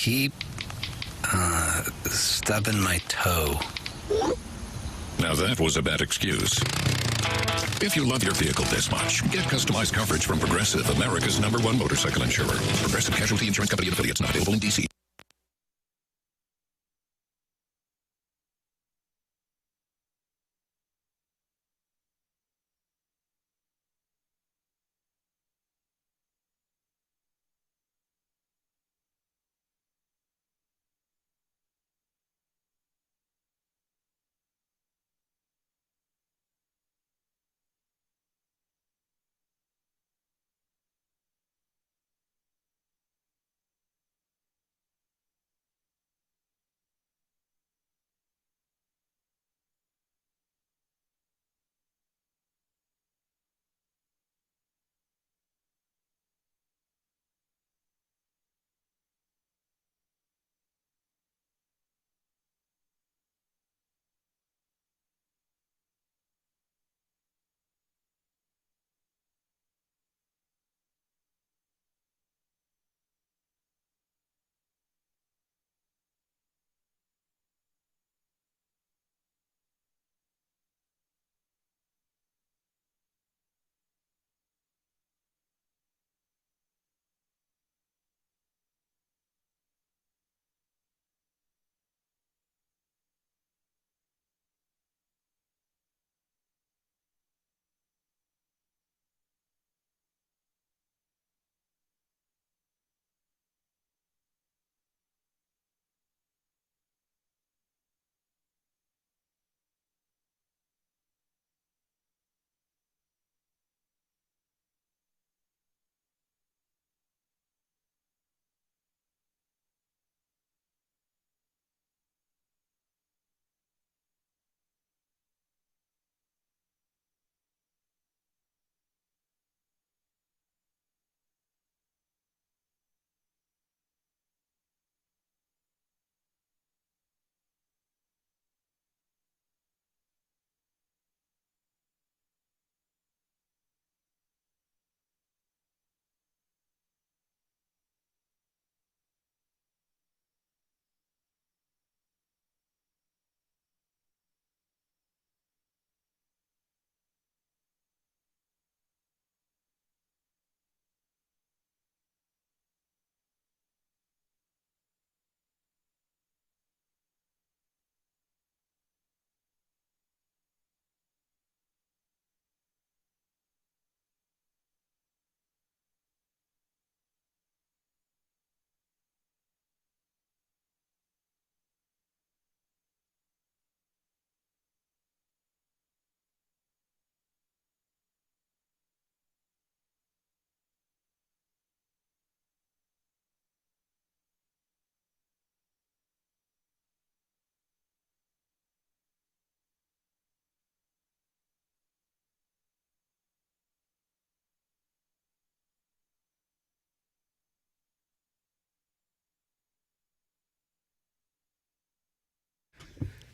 keep stubbing my toe. Now that was a bad excuse. If you love your vehicle this much, get customized coverage from Progressive, America's #1 motorcycle insurer. Progressive Casualty Insurance Company and affiliates, not available in D.C.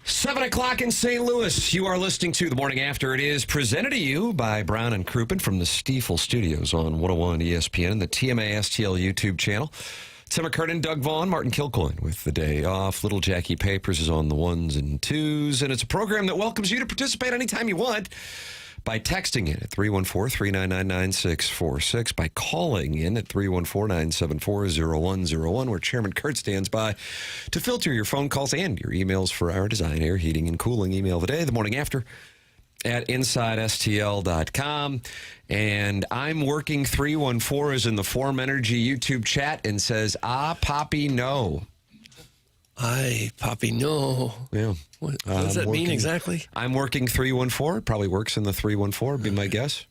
Seven o'clock in St. Louis. You are listening to The Morning After. It is presented to you by Brown and Crouppen from the Stiefel Studios on 101 ESPN and the TMA STL YouTube channel. Tim McKernan, Doug Vaughn, Martin Kilcoyne with the day off. Little Jackie Papers is on the ones and twos, and it's a program that welcomes you to participate anytime you want by texting in at 314-399-9646, by calling in at 314-974-0101, where Chairman Kurt stands by to filter your phone calls and your emails for our design, air, heating, and cooling email of the day, the morning after, at InsideSTL.com. And I'm working 314 is in the Form Energy YouTube chat and says, Poppy, no. Aye, Poppy, no. Yeah. What does that mean exactly? I'm working 314. It probably works in the 314, would be my guess.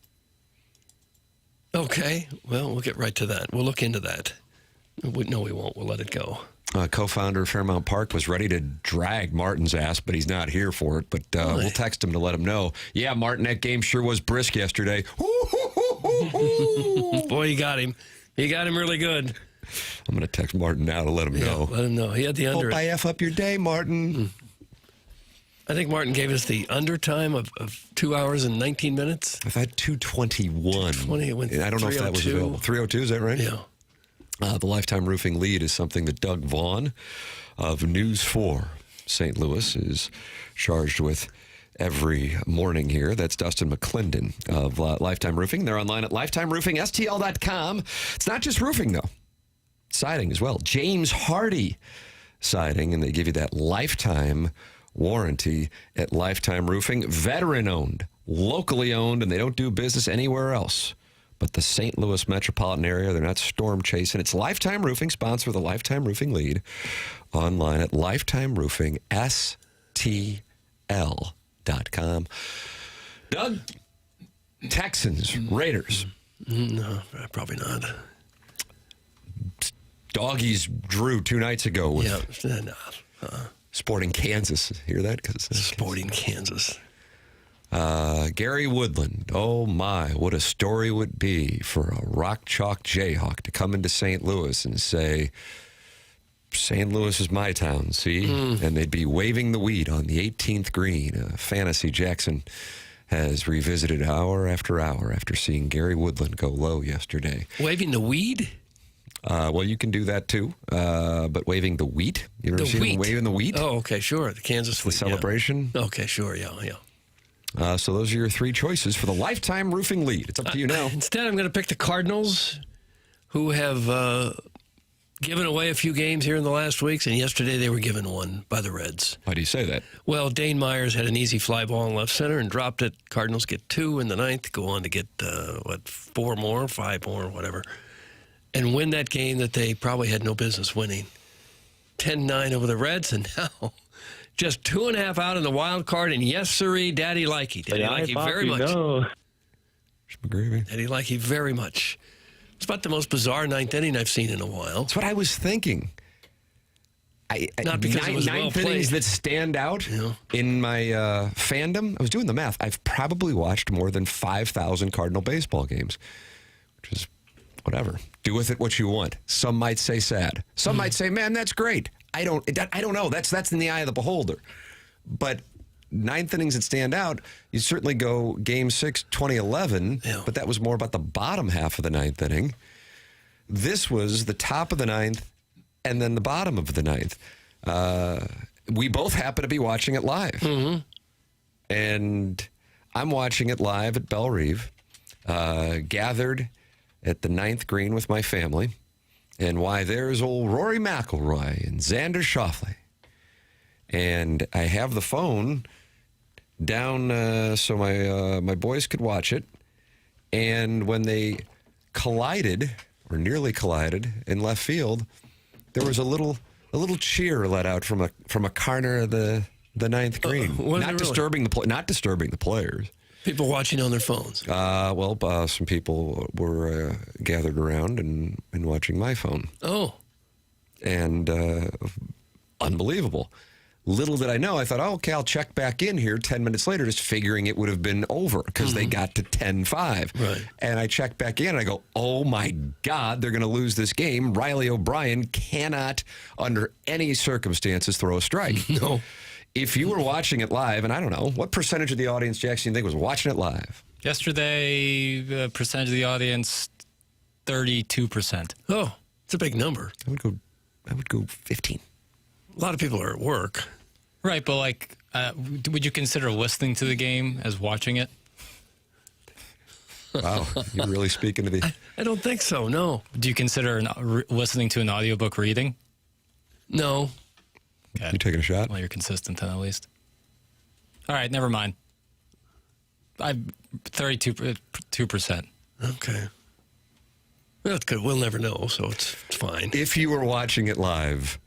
Okay. Well, we'll get right to that. We'll look into that. No, we won't. We'll let it go. Co-founder of Fairmount Park was ready to drag Martin's ass, but he's not here for it. But we'll text him to let him know. Yeah, Martin, that game sure was brisk yesterday. Boy, you got him. You got him really good. I'm going to text Martin now to let him know. Let him know. He had the under. Hope I F up your day, Martin. I think Martin gave us the under time of 2 hours and 19 minutes. I've had 2:21. 2:20. It went I don't know if that was available. 3:02, is that right? Yeah. The lifetime roofing lead is something that Doug Vaughn of News 4 St. Louis is charged with every morning here. That's Dustin McClendon of Lifetime Roofing. They're online at lifetimeroofingstl.com. It's not just roofing, though. Siding as well. James Hardy Siding, and they give you that lifetime warranty at Lifetime Roofing. Veteran-owned, locally owned, and they don't do business anywhere else but the St. Louis metropolitan area. They're not storm chasing. It's Lifetime Roofing, sponsor of the Lifetime Roofing lead, online at lifetimeroofingstl.com. Doug, Texans, Raiders. No, probably not. Doggies drew 2 nights ago with Sporting Kansas. Hear that? Sporting Kansas. Gary Woodland. Oh, my, what a story would be for a rock chalk Jayhawk to come into St. Louis and say, St. Louis is my town, see? And they'd be waving the weed on the 18th green. A fantasy Jackson has revisited hour after seeing Gary Woodland go low yesterday. Waving the weed? Well, you can do that too, but waving the wheat. You ever seen him waving the wheat? Oh, okay, sure. The Kansas wheat, celebration. Yeah. Okay, sure, yeah. So those are your 3 choices for the Lifetime Roofing lead. It's up to you now. Instead, I'm going to pick the Cardinals, who have given away a few games here in the last weeks, and yesterday they were given one by the Reds. Why do you say that? Well, Dane Myers had an easy fly ball in left center and dropped it. Cardinals get 2 in the 9th, go on to get, 4 more, 5 more, whatever, and win that game that they probably had no business winning. 10-9 over the Reds, and now just 2.5 out in the wild card, and yes, sirree, Daddy likey. Daddy likey very much. Daddy likey very much. It's about the most bizarre 9th inning I've seen in a while. That's what I was thinking. Not because it was ninth innings that stand out in my fandom. I was doing the math. I've probably watched more than 5,000 Cardinal baseball games, which is whatever. Do with it what you want. Some might say sad. Some might say, man, that's great. I don't know. That's in the eye of the beholder. But 9th innings that stand out, you certainly go Game 6, 2011, but that was more about the bottom half of the 9th inning. This was the top of the 9th and then the bottom of the 9th. We both happen to be watching it live. And I'm watching it live at Belle Reve, gathered at the 9th green with my family. And why, there's old Rory McIlroy and Xander Schauffele. And I have the phone down so my boys could watch it. And when they collided, or nearly collided, in left field, there was a little cheer let out from a corner of the 9th green. Not disturbing the players. People watching on their phones. Some people were gathered around and watching my phone. Oh. And unbelievable. Little did I know, I thought, okay, I'll check back in here 10 minutes later, just figuring it would have been over because they got to 10-5. Right. And I check back in and I go, oh my God, they're going to lose this game. Riley O'Brien cannot, under any circumstances, throw a strike. No. If you were watching it live, and I don't know, what percentage of the audience, Jackson, you think was watching it live? Yesterday, the percentage of the audience, 32%. Oh, it's a big number. I would go 15. A lot of people are at work. Right, but would you consider listening to the game as watching it? Wow, you're really speaking to the... I don't think so, no. Do you consider listening to an audiobook reading? No. Okay. You taking a shot? Well, you're consistent then, at least. All right, never mind. 32%. Okay. That's good. We'll never know, so it's fine. If you were watching it live,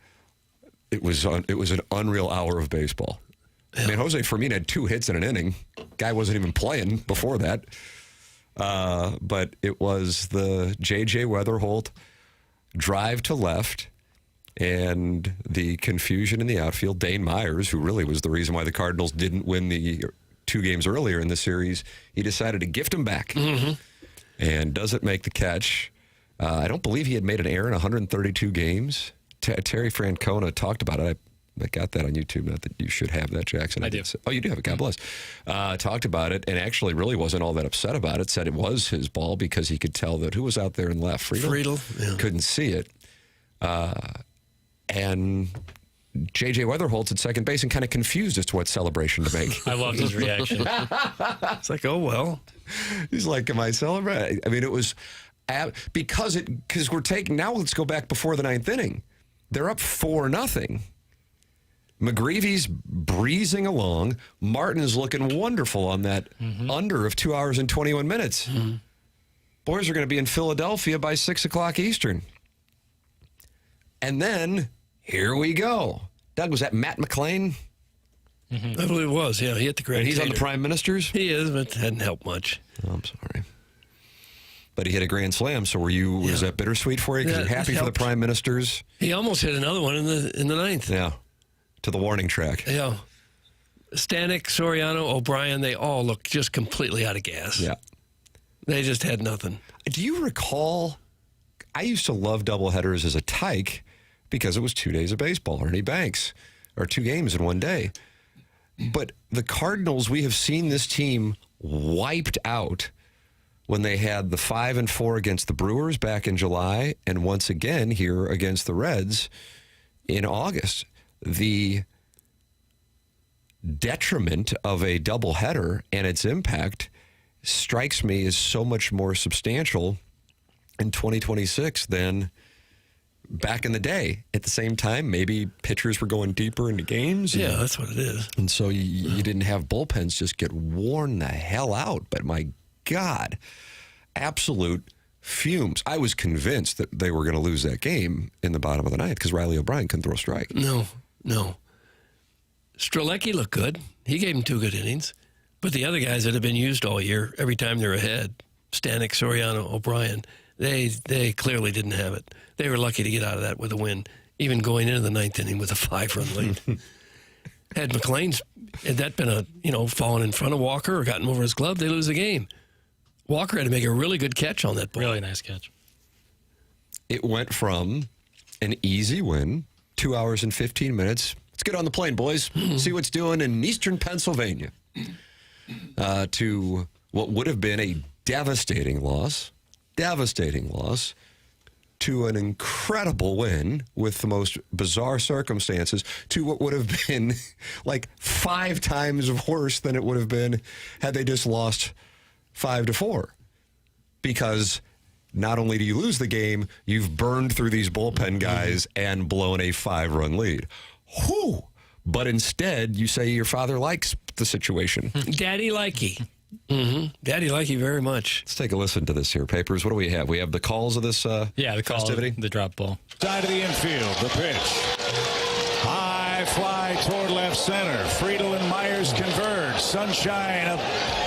it was an unreal hour of baseball. Yeah. I mean, Jose Fermin had 2 hits in an inning. Guy wasn't even playing before that. But it was the J.J. Weatherholt drive to left and the confusion in the outfield. Dane Myers, who really was the reason why the Cardinals didn't win the 2 games earlier in the series, he decided to gift him back and doesn't make the catch. I don't believe he had made an error in 132 games. Terry Francona talked about it. I got that on YouTube. Not that you should have that, Jackson. I do. Oh, you do have it. God bless. Talked about it and actually really wasn't all that upset about it. Said it was his ball because he could tell that who was out there and left. Friedel? Yeah. Couldn't see it. And J.J. Weatherholtz at second base and kind of confused as to what celebration to make. I loved his reaction. It's like, oh, well. He's like, am I celebrating? I mean, it was because we're taking, now let's go back before the ninth inning. They're up 4-0. McGreevy's breezing along. Martin is looking wonderful on that under of 2 hours and 21 minutes. Boys are going to be in Philadelphia by 6 o'clock Eastern. And then, here we go. Doug, was that Matt McClain? I believe it was, yeah. He hit the great. And he's on the Prime Ministers? He is, but it hadn't helped much. Oh, I'm sorry. But he hit a grand slam, so was that bittersweet for you? Because you're happy for the Prime Ministers? He almost hit another one in the ninth. Yeah, to the warning track. Yeah. Stanek, Soriano, O'Brien, they all looked just completely out of gas. Yeah. They just had nothing. Do you recall, I used to love doubleheaders as a tyke because it was 2 days of baseball, Ernie Banks, or 2 games in one day. But the Cardinals, we have seen this team wiped out when they had the 5-4 against the Brewers back in July, and once again here against the Reds in August. The detriment of a doubleheader and its impact strikes me as so much more substantial in 2026 than back in the day. At the same time, maybe pitchers were going deeper into games. Yeah, that's what it is. And so you didn't have bullpens just get worn the hell out. But my God, absolute fumes. I was convinced that they were going to lose that game in the bottom of the ninth because Riley O'Brien couldn't throw a strike. No. Strelecki looked good. He gave him 2 good innings. But the other guys that have been used all year, every time they're ahead, Stanek, Soriano, O'Brien, they clearly didn't have it. They were lucky to get out of that with a win, even going into the ninth inning with a 5-run lead. Had that been fallen in front of Walker or gotten over his glove, they lose the game. Walker had to make a really good catch on that ball. Really nice catch. It went from an easy win, 2 hours and 15 minutes. Let's get on the plane, boys. See what's doing in eastern Pennsylvania. To what would have been a devastating loss to an incredible win with the most bizarre circumstances to what would have been like 5 times worse than it would have been had they just lost 5-4. Because not only do you lose the game, you've burned through these bullpen guys and blown a 5-run lead. Whew! But instead, you say your father likes the situation. Daddy likey. Daddy likey very much. Let's take a listen to this here, Papers. What do we have? We have the calls of this The call, festivity? the drop ball. Side of the infield, the pitch. High fly toward left center. Friedel and Myers converge. Sunshine, a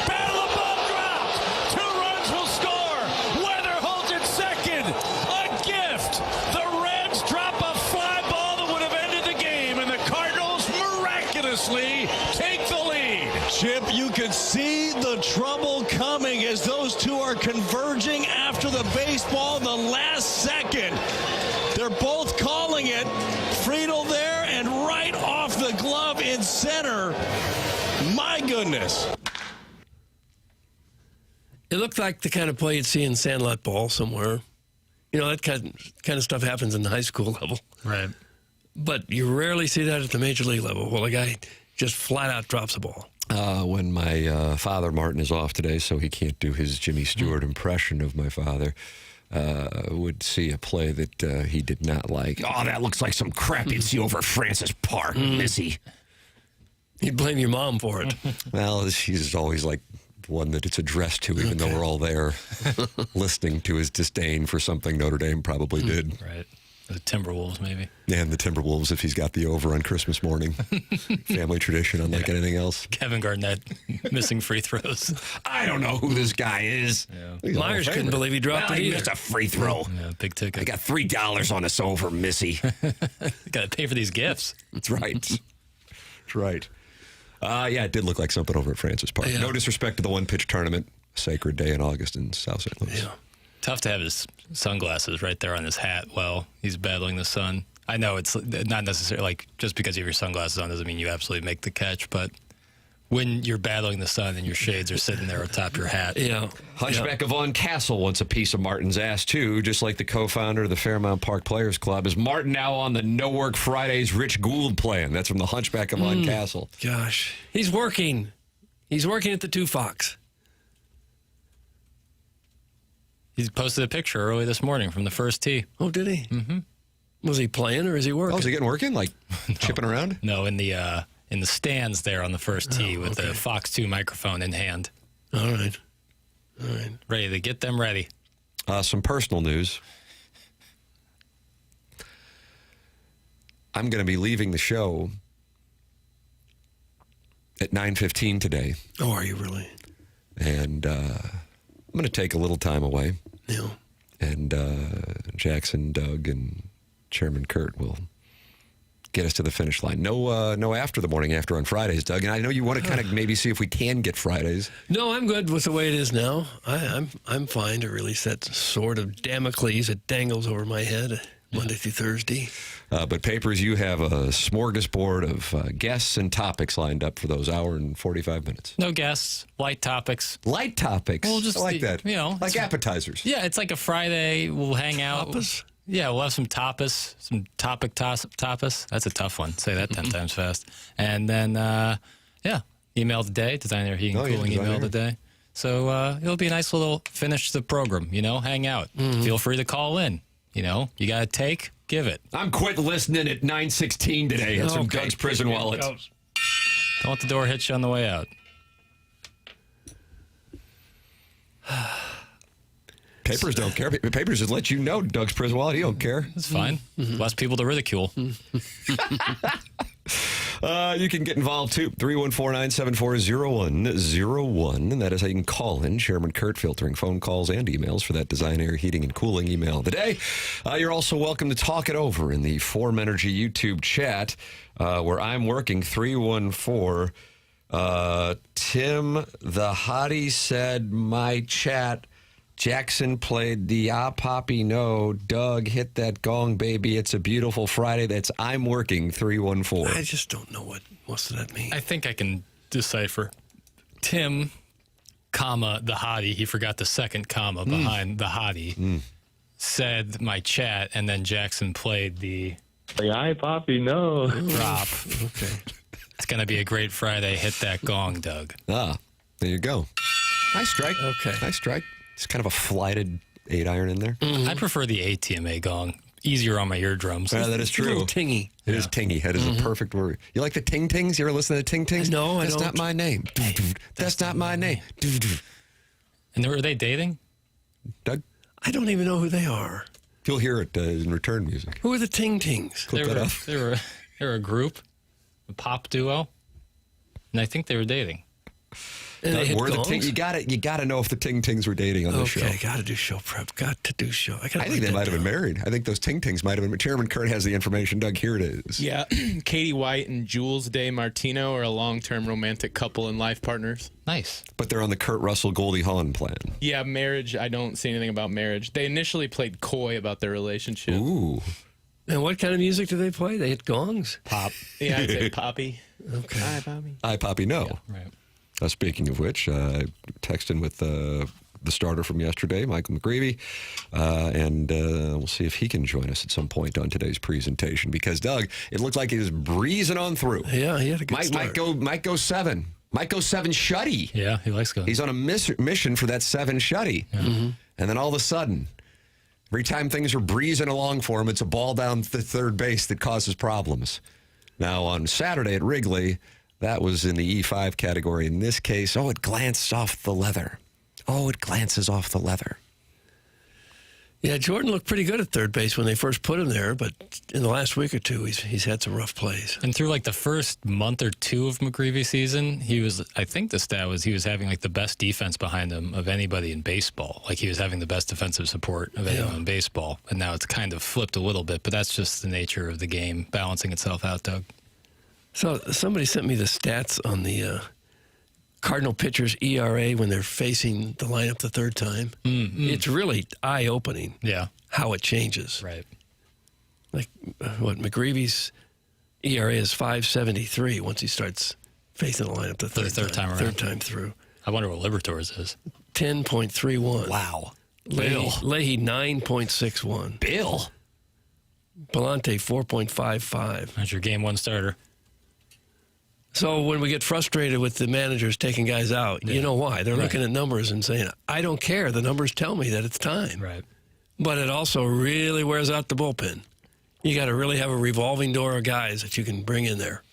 battle of ball dropped. 2 runs will score. Weatherholtz at second. A gift. The Reds drop a fly ball that would have ended the game, and the Cardinals miraculously take the lead. Chip, you could see the trouble coming as those two are converging after the baseball in the last second. They're both calling it. Friedel there and right off the glove in center. My goodness. It looked like the kind of play you'd see in Sandlot ball somewhere. That kind of stuff happens in the high school level. Right. But you rarely see that at the major league level. Well, a guy just flat out drops a ball. When my father, Martin, is off today, so he can't do his Jimmy Stewart impression of my father, would see a play that he did not like. Oh, that looks like some crap you'd see over at Francis Park, Missy. You'd blame your mom for it. Well, she's always like one that it's addressed to, even though we're all there listening to his disdain for something Notre Dame probably did. Right. The Timberwolves, maybe. And the Timberwolves, if he's got the over on Christmas morning. Family tradition, unlike anything else. Kevin Garnett missing free throws. I don't know who this guy is. Yeah. Myers couldn't believe he dropped it He either. missed a free throw. Yeah, big ticket. I got $3 on us over, Missy. Got to pay for these gifts. That's right. That's right. It did look like something over at Francis Park. Yeah. No disrespect to the one-pitch tournament, sacred day in August in South St. Louis. Yeah. Tough to have his sunglasses right there on his hat while he's battling the sun. I know it's not necessarily like just because you have your sunglasses on doesn't mean you absolutely make the catch, but when you're battling the sun and your shades are sitting there atop your hat. Yeah. Hunchback of Vaughn Castle wants a piece of Martin's ass, too, just like the co-founder of the Fairmount Park Players Club. Is Martin now on the No Work Fridays Rich Gould plan? That's from the Hunchback of Vaughn Castle. Gosh. He's working. He's working at the Two Fox. He posted a picture early this morning from the first tee. Oh, did he? Mm-hmm. Was he playing or is he working? Oh, is he getting working? Like chipping around? No, in the stands there on the first tee with the Fox 2 microphone in hand. All right. Ready to get them ready. Some personal news. I'm going to be leaving the show at 9:15 today. Oh, are you really? And I'm going to take a little time away. Yeah. And Jackson, Doug, and Chairman Kurt will get us to the finish line. No after the morning after on Fridays, Doug. And I know you want to kind of maybe see if we can get Fridays. No, I'm good with the way it is now. I'm fine to release that sword of Damocles that dangles over my head Monday through Thursday. But Papers, you have a smorgasbord of guests and topics lined up for those hour and 45 minutes. No guests, light topics. Light topics? Well, just I like that. Like appetizers. Yeah, it's like a Friday. We'll hang out. Tapas? Yeah, we'll have some tapas, some topic tapas. That's a tough one. Say that 10 times fast. And then, email the day, designer heating and cooling email the day. So it'll be a nice little finish to the program, hang out. Feel free to call in. You got to take, give it. I'm quit listening at 9:16 today. That's from Doug's prison wallet. Don't let the door hit you on the way out. Papers don't care. Papers just let you know Doug's prison wallet. He don't care. It's fine. Less people to ridicule. You can get involved, too. 314-974-0101. And that is how you can call in. Chairman Kurt filtering phone calls and emails for that Design, Air, Heating, and Cooling email of the day. You're also welcome to talk it over in the Form Energy YouTube chat, where I'm working. 314. Tim the Hottie said, my chat. Jackson played the Poppy No. Doug, hit that gong, baby. It's a beautiful Friday. That's I'm working 314. I just don't know what's that mean. I think I can decipher. Tim, comma, the hottie. He forgot the second comma behind the hottie. Said my chat, and then Jackson played the Hi, Poppy, no. drop. Okay. It's going to be a great Friday. Hit that gong, Doug. There you go. Nice strike. Okay. Nice strike. It's kind of a flighted 8-iron in there. I prefer the ATMA gong. Easier on my eardrums. Yeah, that is true. A little tingy. It is tingy. That is a perfect word. You like the ting-tings? You ever listen to the ting-tings? No, I That's don't. not my name. That's not my name. And were they dating? Doug, I don't even know who they are. you'll hear it in return music. Who are the Ting Tings? Clip that up. They were a group, a pop duo, and I think they were dating. And they had Were the gongs? ting, you got to know if the Ting Tings were dating on this show. Okay, got to do show prep. Got to do show. I think they might have been married. I think those Ting Tings might have been. Chairman Kurt has the information. Doug, here it is. Yeah, Katie White and Jules Day Martino are a long-term romantic couple and life partners. Nice. But they're on the Kurt Russell Goldie Hawn plan. Yeah, marriage, I don't see anything about marriage. They initially played coy about their relationship. Ooh. And what kind of music do they play? They hit gongs? Pop. Yeah, I'd say Poppy. Okay. Hi, Poppy. I Poppy no. Right. Speaking of which, I texted with the starter from yesterday, Michael McGreevy, and we'll see if he can join us at some point on today's presentation. Because Doug, it looked like he was breezing on through. Yeah, he had a good start. Might go seven. Might go seven shutty. Yeah, he likes going. He's on a mission for that seven shutty. Yeah. Mm-hmm. And then all of a sudden, every time things are breezing along for him, it's a ball down the third base that causes problems. Now, on Saturday at Wrigley, that was in the E5 category. In this case, it glanced off the leather. It glances off the leather. Yeah, Jordan looked pretty good at third base when they first put him there, but in the last week or two, he's had some rough plays. And through like the first month or two of McGreevy's season, I think the stat was he was having like the best defense behind him of anybody in baseball. Like he was having the best defensive support of anyone in baseball. And now it's kind of flipped a little bit, but that's just the nature of the game balancing itself out, Doug. So somebody sent me the stats on the Cardinal pitchers' ERA when they're facing the lineup the third time. Mm-hmm. It's really eye-opening. Yeah. How it changes. Right. Like, McGreevy's ERA is 5.73 once he starts facing the lineup the third time around. Third time through. I wonder what Liberators is. 10.31. Wow. Leahy 9.61. Bill. Palante 4.55. That's your game one starter. So when we get frustrated with the managers taking guys out, you know why? They're looking at numbers and saying, I don't care. The numbers tell me that it's time. Right. But it also really wears out the bullpen. You got to really have a revolving door of guys that you can bring in there.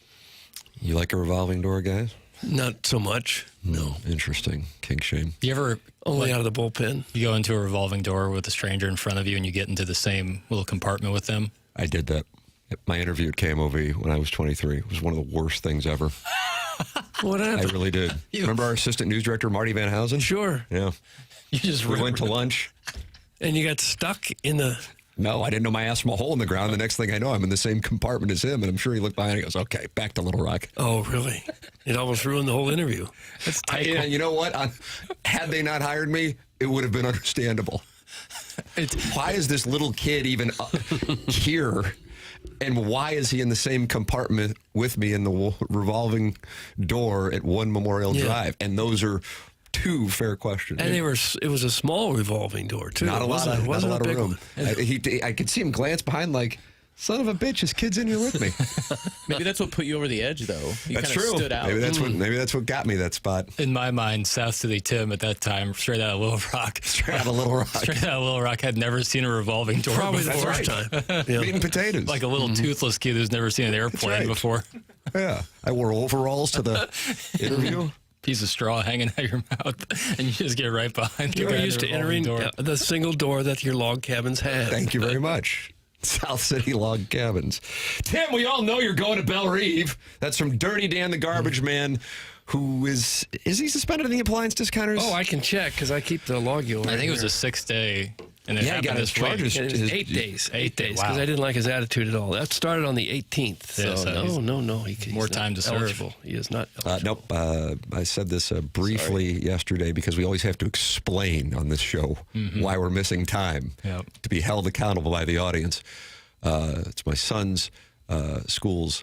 You like a revolving door, guys? Not so much. No. Interesting. King shame. You ever Only out of the bullpen. You go into a revolving door with a stranger in front of you and you get into the same little compartment with them? I did that. My interview at KMOV when I was 23 was one of the worst things ever. What happened? I really did. Remember our assistant news director, Marty Van Housen? Sure. Yeah. We went to lunch. And you got stuck in the... No, I didn't know my ass from a hole in the ground. The next thing I know, I'm in the same compartment as him, and I'm sure he looked by and he goes, okay, back to Little Rock. Oh, really? It almost ruined the whole interview. That's tight. And you know what? Had they not hired me, it would have been understandable. Why is this little kid even here? And why is he in the same compartment with me in the revolving door at One Memorial Drive? And those are two fair questions. And it was a small revolving door, too. Not a lot of room. One. I could see him glance behind like, son of a bitch, his kid's in here with me. Maybe that's what put you over the edge, though. You That's kind of true. stood out. Maybe that's what got me that spot. In my mind, South City Tim at that time, straight out of Little Rock. Straight out of Little Rock. Straight out of Little Rock, had never seen a revolving door Probably before. the first time. Yeah. Eating potatoes. Like a little toothless kid who's never seen an airplane before. Yeah. I wore overalls to the interview. Piece of straw hanging out your mouth, and you just get right behind the You guy were in used the to revolving entering door. the single door that your log cabins had. Thank you very much. South City Log Cabins. Tim, we all know you're going to Belle Reve. That's from Dirty Dan the Garbage Man, who is he suspended in the appliance discounters? Oh, I can check because I keep the log over I think it was a 6-day, and it Yeah, he happened got his this week. charges. It was 8 days. 8 days because I didn't like his attitude at all. That started on the 18th. So Yeah, so he's no. He's more not time to serve. eligible. He is not eligible. Nope. I said this briefly yesterday because we always have to explain on this show why we're missing time to be held accountable by the audience. It's my son's school's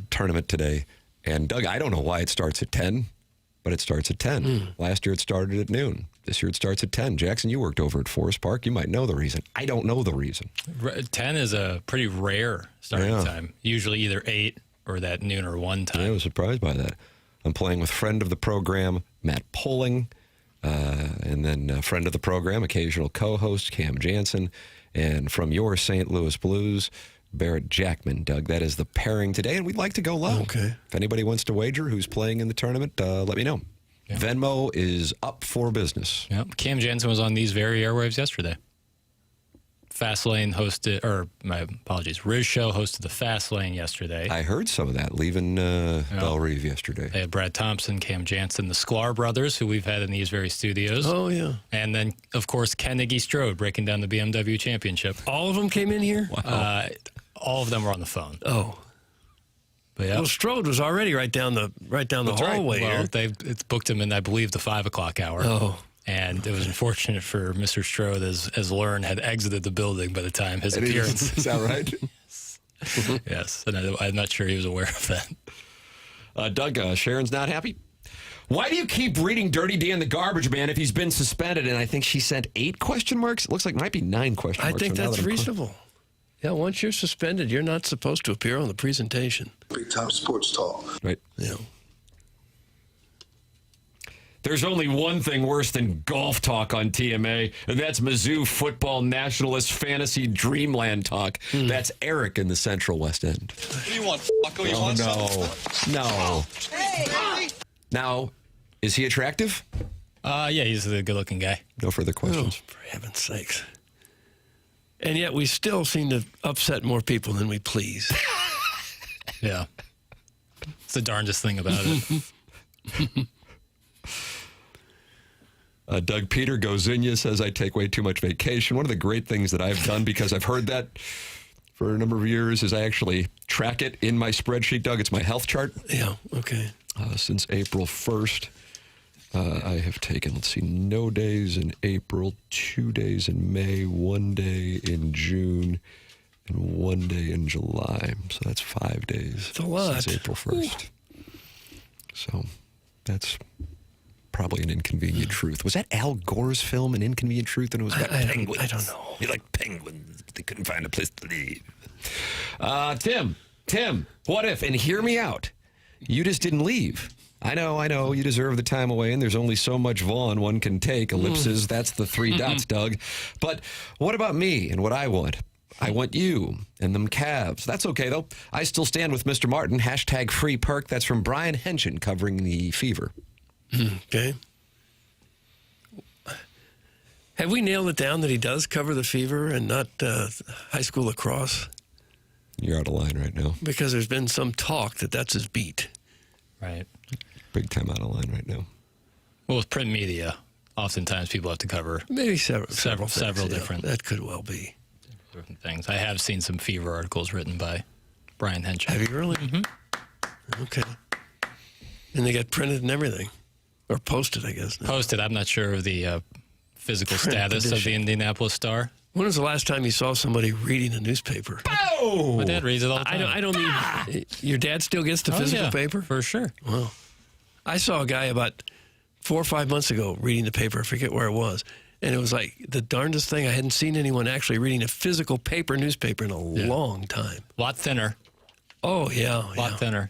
tournament today. And, Doug, I don't know why it starts at 10, but it starts at 10. Last year it started at noon. This year it starts at 10. Jackson, you worked over at Forest Park. You might know the reason. I don't know the reason. 10 is a pretty rare starting time. Usually either 8 or that noon or 1 time. I was surprised by that. I'm playing with friend of the program, Matt Poling, and then friend of the program, occasional co-host, Cam Jansen, and from your St. Louis Blues, Barrett Jackman. Doug, that is the pairing today, and we'd like to go low. Okay. If anybody wants to wager who's playing in the tournament, let me know. Yeah. Venmo is up for business. Yep. Cam Jansen was on these very airwaves yesterday. Fastlane hosted, or my apologies, Riz Show hosted the Fastlane yesterday. I heard some of that leaving Belle Reve yesterday. They had Brad Thompson, Cam Jansen, the Sklar brothers, who we've had in these very studios. Oh, yeah. And then, of course, Carnegie Strode breaking down the BMW Championship. All of them came in here? Wow. All of them were on the phone. Oh. But yeah. Well, Strode was already right down the hallway Well, here. it's booked him in, I believe, the 5 o'clock hour. Oh. And it was unfortunate for Mr. Strode as Learn had exited the building by the time his appearance. Is that right? Yes. And I'm not sure he was aware of that. Doug, Sharon's not happy. Why do you keep reading Dirty Dan the Garbage Man if he's been suspended? And I think she sent 8 question marks. It looks like it might be 9 question marks. I think so that's reasonable. Yeah, once you're suspended, you're not supposed to appear on the presentation. Big time sports talk. Right. Yeah. There's only one thing worse than golf talk on TMA, and that's Mizzou football nationalist fantasy dreamland talk. That's Eric in the Central West End. What do you want, Flacco? You want something? No. Hey! Now, is he attractive? Yeah, he's a good-looking guy. No further questions. Oh, for heaven's sakes. And yet we still seem to upset more people than we please. Yeah. It's the darndest thing about it. Doug Peter Gozinia says, I take way too much vacation. One of the great things that I've done, because I've heard that for a number of years, is I actually track it in my spreadsheet, Doug. It's my health chart. Yeah, okay. Since April 1st, I have taken, no days in April, 2 days in May, 1 day in June, and 1 day in July. So that's 5 days. It's a lot. Since April 1st. So that's probably an inconvenient truth. Was that Al Gore's film, An Inconvenient Truth? And it was about penguins. I don't know. They like penguins. They couldn't find a place to live. Tim, what if, and hear me out, you just didn't leave. I know, you deserve the time away, and there's only so much Vaughn one can take. Ellipses, that's the 3 dots, Doug. But what about me and what I want? I want you and them Cavs. That's okay, though. I still stand with Mr. Martin. Hashtag free perk. That's from Brian Henson covering the Fever. Okay. Have we nailed it down that he does cover the Fever and not high school lacrosse? You're out of line right now. Because there's been some talk that that's his beat. Right. Big time out of line right now. Well, with print media, oftentimes people have to cover Maybe several several different That could well be. different things. I have seen some Fever articles written by Brian Henson. Have you really? Mm-hmm. Okay. And they got printed and everything. Or posted, I guess. Posted. I'm not sure of the physical Print status of the edition. Indianapolis Star. When was the last time you saw somebody reading a newspaper? Oh! My dad reads it all the time. I don't mean... Your dad still gets the physical paper? For sure. Wow. I saw a guy about 4 or 5 months ago reading the paper. I forget where it was. And it was like the darndest thing. I hadn't seen anyone actually reading a physical newspaper in a long time. A lot thinner. Oh, yeah. A lot thinner.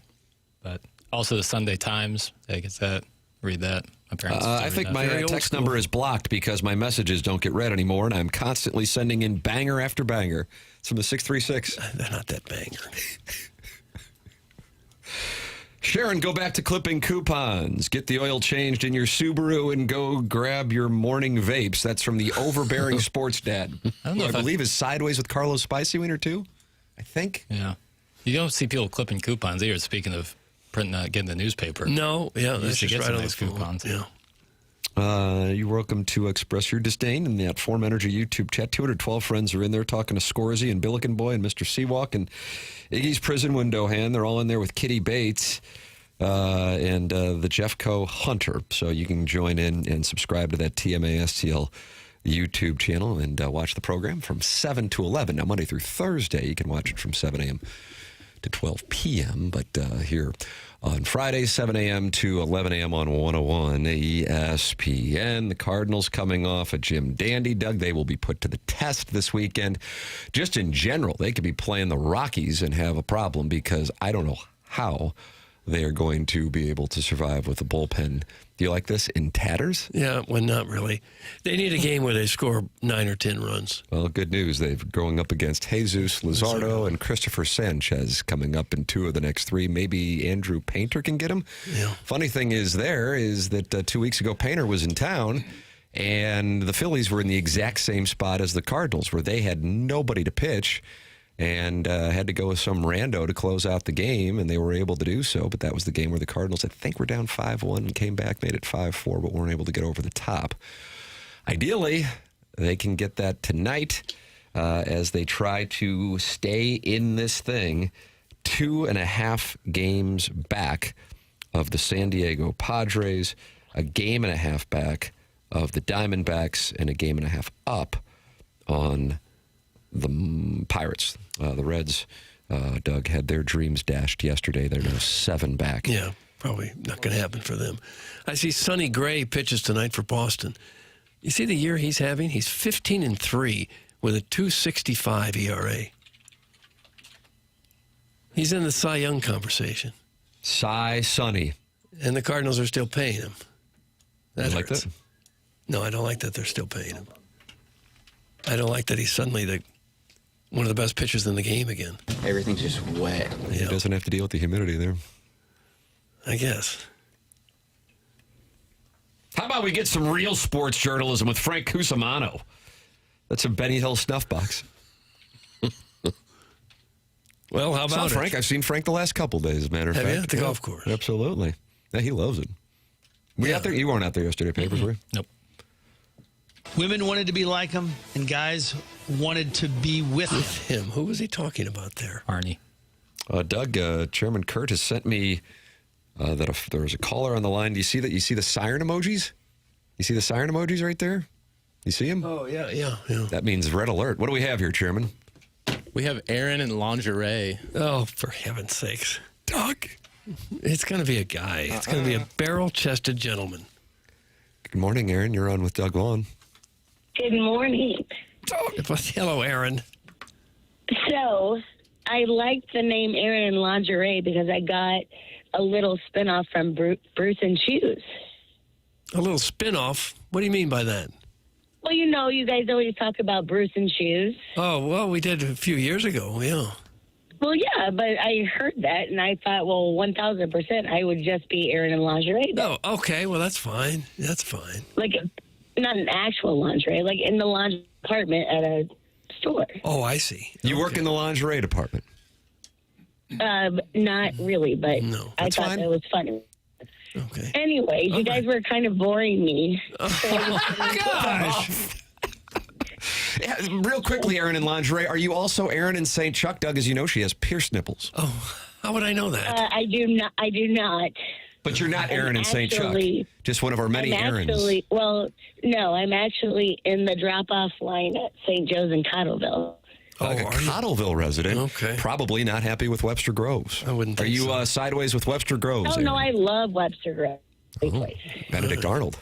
But also the Sunday Times. I get that. Read that. My parents I think my text number is blocked because my messages don't get read anymore, and I'm constantly sending in banger after banger. It's from the 636. They're not that banger. Sharon, go back to clipping coupons. Get the oil changed in your Subaru and go grab your morning vapes. That's from the overbearing sports dad. I believe is sideways with Carlos Spicy Wiener, too. I think. Yeah. You don't see people clipping coupons either, speaking of printing, getting the newspaper. No, yeah, that's just right on those the phone. coupons. Yeah. You're welcome to express your disdain in that Form Energy YouTube chat. 212 friends are in there talking to Scorsy and Billiken Boy and Mr. Seawalk and Iggy's prison window hand. They're all in there with Kitty Bates and the Jeffco Hunter. So you can join in and subscribe to that TMA STL YouTube channel and watch the program from 7 to 11. Now, Monday through Thursday, you can watch it from 7 a.m. to 12 p.m., but here on Friday, 7 a.m. to 11 a.m. on 101 ESPN. The Cardinals coming off a Jim Dandy. Doug, they will be put to the test this weekend. Just in general, they could be playing the Rockies and have a problem because I don't know how they are going to be able to survive with a bullpen. Do you like this? In tatters? Yeah, well, not really. They need a game where they score 9 or 10 runs. Well, good news. They're going up against Jesus Luzardo and Christopher Sanchez coming up in 2 of the next 3. Maybe Andrew Painter can get him. Yeah. Funny thing is that 2 weeks ago, Painter was in town, and the Phillies were in the exact same spot as the Cardinals, where they had nobody to pitch and had to go with some rando to close out the game, and they were able to do so. But that was the game where the Cardinals, I think, were down 5-1 and came back, made it 5-4, but weren't able to get over the top. Ideally, they can get that tonight as they try to stay in this thing 2.5 games back of the San Diego Padres, a game and a half back of the Diamondbacks, and a game and a half up on the Pirates. The Reds, Doug, had their dreams dashed yesterday. They're now 7 back. Yeah, probably not going to happen for them. I see Sonny Gray pitches tonight for Boston. You see the year he's having? He's 15-3 with a 2.65 ERA. He's in the Cy Young conversation. Sonny. And the Cardinals are still paying him. That like hurts. that? No, I don't like that they're still paying him. I don't like that he's suddenly one of the best pitchers in the game again. Everything's just wet. He doesn't have to deal with the humidity there. I guess. How about we get some real sports journalism with Frank Cusimano? That's a Benny Hill snuff box. Well, how about Frank? I've seen Frank the last couple days, as a matter of fact. fact. Have you? At the golf course? Absolutely. Yeah, he loves it. Were you out there? You weren't out there yesterday, Papers, were you? Nope. Women wanted to be like him, and guys wanted to be with him. Who was he talking about there? Arnie. Doug, Chairman Kurt has sent me that there was a caller on the line. Do you see that? You see the siren emojis? You see the siren emojis right there? You see them? Oh, yeah. That means red alert. What do we have here, Chairman? We have Aaron in lingerie. Oh, for heaven's sakes. Doug. It's going to be a guy. It's going to be a barrel-chested gentleman. Good morning, Aaron. You're on with Doug Vaughn. Good morning. Hello, Aaron. So, I like the name Aaron in lingerie because I got a little spinoff from Bruce and Shoes. A little spin-off? What do you mean by that? Well, you know, you guys always talk about Bruce and Shoes. Oh, well, we did a few years ago, yeah. Well, yeah, but I heard that, and I thought, well, 1,000% I would just be Aaron in lingerie. Oh, okay. Well, that's fine. That's fine. Like, not an actual lingerie, like in the lingerie department at a store. Oh, I see. You work in the lingerie department? Not really, but No, I thought that was funny. Okay. Anyway, you guys were kind of boring me. Gosh. Yeah, real quickly, Aaron in lingerie, are you also Aaron in St. Chuck? Doug, as you know, she has pierced nipples. Oh, how would I know that? I do not. But you're not Aaron in St. Chuck. Just one of our many Aarons. I'm actually in the drop-off line at St. Joe's in Cottleville. Like a Cottleville resident. Okay. Probably not happy with Webster Groves. I wouldn't think Are you so. sideways with Webster Groves? Oh, Aaron? no, I love Webster Groves. Benedict Arnold.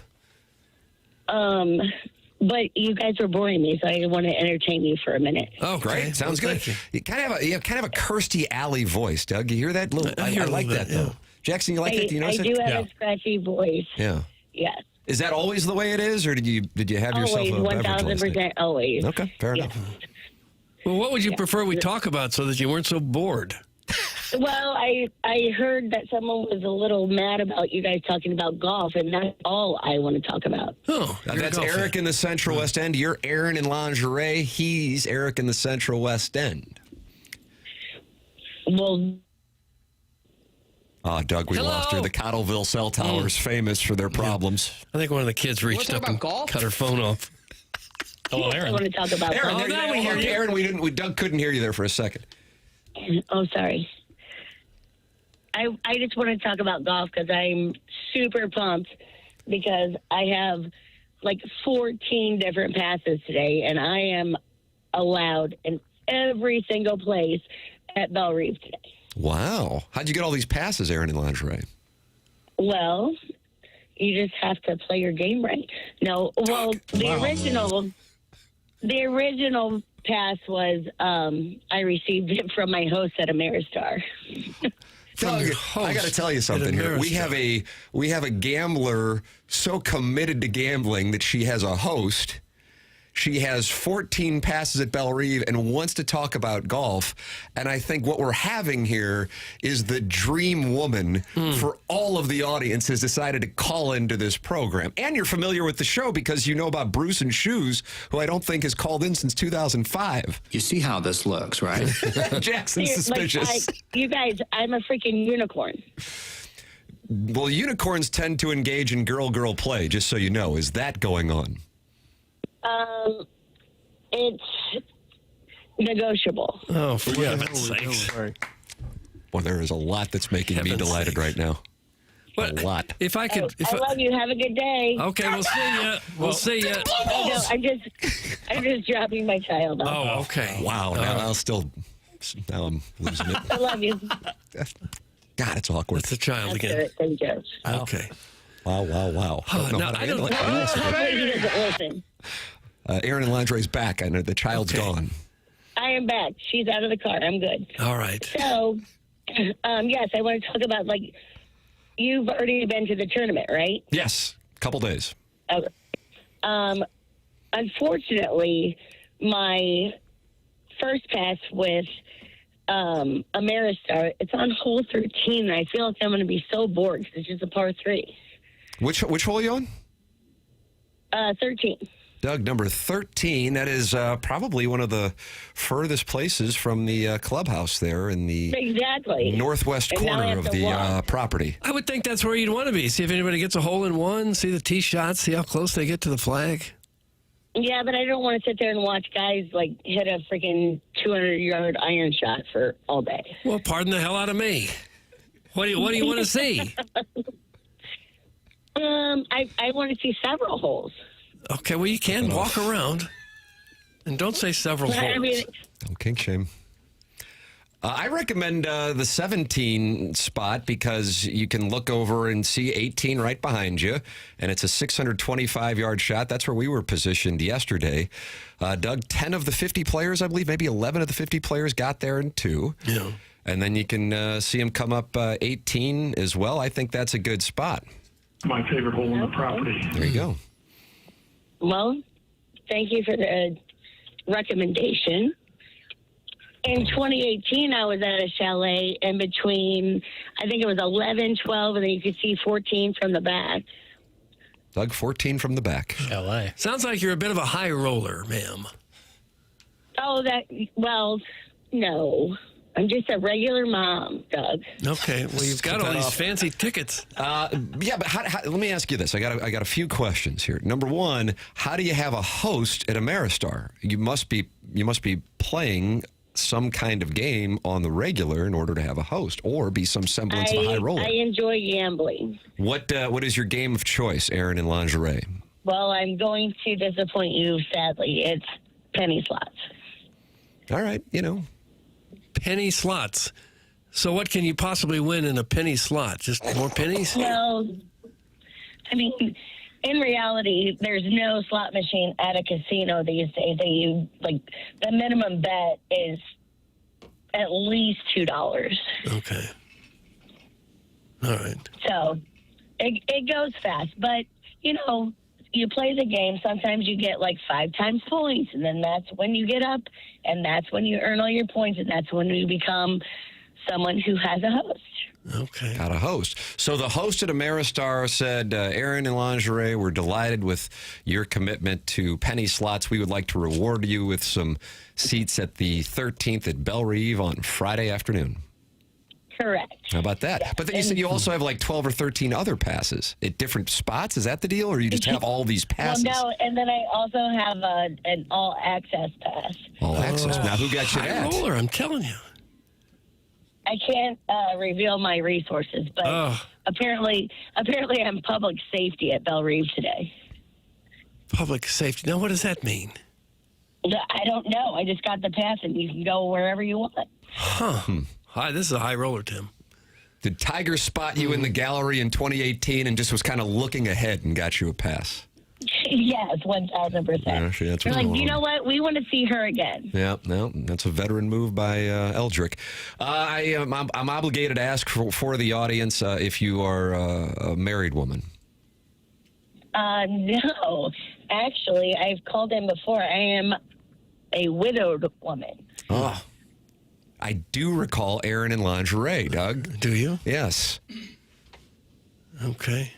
But you guys were boring me, so I want to entertain you for a minute. Oh, great. Sounds good. You kind of a Kirstie Alley voice, Doug. You hear that? I like that, though. Jackson, you like that? Do you notice I do have a scratchy voice. Yeah. Yes. Is that always the way it is, or did you have yourself a beverage last night? 1,000% always. Okay, fair enough. Well, what would you prefer we talk about so that you weren't so bored? Well, I heard that someone was a little mad about you guys talking about golf, and that's all I want to talk about. Oh, that's Eric in the Central West End. You're Aaron in lingerie. He's Eric in the Central West End. Well, Doug, we lost her. The Cottleville cell towers, famous for their problems. I think one of the kids reached up and cut her phone off. Hello, Aaron. I want to talk about Aaron, golf. now we hear you. Aaron, Doug couldn't hear you there for a second. Oh, sorry. I just want to talk about golf because I'm super pumped because I have like 14 different passes today, and I am allowed in every single place at Belle Reeve today. Wow. How'd you get all these passes, Aaron, in lingerie? Well, you just have to play your game right. No, well, the original pass was I received it from my host at Ameristar. Doug, I got to tell you something here. We have a gambler so committed to gambling that she has a host. She has 14 passes at Belle Reeve and wants to talk about golf. And I think what we're having here is the dream woman for all of the audience has decided to call into this program. And you're familiar with the show because you know about Bruce and Shoes, who I don't think has called in since 2005. You see how this looks, right? Jackson's suspicious. You guys, I'm a freaking unicorn. Well, unicorns tend to engage in girl-girl play, just so you know. Is that going on? It's negotiable. Oh, for heaven's sakes. Well, there is a lot that's making me delighted right now. A lot. If I could... I love you. Have a good day. Okay, we'll see you. We'll see you. No, I'm just dropping my child off. Oh, okay. Wow. Now I'm losing it. I love you. God, it's awkward. It's a child again. Good. Thank you. Okay. Wow. I don't He doesn't listen. Aaron in lingerie's back. I know the child's gone. I am back. She's out of the car. I'm good. All right. So, yes, I want to talk about, like, you've already been to the tournament, right? Yes. Couple days. Okay. Unfortunately, my first pass with Ameristar, it's on hole 13, and I feel like I'm going to be so bored because it's just a par 3. Which hole are you on? 13. Doug, number 13. That is probably one of the furthest places from the clubhouse there in the northwest corner of the property. I would think that's where you'd want to be. See if anybody gets a hole in one, see the tee shots, see how close they get to the flag. Yeah, but I don't want to sit there and watch guys, like, hit a freaking 200-yard iron shot for all day. Well, pardon the hell out of me. What do you want to see? I want to see several holes. Okay, well, you can walk around. And don't say several holes. I mean, No kink shame. I recommend the 17 spot because you can look over and see 18 right behind you, and it's a 625-yard shot. That's where we were positioned yesterday. Doug, 10 of the 50 players, I believe, maybe 11 of the 50 players got there in 2. Yeah. And then you can see him come up 18 as well. I think that's a good spot. My favorite hole on the property. There you go. Well, thank you for the recommendation. In 2018, I was at a chalet in between, I think it was 11, 12, and then you could see 14 from the back. Doug, 14 from the back. Chalet. Sounds like you're a bit of a high roller, ma'am. Oh, no. I'm just a regular mom, Doug. Okay, well, you've got all these fancy tickets. Yeah, but how, let me ask you this. I got a few questions here. Number one, how do you have a host at Ameristar? You must be playing some kind of game on the regular in order to have a host, or be some semblance of a high roller. I enjoy gambling. What is your game of choice, Aaron in lingerie? Well, I'm going to disappoint you, sadly. It's penny slots. All right, Penny slots. So what can you possibly win in a penny slot? Just more pennies? Well, I mean, in reality, there's no slot machine at a casino these days. The minimum bet is at least $2. Okay. All right. So it goes fast, but you play the game. Sometimes you get like 5 times points, and then that's when you get up, and that's when you earn all your points, and that's when you become someone who has a host. Okay. Got a host. So the host at Ameristar said, Aaron in lingerie, we're delighted with your commitment to penny slots. We would like to reward you with some seats at the 13th at Belle Reve on Friday afternoon. Correct. How about that? Yes. But then you said you also have like 12 or 13 other passes at different spots. Is that the deal, or you just have all these passes? Well, no, and then I also have an all-access pass. All access. Now, who got you High that? roller, I'm telling you. I can't reveal my resources, but apparently I'm public safety at Belle Reve today. Public safety. Now, what does that mean? I don't know. I just got the pass, and you can go wherever you want. Huh. Hi, this is a high roller, Tim. Did Tiger spot you in the gallery in 2018 and just was kind of looking ahead and got you a pass? Yes, 1,000%. Actually, that's They're what's like, going you know on. what? We want to see her again. Yeah, no, that's a veteran move by Eldrick. I'm obligated to ask for the audience if you are a married woman. No. Actually, I've called in before. I am a widowed woman. Oh. I do recall Aaron in lingerie, Doug. Do you? Yes. Okay.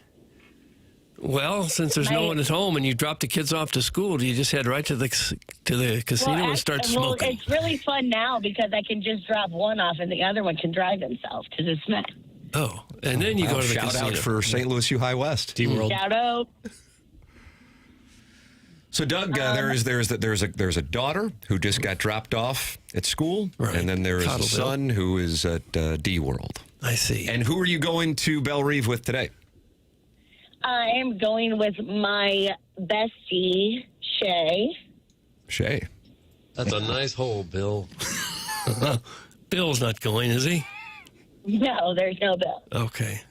Well, since there's no one at home and you drop the kids off to school, do you just head right to the casino and start smoking? Well, it's really fun now because I can just drop one off and the other one can drive himself to the SMEC. Oh, and then you go to the shout casino. out for St. Louis U High West. D-World. Shout out. So, Doug, there's a daughter who just got dropped off at school, Right. and then there is a son who is at D-World. I see. And who are you going to Belle Reve with today? I am going with my bestie, Shay. Shay. That's a nice hole, Bill. Bill's not going, is he? No, there's no bill. Okay.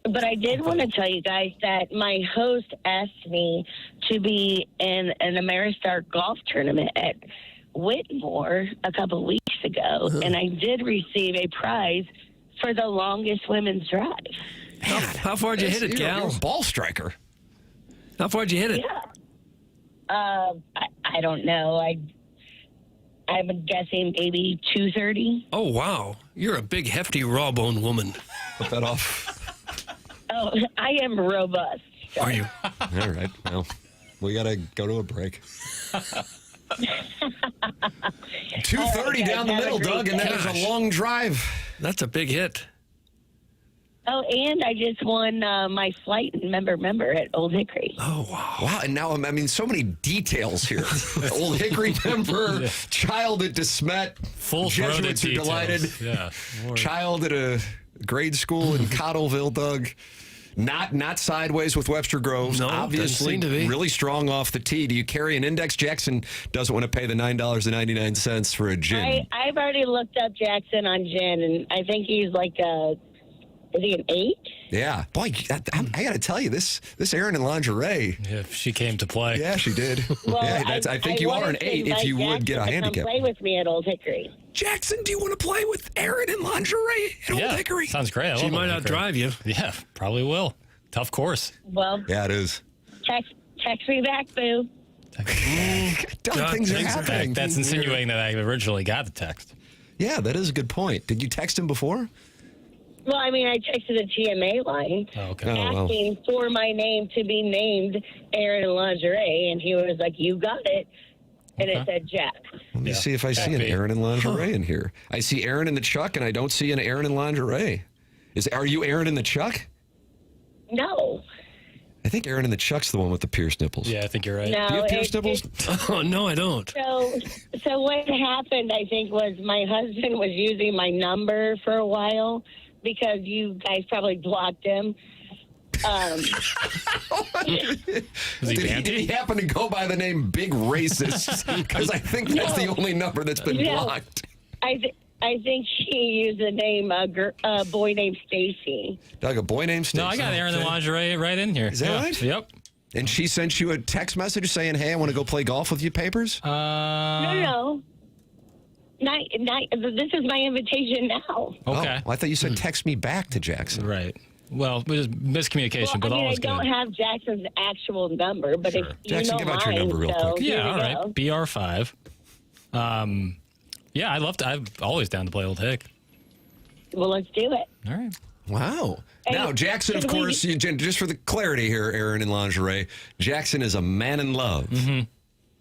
But I did want to tell you guys that my host asked me to be in an Ameristar golf tournament at Whitmore a couple of weeks ago, and I did receive a prize for the longest women's drive. How far did you hit it, gal? You're a ball striker. How far did you hit it? Yeah. I don't know. I'm guessing maybe 230. Oh, wow. You're a big, hefty, raw-boned woman. Put that off. Oh, I am robust. So. Are you? All right. Well, we got to go to a break. 230 down the middle, Doug, and that is a long drive. That's a big hit. Oh, and I just won my flight and member at Old Hickory. Oh, wow. Wow, and now, I mean, so many details here. Old Hickory member, child at DeSmet, Full-throated Jesuits are details. delighted. Yeah. Child at a grade school in Cottleville, Doug. Not sideways with Webster Groves. No, obviously doesn't seem to be. really strong off the tee. Do you carry an index? Jackson doesn't want to pay the $9.99 for a gin. I've already looked up Jackson on gin, and I think he's like is he an 8? Yeah. Boy, I got to tell you, this Erin in lingerie. If she came to play. Yeah, she did. Well, yeah, I think you are an 8 if you would get a handicap. Play with me at Old Hickory. Jackson, do you want to play with Erin in lingerie at Old Hickory? Sounds great. She might outdrive you. Yeah, probably will. Tough course. Well, yeah, it is. Text me back, boo. Things are happening. That's insinuating that I originally got the text. Yeah, that is a good point. Did you text him before? Well, I mean, I texted the TMA line asking for my name to be named Erin in lingerie, and he was like, "You got it," and it said Jack. Let me see if I see an Erin in lingerie in here. I see Erin in the Chuck, and I don't see an Erin in lingerie. Are you Erin in the Chuck? No. I think Erin in the Chuck's the one with the pierced nipples. Yeah, I think you're right. No, do you have pierced nipples? Oh, no, I don't. So what happened, I think, was my husband was using my number for a while because you guys probably blocked him. Did he happen to go by the name Big Racist? Because I think that's the only number that's been blocked. I think he used the name a boy named Stacy. Doug, a boy named Stacy? No, I got Erin in lingerie right in here. Is that right? Yep. And she sent you a text message saying, "Hey, I want to go play golf with you, Papers?" No. This is my invitation now. Okay. I thought you said text me back to Jackson. Right. Well, it was miscommunication, but all is good. I don't have Jackson's actual number, but if you Jackson, know give out your mine, number real quick. Yeah, all right. BR5. Yeah, I'm always down to play Old Hick. Well, let's do it. All right. Wow. Now, Jackson, of course, just for the clarity here, Erin in lingerie, Jackson is a man in love. Mm-hmm.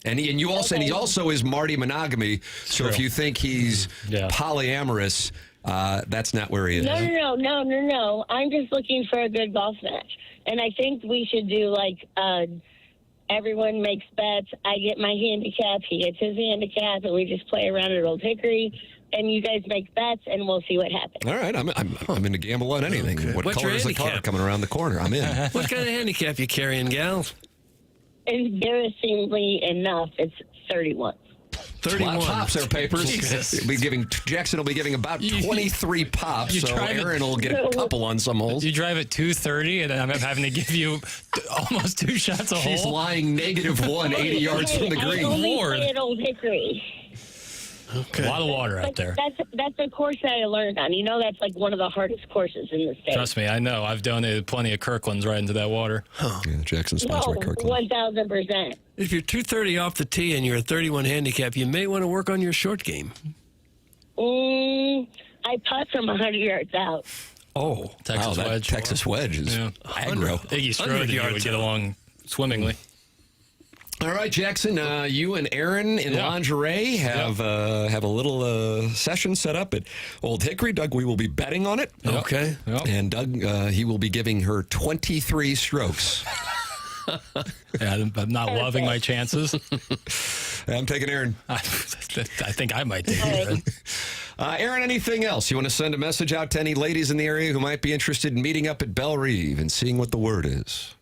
And he also is Marty Monogamy. So if you think he's polyamorous, that's not where he is. No. I'm just looking for a good golf match. And I think we should do like everyone makes bets. I get my handicap, he gets his handicap, and we just play around at Old Hickory. And you guys make bets, and we'll see what happens. All right, I'm in to gamble on anything. Okay. What color is the car coming around the corner? I'm in. What kind of handicap you carrying, gal? Embarrassingly enough, it's 31. 31 pops there, Papers. Jackson will be giving about 23 pops, so Erin will get a couple on some holes. You drive at 230, and I'm having to give you almost 2 shots a hole. She's lying -1, 80 yards from the green. I only play at Old Hickory. Okay. A lot of water out there. That's a course that I learned on. You know, that's like one of the hardest courses in the state. Trust me, I know. I've donated plenty of Kirklands right into that water. Huh. Yeah, Jackson's sponsored Kirkland. 1,000%. If you're 230 off the tee and you're a 31 handicap, you may want to work on your short game. I putt from 100 yards out. Oh, Texas wedge. Texas wedge is aggro. Iggy Strode would get along swimmingly. All right, Jackson, you and Erin in lingerie have a little session set up at Old Hickory. Doug, we will be betting on it. Okay. Yep. And Doug, he will be giving her 23 strokes. I'm not loving my chances. I'm taking Erin. I think I might take Erin. Erin, anything else? You want to send a message out to any ladies in the area who might be interested in meeting up at Belle Reve and seeing what the word is?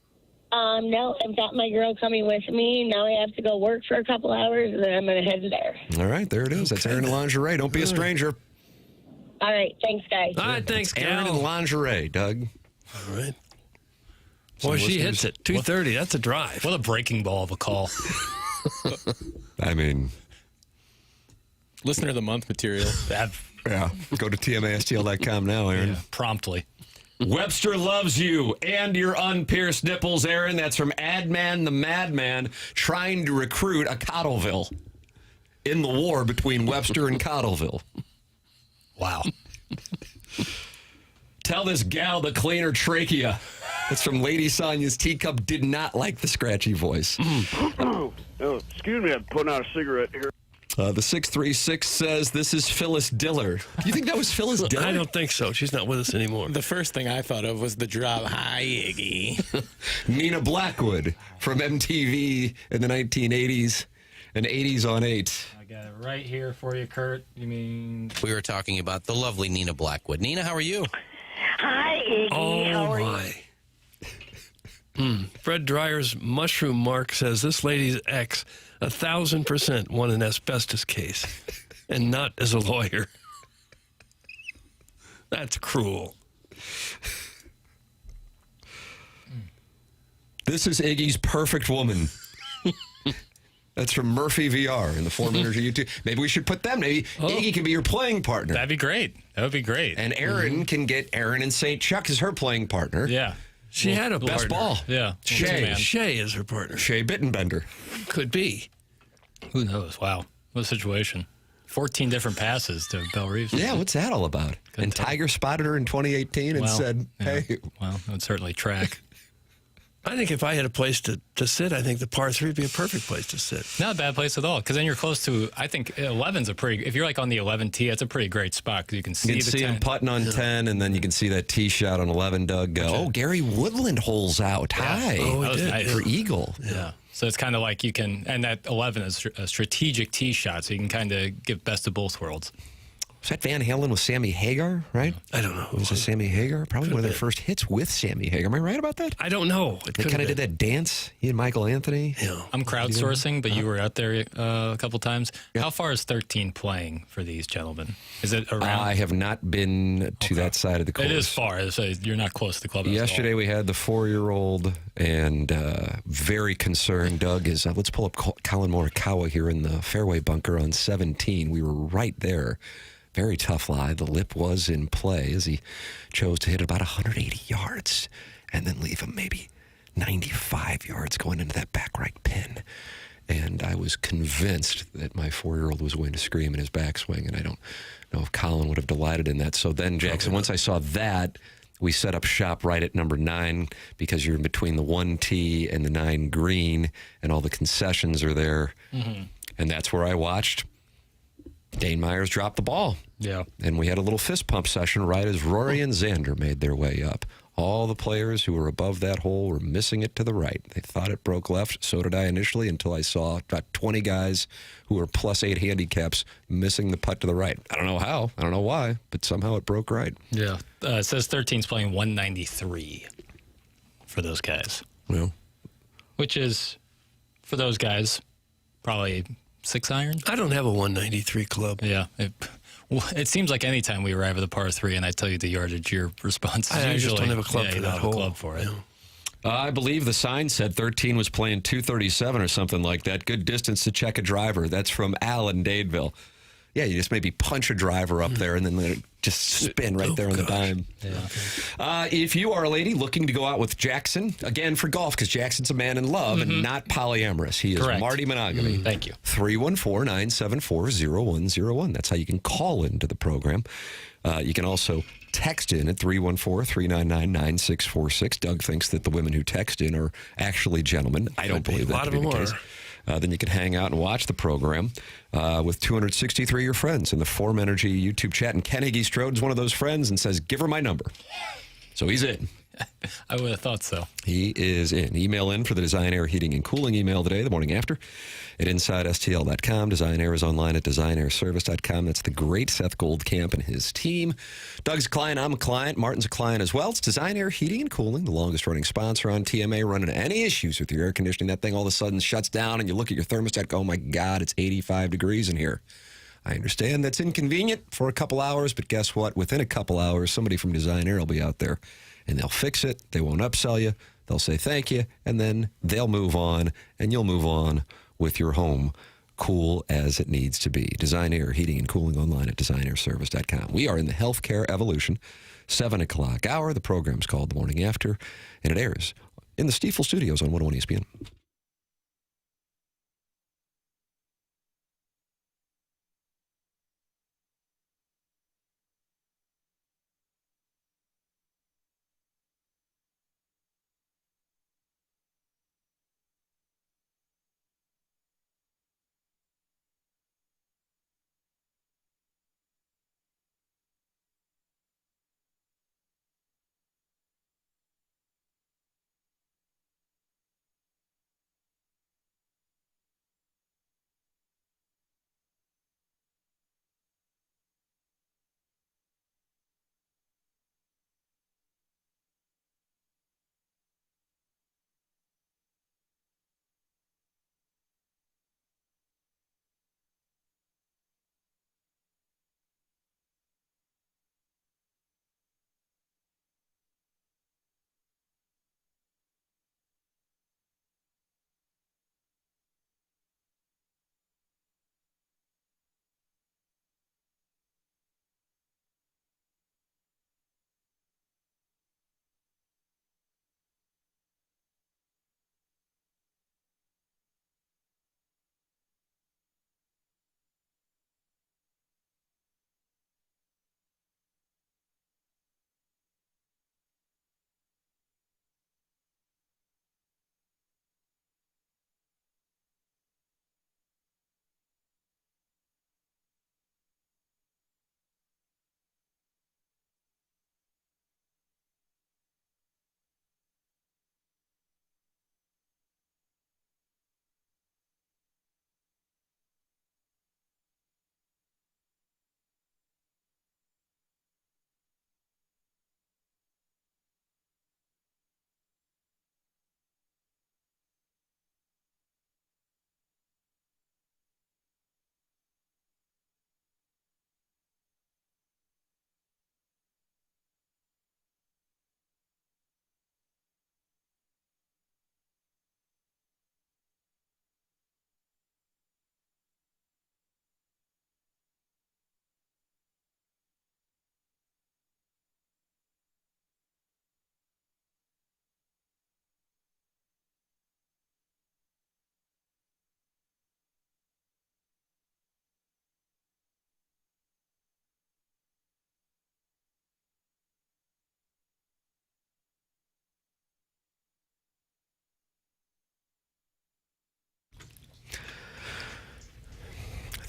No, I've got my girl coming with me. Now I have to go work for a couple hours, and then I'm going to head there. All right, there it is. That's Erin in lingerie. Don't be a stranger. All right, thanks, guys. All right, thanks, Erin in lingerie, Doug. All right. Boy, she hits it. 230, that's a drive. What a breaking ball of a call. I mean... Listener of the month material. Yeah, go to TMASTL.com now, Erin. Yeah, promptly. Webster loves you and your unpierced nipples, Erin. That's from Adman the Madman trying to recruit a Cottleville in the war between Webster and Cottleville. Wow. Tell this gal to clean her trachea. That's from Lady Sonia's Teacup. Did not like the scratchy voice. Oh, excuse me, I'm putting out a cigarette here. The 636 says, this is Phyllis Diller. Do you think that was Phyllis Diller? I don't think so. She's not with us anymore. The first thing I thought of was the drop. Hi, Iggy. Nina Blackwood from MTV in the 1980s and 80s on 8. I got it right here for you, Kurt. You mean... We were talking about the lovely Nina Blackwood. Nina, how are you? Hi, Iggy. How are you? Fred Dreyer's Mushroom Mark says this lady's ex 1,000% won an asbestos case, and not as a lawyer. That's cruel. This is Iggy's perfect woman. That's from Murphy VR in the Form Energy YouTube. Maybe we should put them. Maybe Iggy can be your playing partner. That'd be great. That would be great. And Erin can get Erin and St. Chuck as her playing partner. Yeah. She had a best partner. ball. Yeah. Shay is her partner. Shay Bittenbender. Could be. Who knows? Wow. What a situation. 14 different passes to Belle Reeves. Yeah, what's that all about? And Tiger spotted her in 2018 and said, hey. Well, that would certainly track. I think if I had a place to sit, I think the par 3 would be a perfect place to sit. Not a bad place at all, because then you're close to, I think 11's a pretty, if you're like on the 11 tee, that's a pretty great spot, because you can see You can see him putting on 10, and then you can see that tee shot on 11, Doug. Oh, Gary Woodland holes out. Hi. Oh, that was nice. For Eagle. Yeah. So it's kind of like you can, and that 11 is a strategic tee shot, so you can kind of get best of both worlds. Was that Van Halen with Sammy Hagar, right? I don't know. Was it Sammy Hagar? Probably one of their first hits with Sammy Hagar. Am I right about that? I don't know. They kind of did that dance, he and Michael Anthony. Yeah. I'm crowdsourcing, but you were out there a couple times. How far is 13 playing for these gentlemen? Is it around? I have not been to that side of the course. It is far. So you're not close to the club. Yesterday we had the 4-year-old and very concerned. Doug is, let's pull up Colin Morikawa here in the fairway bunker on 17. We were right there. Very tough lie. The lip was in play as he chose to hit about 180 yards and then leave him maybe 95 yards going into that back right pin. And I was convinced that my 4-year-old was going to scream in his backswing, and I don't know if Colin would have delighted in that. So then, Jackson, once I saw that, we set up shop right at number 9 because you're in between the 1 tee and the 9 green, and all the concessions are there. Mm-hmm. And that's where I watched Dane Myers dropped the ball. Yeah. And we had a little fist pump session right as Rory and Xander made their way up. All the players who were above that hole were missing it to the right. They thought it broke left. So did I initially, until I saw about 20 guys who were +8 handicaps missing the putt to the right. I don't know how. I don't know why, but somehow it broke right. Yeah. It says 13's playing 193 for those guys. Well, which is, for those guys, probably 6 iron. I don't have a 193 club. Yeah. It seems like any time we arrive at the par 3 and I tell you the yardage, your response is usually, just don't have a club for that hole. Club for it. Yeah. I believe the sign said 13 was playing 237 or something like that. Good distance to check a driver. That's from Al in Dadeville. Yeah, you just maybe punch a driver up there and then let it just spin right there on the dime. Yeah. If you are a lady looking to go out with Jackson, again for golf, because Jackson's a man in love and not polyamorous. He is Correct. Marty Monogamy. Thank you. 314-974-0101. That's how you can call into the program. You can also text in at 314-399-9646. Doug thinks that the women who text in are actually gentlemen. I don't believe that to be the case. Then you can hang out and watch the program with 263 of your friends in the Form Energy YouTube chat. And Ken Iggy Strode's one of those friends and says, give her my number. So he's in. I would have thought so. He is in. Email in for the Design Air Heating and Cooling email today, the morning after, at InsideSTL.com. Design Air is online at DesignAirService.com. That's the great Seth Goldcamp and his team. Doug's a client. I'm a client. Martin's a client as well. It's Design Air Heating and Cooling, the longest-running sponsor on TMA. Running any issues with your air conditioning, that thing all of a sudden shuts down, and you look at your thermostat, go, oh, my God, it's 85 degrees in here. I understand that's inconvenient for a couple hours, but guess what? Within a couple hours, somebody from Design Air will be out there, and they'll fix it. They won't upsell you. They'll say thank you, and then they'll move on, and you'll move on with your home cool as it needs to be. Design Air Heating and Cooling online at DesignAirService.com. We are in the healthcare evolution, 7 o'clock hour. The program's called The Morning After, and it airs in the Stiefel Studios on 101 ESPN.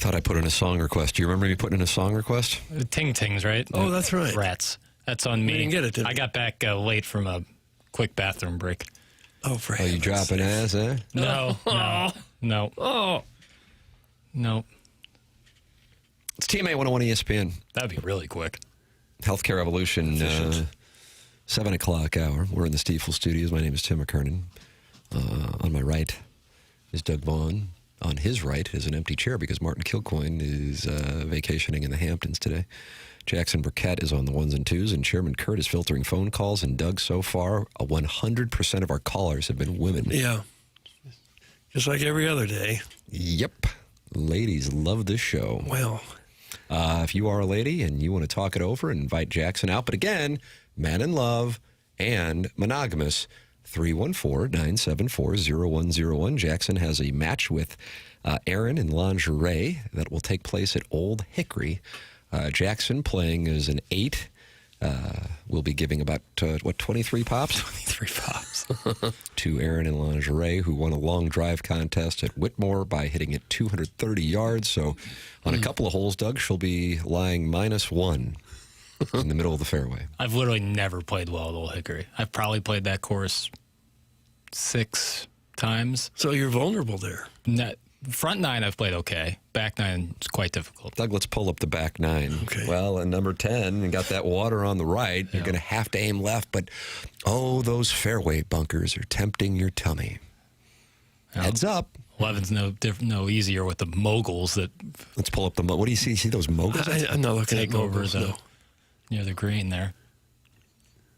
Thought I put in a song request. Do you remember me putting in a song request? Ting Tings, right? Oh, that's right. Rats. That's on me. We didn't get it, did we? I got back late from a quick bathroom break. Oh, for you dropping ass, eh? No. Oh. No. It's TMA 101 ESPN. That'd be really quick. Healthcare Revolution, 7 o'clock hour. We're in the Stiefel studios. My name is Tim McKernan. On my right is Doug Vaughn. On his right is an empty chair because Martin Kilcoyne is vacationing in the Hamptons today. Jackson Burkett is on the ones and twos, and Chairman Kurt is filtering phone calls. And Doug, so far, 100% of our callers have been women. Yeah. Just like every other day. Yep. Ladies love this show. Well. If you are a lady and you want to talk it over and invite Jackson out, but again, man in love and monogamous, 314-974-0101. Jackson has a match with Aaron in lingerie that will take place at Old Hickory. Jackson playing as an 8 will be giving about, 23 pops? 23 pops. to Aaron in lingerie, who won a long drive contest at Whitmore by hitting it 230 yards. So on a couple of holes, Doug, she'll be lying -1 in the middle of the fairway. I've literally never played well at Old Hickory. I've probably played that course 6 times. So you're vulnerable there. Front 9 I've played okay. Back 9 is quite difficult. Doug, let's pull up the back 9. Okay. Well, and number 10, and got that water on the right. You're going to have to aim left, but those fairway bunkers are tempting your tummy. Heads up. 11's no easier with the moguls that. Let's pull up the. What do you see? See those moguls? I'm not looking at moguls. Near the green there.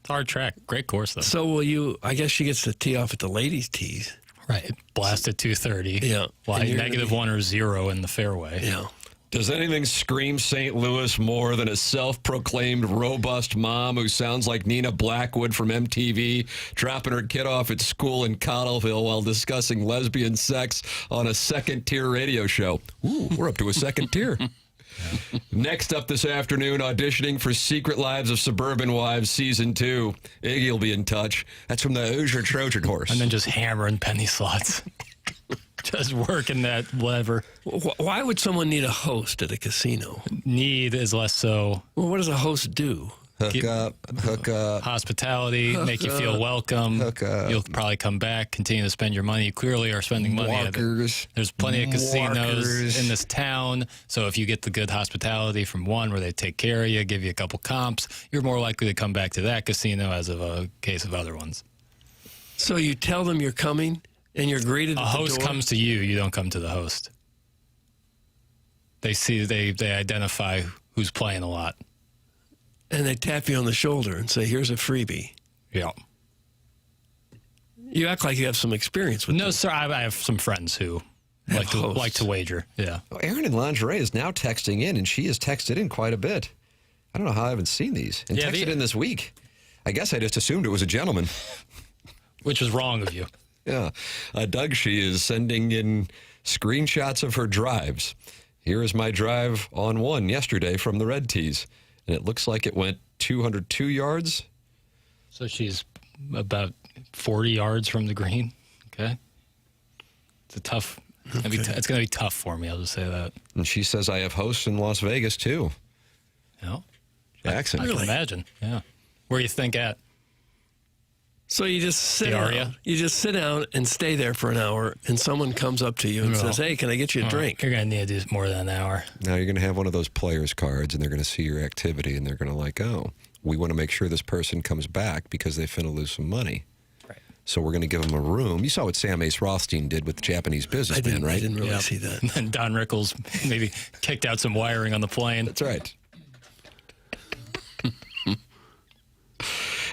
It's a hard track. Great course, though. So will you? I guess she gets to tee off at the ladies' tees. Right. Blast at 230. Yeah. -1 or 0 in the fairway. Yeah. Does anything scream St. Louis more than a self-proclaimed robust mom who sounds like Nina Blackwood from MTV dropping her kid off at school in Cottleville while discussing lesbian sex on a second-tier radio show? Ooh, we're up to a second tier. Next up this afternoon, auditioning for Secret Lives of Suburban Wives Season 2. Iggy will be in touch. That's from the Hoosier Trojan Horse. And then just hammering penny slots. Just working that lever. Why would someone need a host at a casino? Need is less so. Well, what does a host do? Hook up. Hospitality, make you feel welcome. You'll probably come back, continue to spend your money. You clearly are spending money. There's plenty of casinos in this town. So if you get the good hospitality from one where they take care of you, give you a couple comps, you're more likely to come back to that casino as of a case of other ones. So you tell them you're coming and you're greeted at the door? A host comes to you. You don't come to the host. They identify who's playing a lot. And they tap you on the shoulder and say, here's a freebie. Yeah. You act like you have some experience with No, them. sir. I have some friends who like to wager. Yeah. Erin in lingerie is now texting in, and she has texted in quite a bit. I don't know how I haven't seen these. And texted in this week. I guess I just assumed it was a gentleman. Which was wrong of you. Yeah. Doug, she is sending in screenshots of her drives. Here is my drive on 1 yesterday from the red tees. And it looks like it went 202 yards. So she's about 40 yards from the green. Okay. It's a tough. It's going to be tough for me. I'll just say that. And she says I have hosts in Las Vegas too. Yeah. Jackson. I can imagine. Yeah. Where you think at? So you just sit down. You just sit down and stay there for an hour, and someone comes up to you and says, "Hey, can I get you a drink?" You're going to need to do more than an hour. Now you're going to have one of those players cards, and they're going to see your activity, and they're going to like, oh, we want to make sure this person comes back because they finna lose some money. Right. So we're going to give them a room. You saw what Sam Ace Rothstein did with the Japanese businessman, right? I didn't really see that. And then Don Rickles maybe kicked out some wiring on the plane. That's right.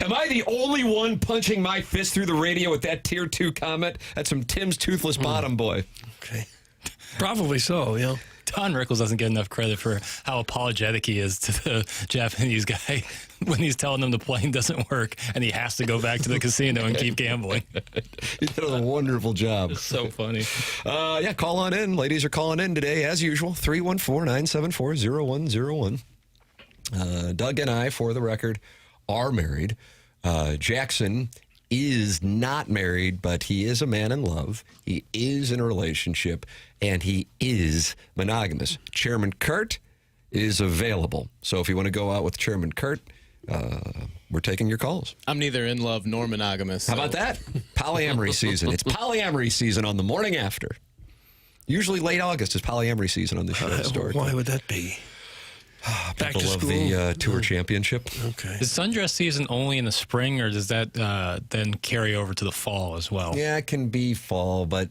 Am I the only one punching my fist through the radio with that Tier 2 comment? That's from Tim's Toothless Bottom Boy. Okay. Probably so, yeah. Don Rickles doesn't get enough credit for how apologetic he is to the Japanese guy when he's telling him the plane doesn't work and he has to go back to the casino and keep gambling. He did a wonderful job. So funny. Yeah, call on in. Ladies are calling in today, as usual, 314-974-0101. Doug and I, for the record, are married. Jackson is not married, but he is a man in love. He is in a relationship, and he is monogamous. Chairman Kurt is available. So if you want to go out with Chairman Kurt, we're taking your calls. I'm neither in love nor monogamous. How about that? Polyamory season. It's polyamory season on the morning after. Usually late August is polyamory season on the show. Why would that be? Back People to of school? the Tour Championship. Okay. Is sundress season only in the spring, or does that then carry over to the fall as well? Yeah, it can be fall, but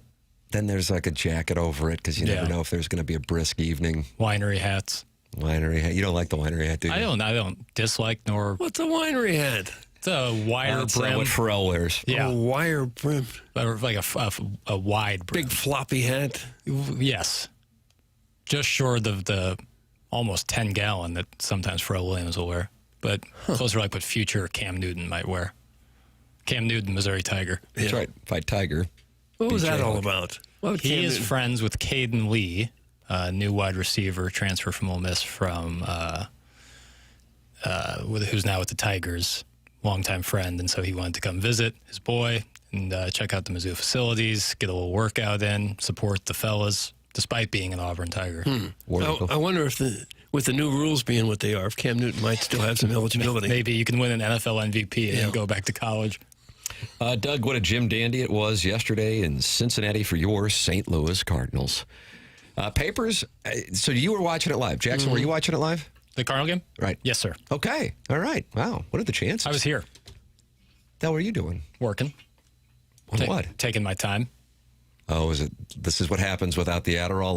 then there's like a jacket over it because you never know if there's going to be a brisk evening. Winery hats. Winery hat. You don't like the winery hat, do you? I don't dislike nor. What's a winery hat? It's a wider brim. What Pharrell wears. Yeah, a wire brim, like a wide brim. big floppy hat. Yes, just short of the almost 10-gallon that sometimes Pharrell Williams will wear, but closer like what future Cam Newton might wear. Cam Newton, Missouri Tiger. That's right. Fight Tiger. What was that all about? He is friends with Caden Lee, new wide receiver, transfer from Ole Miss from who's now with the Tigers, longtime friend, and so he wanted to come visit his boy and check out the Mizzou facilities, get a little workout in, support the fellas, despite being an Auburn Tiger. I wonder if with the new rules being what they are, if Cam Newton might still have some eligibility. Maybe you can win an NFL MVP and go back to college. Doug, what a Jim Dandy it was yesterday in Cincinnati for your St. Louis Cardinals. Papers, so you were watching it live. Jackson, were you watching it live? The Cardinal game? Right. Yes, sir. Okay. All right. Wow. What are the chances? I was here. What were you doing? Working. What? Taking my time. Oh, this is what happens without the Adderall?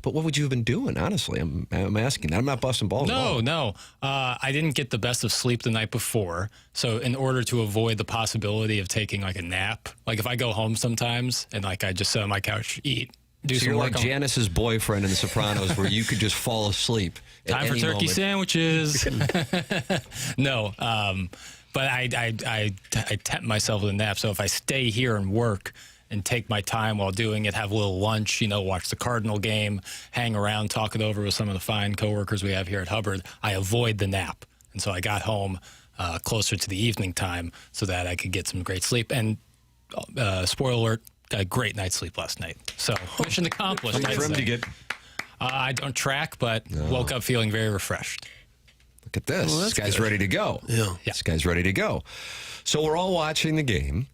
But what would you have been doing, honestly? I'm asking that. I'm not busting balls. No. I didn't get the best of sleep the night before. So in order to avoid the possibility of taking like a nap, like if I go home sometimes and like I just sit on my couch, eat, do so some you're work like Janice's boyfriend in The Sopranos where you could just fall asleep at time for any turkey moment. sandwiches. No, but I tempt myself with a nap. So if I stay here and work and take my time while doing it, have a little lunch, watch the Cardinal game, hang around, talk it over with some of the fine coworkers we have here at Hubbard, I avoid the nap. And so I got home closer to the evening time so that I could get some great sleep. And spoiler alert, got a great night's sleep last night. So mission accomplished. How much trim did you get? I don't track, but woke up feeling very refreshed. Look at this. Well, this guy's good. ready to go. Yeah. This guy's ready to go. So we're all watching the game.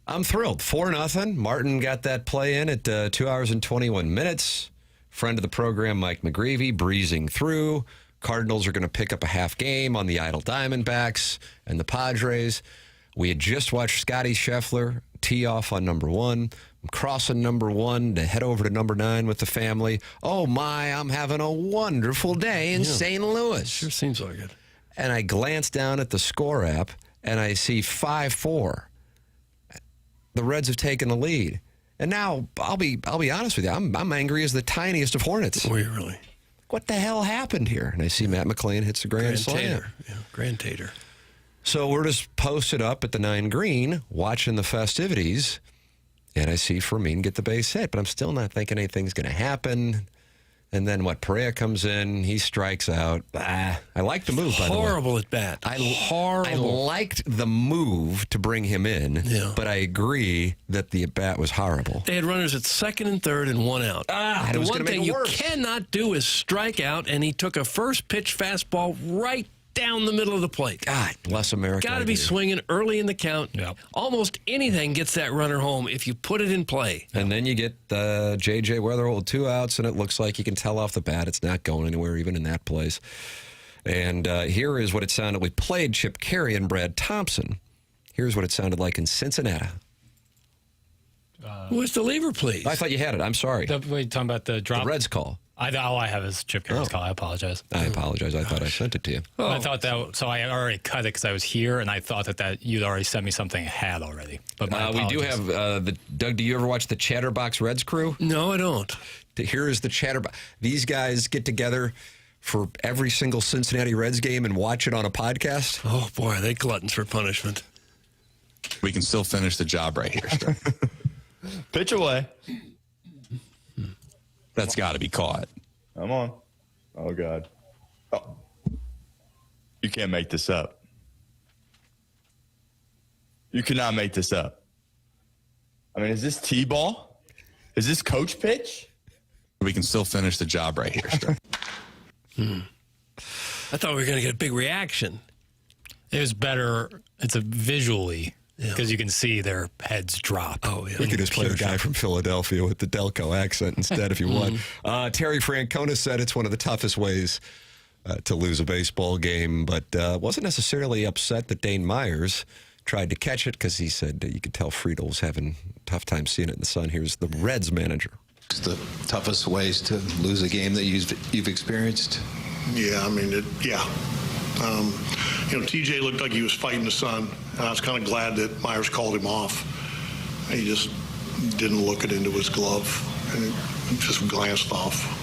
I'm thrilled. 4-0. Martin got that play in at 2 hours and 21 minutes. Friend of the program, Mike McGreevy, breezing through. Cardinals are going to pick up a half game on the Idle Diamondbacks and the Padres. We had just watched Scotty Scheffler tee off on number 1. I'm crossing number 1 to head over to number 9 with the family. Oh, my, I'm having a wonderful day in St. Louis. Sure seems like it. And I glance down at the score app, and I see 5-4. The Reds have taken the lead. And now, I'll be honest with you, I'm angry as the tiniest of hornets. Were you really? What the hell happened here? And I see Matt McClain hits the grand slam. Tater. Yeah, Grand Tater. So we're just posted up at the 9 green, watching the festivities, and I see Fermin get the base hit, but I'm still not thinking anything's going to happen. And then Perea comes in, he strikes out. I like the move, by the way. Horrible at bat. Horrible. I liked the move to bring him in, but I agree that the at bat was horrible. They had runners at second and third and 1 out. it The was one gonna make thing it you worse. cannot do is strike out, and he took a first pitch fastball right down the middle of the plate. God bless America. Got to be swinging early in the count. Yep. Almost anything gets that runner home if you put it in play. And then you get J.J. Weatherholt 2 outs, and it looks like you can tell off the bat it's not going anywhere, even in that place. And here is what it sounded. We played Chip Carey and Brad Thompson. Here's what it sounded like in Cincinnati. What's the lever, please? I thought you had it. I'm sorry. Wait, talking about the drop? The Reds call. All I have is Chip Carey's call. I apologize. I apologize. I thought I sent it to you. I thought that, so I already cut it because I was here, and I thought that you'd already sent me something I had already. But we do have Doug. Do you ever watch the Chatterbox Reds crew? No, I don't. Here is the Chatterbox. These guys get together for every single Cincinnati Reds game and watch it on a podcast. Oh boy, are they gluttons for punishment? We can still finish the job right here. Pitch away. That's got to be caught. I'm on. Oh, God. Oh. You can't make this up. You cannot make this up. I mean, is this T-ball? Is this coach pitch? We can still finish the job right here, Strick. I thought we were going to get a big reaction. It was better. It's a visually because you can see their heads drop. Oh, yeah. We could just play the guy from Philadelphia with the Delco accent instead if you want. Terry Francona said it's one of the toughest ways to lose a baseball game, but wasn't necessarily upset that Dane Myers tried to catch it because he said you could tell Friedel was having a tough time seeing it in the sun. Here's the Reds manager. It's the toughest ways to lose a game that you've experienced. Yeah, I mean, TJ looked like he was fighting the sun, and I was kind of glad that Myers called him off. He just didn't look it into his glove, and it just glanced off.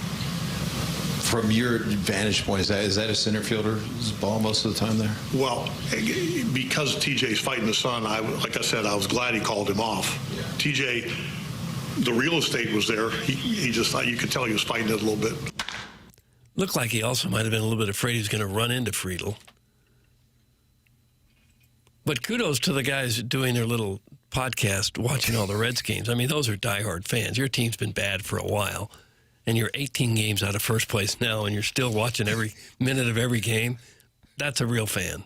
From your vantage point, is that a center fielder's ball most of the time there? Well, because TJ's fighting the sun, like I said, I was glad he called him off. Yeah. TJ, the real estate was there. He just thought you could tell he was fighting it a little bit. Looked like he also might have been a little bit afraid he was going to run into Friedel. But kudos to the guys doing their little podcast, watching all the Reds games. I mean, those are diehard fans. Your team's been bad for a while, and you're 18 games out of first place now, and you're still watching every minute of every game. That's a real fan.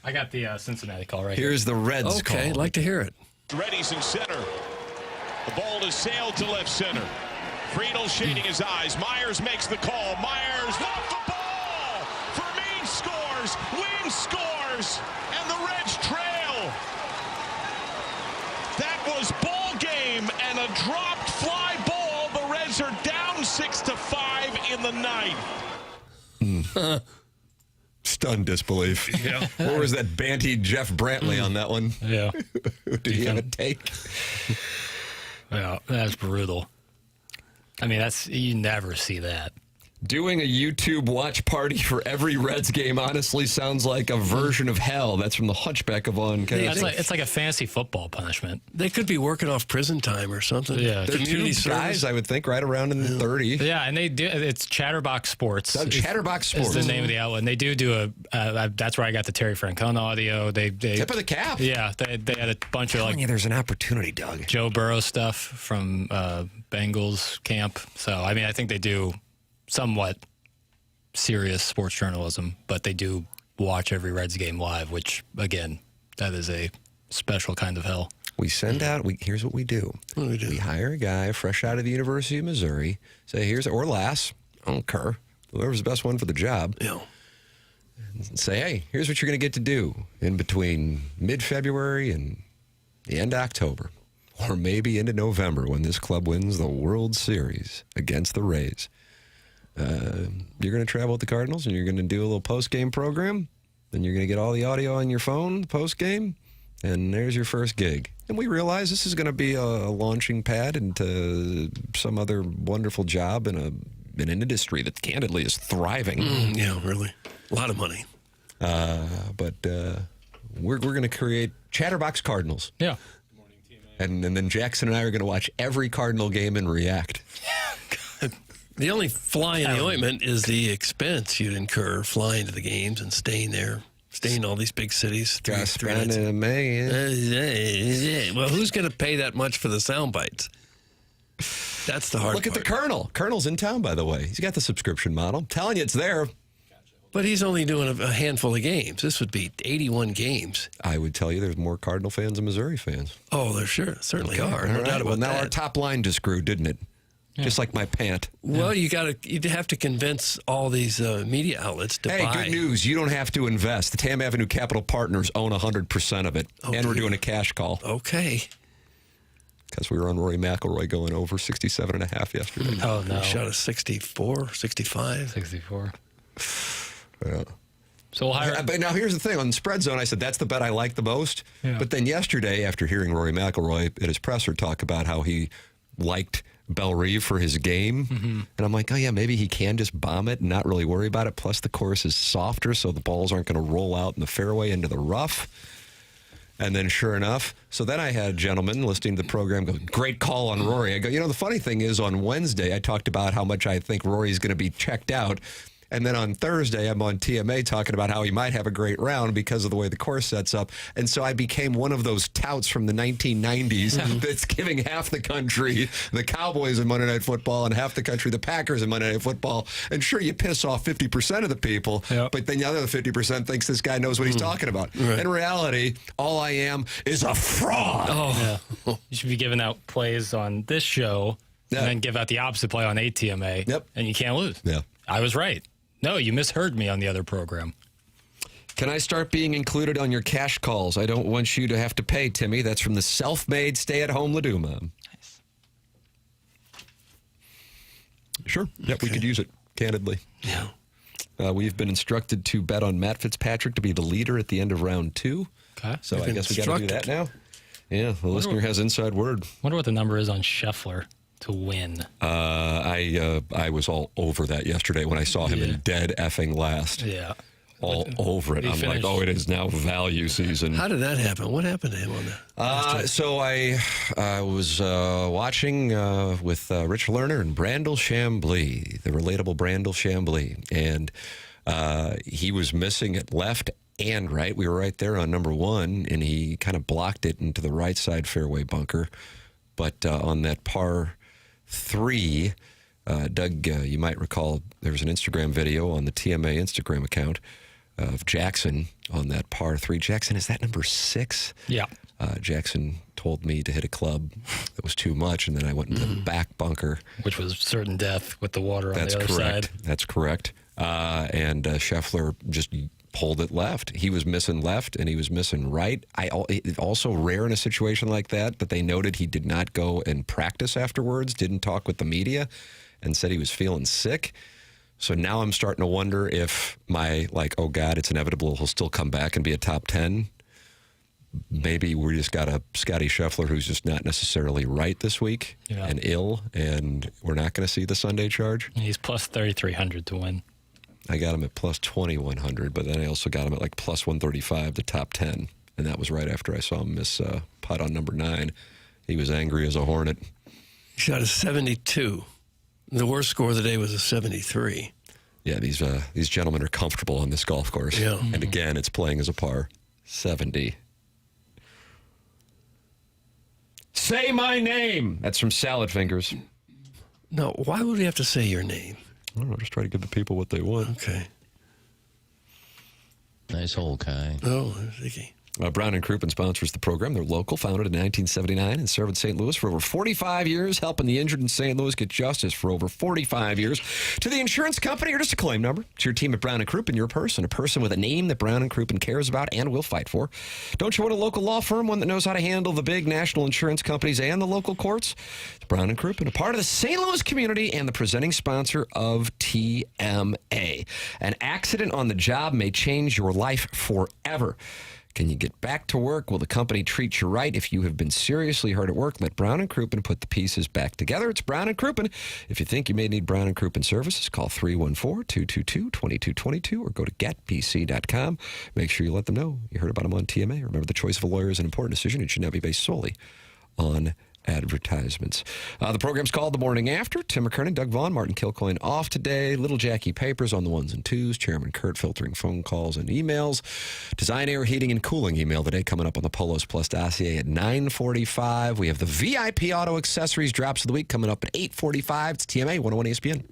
I got the Cincinnati call right here. Here's the Reds call. Okay, I'd like to hear it. Reddy's in center. The ball is sailed to left center. Friedel shading his eyes. Myers makes the call. Myers off the ball. Vermeer scores. Wynn scores. And the Reds trail. That was ball game and a dropped fly ball. The Reds are down 6-5 in the ninth. Stunned disbelief. Yeah. Or was that Banty Jeff Brantley on that one? Yeah. Did he have a take? Yeah, that's brutal. I mean, you never see that. Doing a YouTube watch party for every Reds game honestly sounds like a version of hell. That's from the Hunchback of Vaughn. It's like a fancy football punishment. They could be working off prison time or something. Yeah. They're two guys, I would think, right around in the 30. Yeah, and they do. It's Chatterbox Sports. Chatterbox Sports is the name of the outlet. And they do that's where I got the Terry Francona audio. They tip of the cap. Yeah, they had a bunch of there's an opportunity, Doug. Joe Burrow stuff from Bengals camp. So I mean, I think they do somewhat serious sports journalism, but they do watch every Reds game live, which, again, that is a special kind of hell. We send out, here's what we do. We hire a guy fresh out of the University of Missouri, say, or lass, I don't care, whoever's the best one for the job. Yeah. And say, hey, here's what you're going to get to do in between mid-February and the end of October, or maybe into November when this club wins the World Series against the Rays. You're going to travel with the Cardinals, and you're going to do a little post-game program, and you're going to get all the audio on your phone post-game, and there's your first gig. And we realize this is going to be a launching pad into some other wonderful job in an industry that candidly is thriving. Yeah, really. A lot of money. But we're going to create Chatterbox Cardinals. Yeah. And then Jackson and I are going to watch every Cardinal game and react. The only fly in the ointment is the expense you'd incur flying to the games and staying there, staying in all these big cities. Three nights. Well, who's going to pay that much for the sound bites? That's the hard part. Look at the Colonel. Colonel's in town, by the way. He's got the subscription model. I'm telling you, it's there. But he's only doing a handful of games. This would be 81 games. I would tell you there's more Cardinal fans than Missouri fans. Oh, there certainly are. No doubt about that. Now our top line just grew, didn't it? Yeah. Just like my pant. Well, you'd have to convince all these media outlets to buy. Hey, good news. You don't have to invest. The Tam Avenue Capital Partners own 100% of it. And we're doing a cash call. Okay. Because we were on Rory McIlroy going over 67.5 yesterday. Oh, no. We shot a 64, 65. 64. Yeah. So we'll hire. But now here's the thing. On the spread zone, I said that's the bet I like the most. Yeah. But then yesterday, after hearing Rory McIlroy at his presser talk about how he liked Bellerive for his game, and I'm like, oh yeah, maybe he can just bomb it and not really worry about it. Plus the course is softer, so the balls aren't going to roll out in the fairway into the rough. And then sure enough, so then I had a gentleman listening to the program go, great call on Rory. I go, the funny thing is on Wednesday, I talked about how much I think Rory's going to be checked out. And then on Thursday, I'm on TMA talking about how he might have a great round because of the way the course sets up. And so I became one of those touts from the 1990s that's giving half the country the Cowboys in Monday Night Football and half the country the Packers in Monday Night Football. And sure, you piss off 50% of the people, but then the other 50% thinks this guy knows what he's talking about. Right. In reality, all I am is a fraud. You should be giving out plays on this show and then give out the opposite play on ATMA, and you can't lose. I was right. No, you misheard me on the other program. Can I start being included on your cash calls? I don't want you to have to pay, Timmy. That's from the self-made stay-at-home Laduma. Nice. Sure. Yep, we could use it, candidly. Yeah. We've been instructed to bet on Matt Fitzpatrick to be the leader at the end of round 2. Okay. So I guess we got to do that now. Yeah, the listener has inside word. Wonder what the number is on Scheffler to win. I was all over that yesterday when I saw him in dead effing last. Yeah. All over it. I'm like, it is now value season. How did that happen? What happened to him on that? So I was watching with Rich Lerner and Brandel Chambly, the relatable Brandel Chambly, and he was missing it left and right. We were right there on number 1, and he kind of blocked it into the right side fairway bunker. But on that par 3, Doug, you might recall there was an Instagram video on the TMA Instagram account of Jackson on that par 3. Jackson, is that number 6? Yeah. Jackson told me to hit a club that was too much, and then I went into the back bunker. Which was certain death with the water on the other side. That's correct. And Scheffler just pulled it left. He was missing left, and he was missing right. Also rare in a situation like that they noted he did not go and practice afterwards, didn't talk with the media, and said he was feeling sick. So now I'm starting to wonder if oh God, it's inevitable he'll still come back and be a top 10. Maybe we just got a Scotty Scheffler who's just not necessarily right this week and ill, and we're not going to see the Sunday charge. He's plus 3,300 to win. I got him at plus 2,100, but then I also got him at plus 135, the top 10. And that was right after I saw him miss putt on number 9. He was angry as a hornet. He shot a 72. The worst score of the day was a 73. Yeah, these gentlemen are comfortable on this golf course. Yeah. And again, it's playing as a par 70. Say my name. That's from Salad Fingers. No, why would we have to say your name? I don't know, just try to give the people what they want. Okay. Nice hole, Kai. Oh, Vicky. Brown and Crouppen sponsors the program. They're local, founded in 1979 and served in St. Louis for over 45 years, helping the injured in St. Louis get justice for over 45 years. To the insurance company or just a claim number, to your team at Brown and Crouppen, you're a person with a name that Brown and Crouppen cares about and will fight for. Don't you want a local law firm, one that knows how to handle the big national insurance companies and the local courts? It's Brown and Crouppen, a part of the St. Louis community and the presenting sponsor of TMA. An accident on the job may change your life forever. Can you get back to work? Will the company treat you right? If you have been seriously hurt at work, let Brown & Crouppen put the pieces back together. It's Brown & Crouppen. If you think you may need Brown & Crouppen services, call 314-222-2222 or go to getpc.com. Make sure you let them know you heard about them on TMA. Remember, the choice of a lawyer is an important decision. It should not be based solely on advertisements. The program's called The Morning After. Tim McKernan, Doug Vaughn, Martin Kilcoyne off today. Little Jackie Papers on the ones and twos. Chairman Kurt filtering phone calls and emails. Design, Air, Heating, and Cooling email today coming up on the Polos Plus dossier at 9:45. We have the VIP Auto Accessories drops of the week coming up at 8:45. It's TMA 101 ESPN.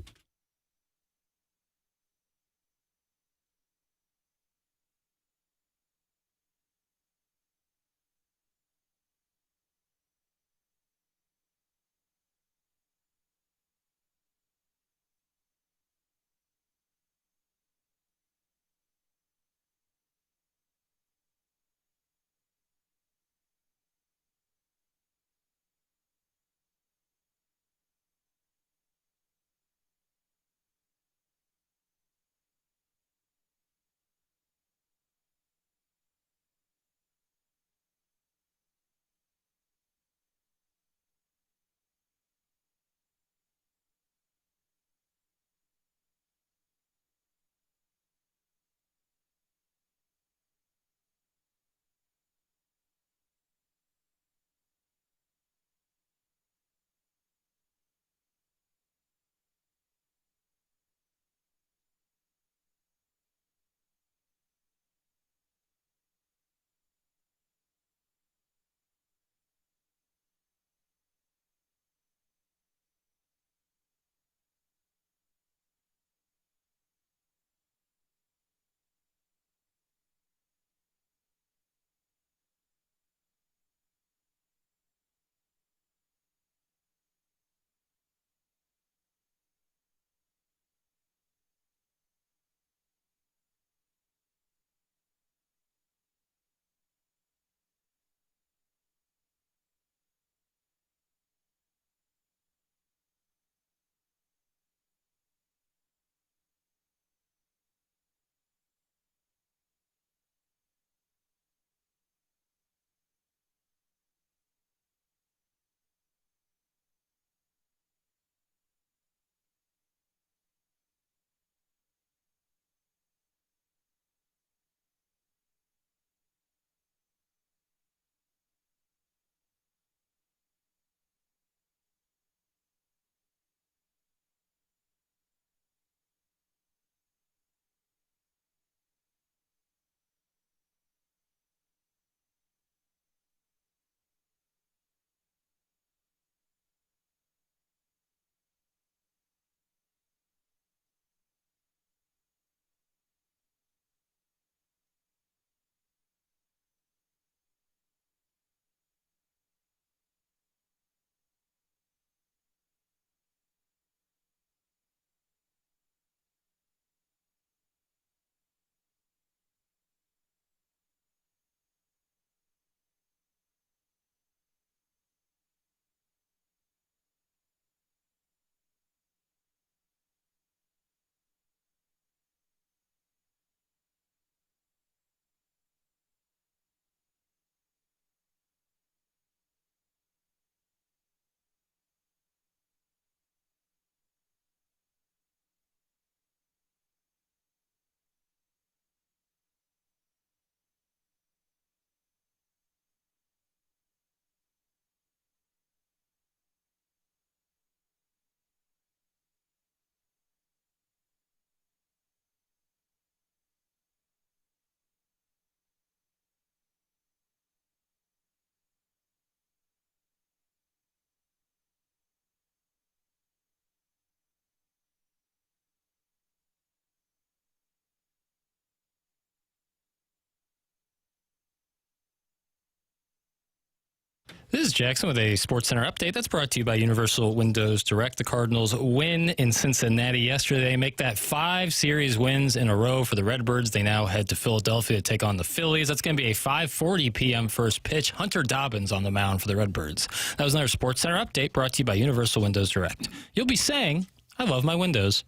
This is Jackson with a SportsCenter update that's brought to you by Universal Windows Direct. The Cardinals win in Cincinnati yesterday. Make that 5 series wins in a row for the Redbirds. They now head to Philadelphia to take on the Phillies. That's going to be a 5:40 p.m. first pitch. Hunter Dobbins on the mound for the Redbirds. That was another SportsCenter update brought to you by Universal Windows Direct. You'll be saying, I love my windows.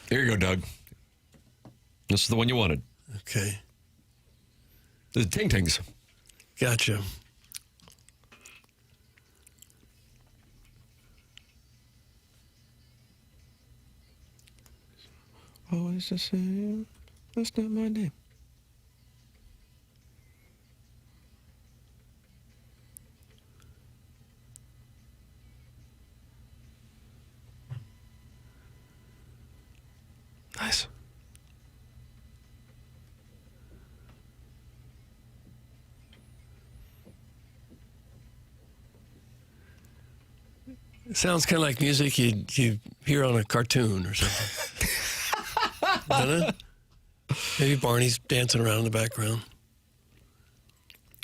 Here you go, Doug. This is the one you wanted. Okay. The Ting Tings. Gotcha. Always the same. That's not my name. Nice. It sounds kind of like music you hear on a cartoon or something. Doesn't it? Maybe Barney's dancing around in the background.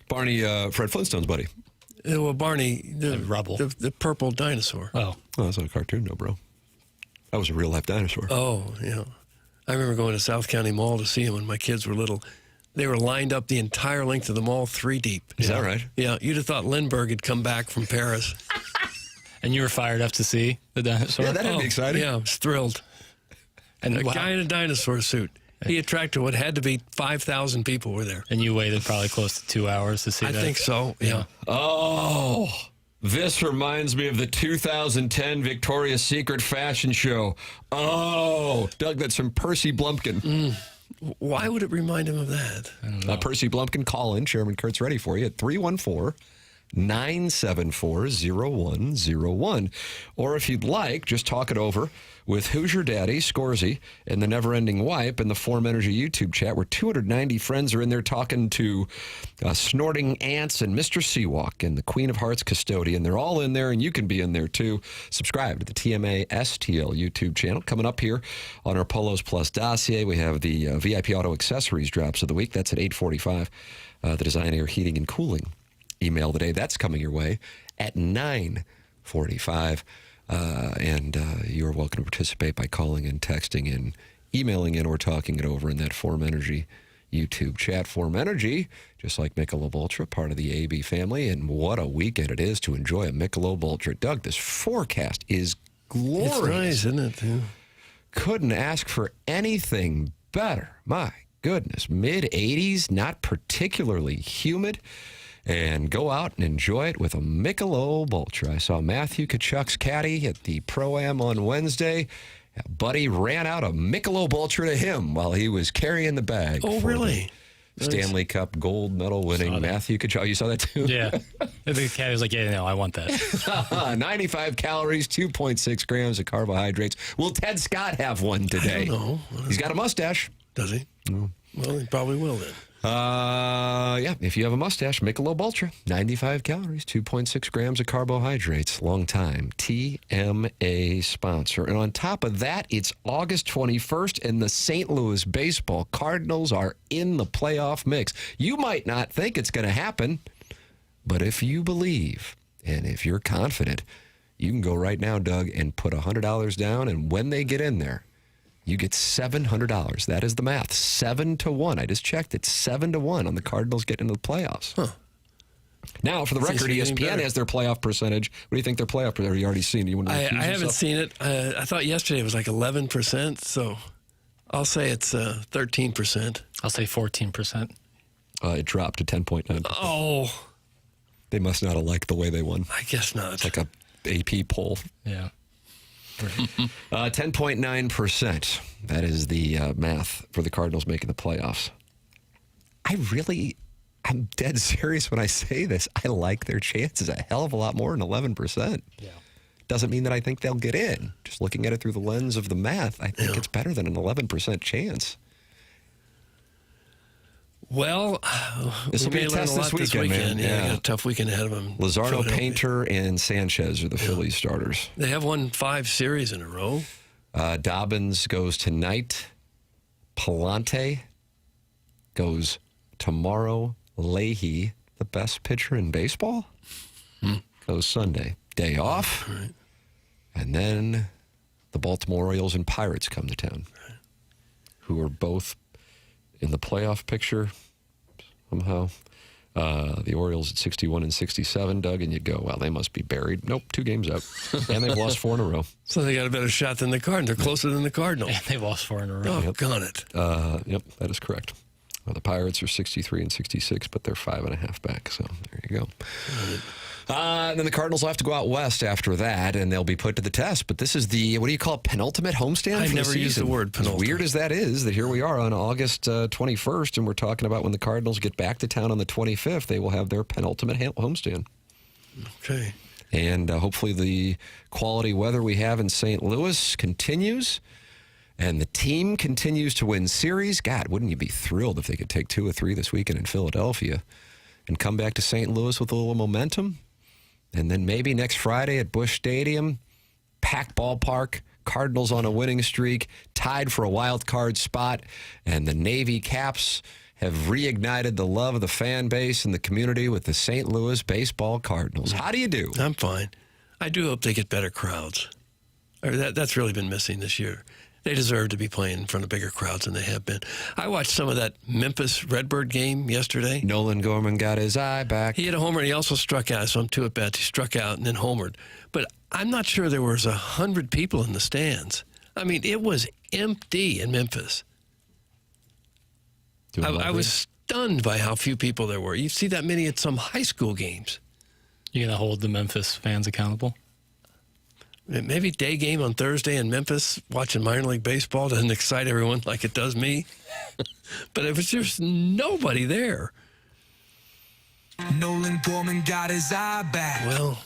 Barney, Fred Flintstone's buddy. Well, Barney, the Rubble. The purple dinosaur. Oh, that's not a cartoon, no, bro. That was a real-life dinosaur. Oh, yeah. I remember going to South County Mall to see him when my kids were little. They were lined up the entire length of the mall, 3 deep. Is that right? Yeah, you'd have thought Lindbergh had come back from Paris. and you were fired up to see the dinosaur? Yeah, that'd be exciting. Yeah, I was thrilled. And a guy in a dinosaur suit. He attracted what had to be 5,000 people were there. And you waited probably close to 2 hours to see that? I think so, yeah. Oh, this reminds me of the 2010 Victoria's Secret fashion show. Oh, Doug, that's from Percy Blumpkin. Why would it remind him of that? Percy Blumpkin, call in. Chairman Kurt's ready for you at 314-974-0101. Or if you'd like, just talk it over with Hoosier Daddy, Scorsy, and the Never Ending Wipe in the Form Energy YouTube chat, where 290 friends are in there talking to Snorting Ants and Mr. Seawalk and the Queen of Hearts Custodian. They're all in there, and you can be in there too. Subscribe to the TMA STL YouTube channel. Coming up here on our Polos Plus dossier, we have the VIP Auto Accessories drops of the week. That's at 8:45. The Design, Air, Heating, and Cooling email today. That's coming your way at 9:45. And you're welcome to participate by calling in, texting in, emailing in, or talking it over in that Form Energy YouTube chat. Form Energy, just like Michelob Ultra, part of the AB family. And what a weekend it is to enjoy a Michelob Ultra. Doug, this forecast is glorious. It's nice, isn't it? Yeah. Couldn't ask for anything better. My goodness. Mid-80s, not particularly humid. And go out and enjoy it with a Michelob Ultra. I saw Matthew Kachuk's caddy at the Pro-Am on Wednesday. A buddy ran out a Michelob Ultra to him while he was carrying the bag. Oh, really? Stanley Cup gold medal winning Matthew Kachuk. You saw that too? Yeah. The caddy was like, yeah, no, I want that. 95 calories, 2.6 grams of carbohydrates. Will Ted Scott have one today? I don't know. He's got a mustache. Does he? No. Well, he probably will then. Yeah, if you have a mustache, Michelob Ultra, 95 calories, 2.6 grams of carbohydrates. Long time TMA sponsor. And on top of that, it's August 21st, and the St. Louis baseball Cardinals are in the playoff mix. You might not think it's going to happen, but if you believe and if you're confident, you can go right now, Doug, and put $100 down, and when they get in there, you get $700. That is the math. 7-1. I just checked it. 7-1 on the Cardinals getting into the playoffs. Huh. Now, for the record, ESPN has their playoff percentage. What do you think their playoff percentage? Have you already seen it? I haven't seen it. I thought yesterday it was like 11%, so I'll say it's 13%. I'll say 14%. It dropped to 10.9%. Oh. They must not have liked the way they won. I guess not. It's like a AP poll. Yeah. 10.9%. That is the math for the Cardinals making the playoffs. I'm dead serious when I say this. I like their chances a hell of a lot more than 11%. Yeah. Doesn't mean that I think they'll get in. Just looking at it through the lens of the math, I think it's better than an 11% chance. Well, this will be a test this weekend, man. Yeah, they got a tough weekend ahead of them. Luzardo, Painter, and Sanchez are the Phillies starters. They have won 5 series in a row. Dobbins goes tonight. Palante goes tomorrow. Leahy, the best pitcher in baseball, goes Sunday. Day off. Right. And then the Baltimore Orioles and Pirates come to town, who are both in the playoff picture somehow. The Orioles at 61 and 67, Doug, and you go, well, they must be buried. Nope, 2 games out. And they've lost 4 in a row. So they got a better shot than the Cardinals. They're closer than the Cardinals. And they've lost 4 in a row. Oh, got it. Yep, that is correct. Well, the Pirates are 63 and 66, but they're 5.5 back. So there you go. And then the Cardinals will have to go out west after that, and they'll be put to the test. But this is the, what do you call it, penultimate homestand? I for never the used the word penultimate. As weird as that is, that here we are on August 21st, and we're talking about when the Cardinals get back to town on the 25th, they will have their penultimate homestand. Okay. And hopefully the quality weather we have in St. Louis continues. And the team continues to win series. God, wouldn't you be thrilled if they could take 2 or 3 this weekend in Philadelphia and come back to St. Louis with a little momentum? And then maybe next Friday at Busch Stadium, packed ballpark, Cardinals on a winning streak, tied for a wild card spot, and the Navy Caps have reignited the love of the fan base and the community with the St. Louis Baseball Cardinals. How do you do? I'm fine. I do hope they get better crowds. That's really been missing this year. They deserve to be playing in front of bigger crowds than they have been. I watched some of that Memphis Redbird game yesterday. Nolan Gorman got his eye back. He hit a homer, and he also struck out. So I'm 2 at bats. He struck out and then homered. But I'm not sure there was 100 people in the stands. I mean, it was empty in Memphis. I was stunned by how few people there were. You see that many at some high school games. You going to hold the Memphis fans accountable? Maybe day game on Thursday in Memphis, watching minor league baseball doesn't excite everyone like it does me. But if it's just nobody there. Nolan Gorman got his eye back. Well,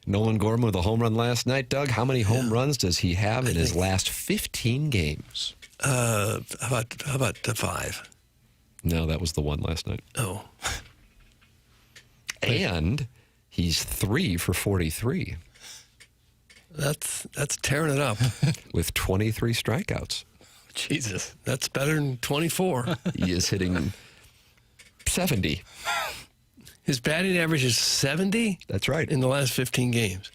Nolan Gorman with a home run last night. Doug, how many home runs does he have in his last 15 games? How about 5? No, that was the one last night. Oh. And he's 3 for 43. That's tearing it up. With 23 strikeouts. Jesus. That's better than 24. He is hitting 70. His batting average is 70? That's right. In the last 15 games.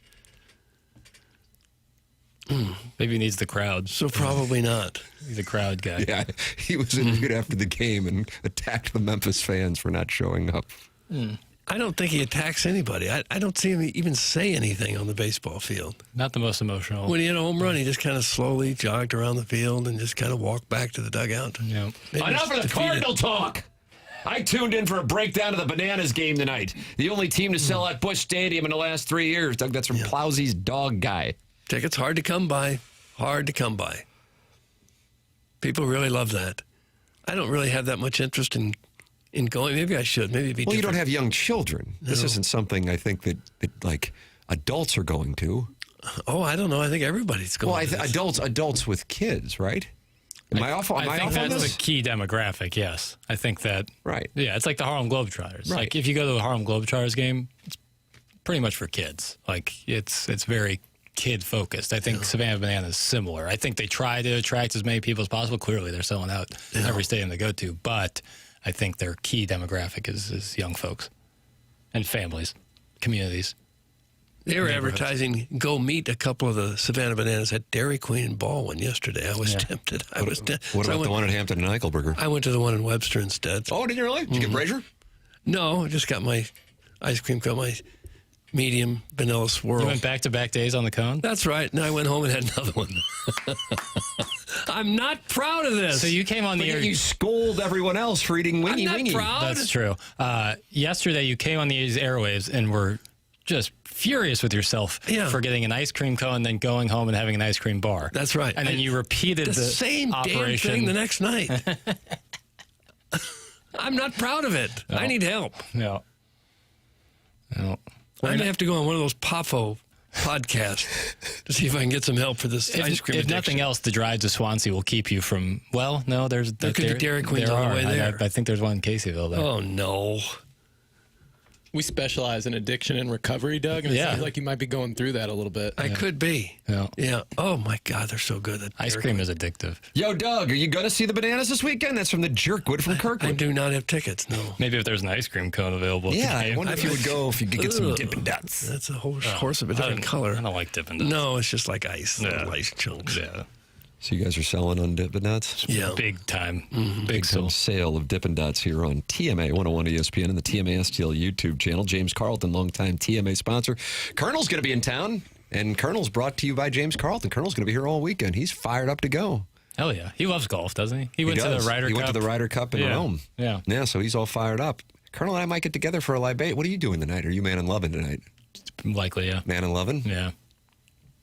Maybe he needs the crowd. So probably not. He's a crowd guy. Yeah, he was interviewed after the game and attacked the Memphis fans for not showing up. I don't think he attacks anybody. I don't see him even say anything on the baseball field. Not the most emotional. When he had a home run, he just kind of slowly jogged around the field and just kind of walked back to the dugout. Yeah. Enough of the Cardinal talk! I tuned in for a breakdown of the Bananas game tonight. The only team to sell out Busch Stadium in the last 3 years. Doug, that's from Plowsy's dog guy. Tickets hard to come by. Hard to come by. People really love that. I don't really have that much interest in going. Maybe I should. Maybe it'd be Well, different. you don't have young children. No. This isn't something I think that like adults are going to. Oh, I don't know. I think everybody's going. Well, adults with kids, right? Am I off on that's this? the key demographic, yes. I think that, right. Yeah, it's like the Harlem Globetrotters. Right. Like if you go to a Harlem Globetrotters game, it's pretty much for kids. Like it's very kid-focused. I think Savannah Banana is similar. I think they try to attract as many people as possible. Clearly, they're selling out every stadium they go to, but I think their key demographic is young folks and families, communities. They were advertising, go meet a couple of the Savannah Bananas at Dairy Queen and Baldwin yesterday. I was tempted. What about the one at Hampton and Eichelberger? I went to the one in Webster instead. Oh, did you really? Did you get Brazier? No, I just got my ice cream cone, my medium vanilla swirl. You went back-to-back days on the cone? That's right. And I went home and had another one. I'm not proud of this. So you came on the air. You scold everyone else for eating wingy. I'm not proud. That's true. Yesterday you came on these airwaves and were just furious with yourself for getting an ice cream cone, then going home and having an ice cream bar. That's right. And then you repeated the same operation. damn thing the next night. I'm not proud of it. No. I need help. No. I'm going to have to go on one of those POFO podcasts to see if I can get some help for this ice cream If addiction. nothing else, the drive to Swansea will keep you from, well, no, there could be Dairy Queens on the way there. I think there's one in Caseyville there. Oh, no. We specialize in addiction and recovery, Doug. And it sounds like you might be going through that a little bit. I could be. Yeah. Oh, my God, they're so good. Ice cream is addictive. Yo, Doug, are you going to see the Bananas this weekend? That's from the Jerkwood from Kirkwood. I do not have tickets, no. Maybe if there's an ice cream cone available. Yeah, I wonder if you would go if you could get some Dippin' Dots. That's a whole horse of a different color. I don't like Dippin' Dots. No, it's just like ice. Little ice chunks. Yeah. So you guys are selling on Dippin' Dots? Yeah. Big time. Big time sale of Dippin' Dots here on TMA 101 ESPN and the TMA STL YouTube channel. James Carlton, longtime TMA sponsor. Colonel's going to be in town, and Colonel's brought to you by James Carlton. Colonel's going to be here all weekend. He's fired up to go. Hell yeah. He loves golf, doesn't he? He went to the Ryder Cup. He went to the Ryder Cup in Rome. Yeah. Yeah, so he's all fired up. Colonel and I might get together for a libate. What are you doing tonight? Are you man and loving tonight? Likely, yeah. Man and loving? Yeah.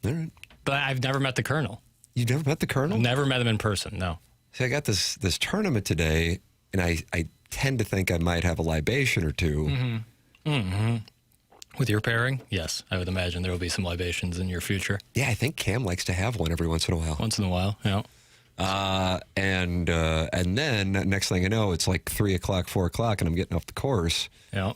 All right. But I've never met the Colonel. You've never met the Colonel? Never met him in person, no. See, I got this tournament today, and I tend to think I might have a libation or two. With your pairing? Yes. I would imagine there will be some libations in your future. Yeah, I think Cam likes to have one every once in a while. Once in a while, yeah. And then next thing I know, it's like 3 o'clock, 4 o'clock, and I'm getting off the course. Yeah.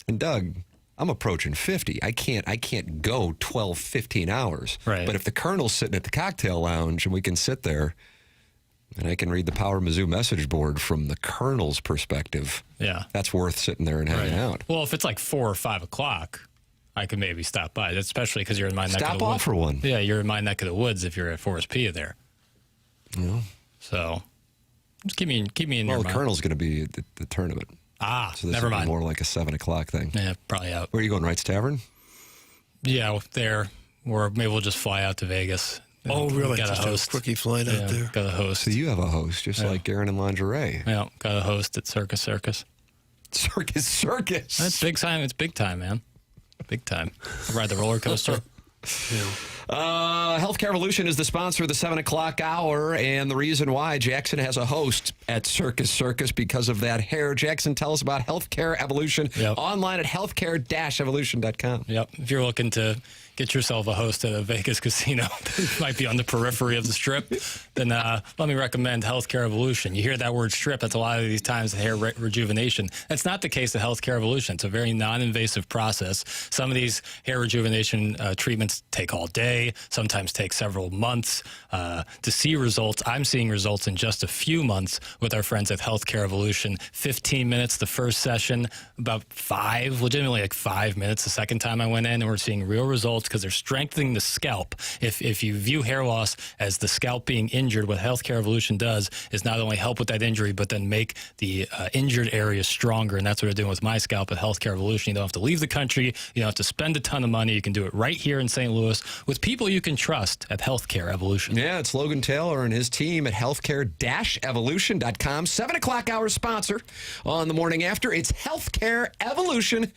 And Doug, I'm approaching 50. I can't go 12, 15 hours. Right. But if the Colonel's sitting at the cocktail lounge and we can sit there and I can read the Power Mizzou message board from the Colonel's perspective, yeah, that's worth sitting there and hanging out. Well, if it's like 4 or 5 o'clock, I could maybe stop by, especially because you're in my neck of the woods. Stop off for one. Yeah, you're in my neck of the woods if you're at Forest P there. Yeah. So just keep me in your Well, the mind. Colonel's going to be at the tournament. So this never will be mind. more like a 7 o'clock thing. Yeah, probably out. Where are you going, Wright's Tavern? Yeah, there. Or maybe we'll just fly out to Vegas. Oh, really? Got a Just host. a quickie flight out there? Got a host. So you have a host, just like Garen and Lingerie. Yeah, got a host at Circus. Circus. That's big time. It's big time, man. Big time. I'll ride the roller coaster. Healthcare Evolution is the sponsor of the 7 o'clock hour, and the reason why Jackson has a host at Circus because of that hair. Jackson, tell us about Healthcare Evolution online at healthcare-evolution.com. Yep. If you're looking to get yourself a host at a Vegas casino that might be on the periphery of the strip, then let me recommend Healthcare Evolution. You hear that word strip, that's a lot of these times hair rejuvenation. That's not the case at Healthcare Evolution. It's a very non-invasive process. Some of these hair rejuvenation treatments take all day, sometimes take several months to see results. I'm seeing results in just a few months with our friends at Healthcare Evolution. 15 minutes the first session, about 5, legitimately like 5 minutes the second time I went in, and we're seeing real results because they're strengthening the scalp. If you view hair loss as the scalp being injured, what Healthcare Evolution does is not only help with that injury, but then make the injured area stronger, and that's what they're doing with my scalp at Healthcare Evolution. You don't have to leave the country. You don't have to spend a ton of money. You can do it right here in St. Louis with people you can trust at Healthcare Evolution. Yeah, it's Logan Taylor and his team at healthcare-evolution.com. 7 o'clock hour sponsor on the morning after. It's Healthcare Evolution,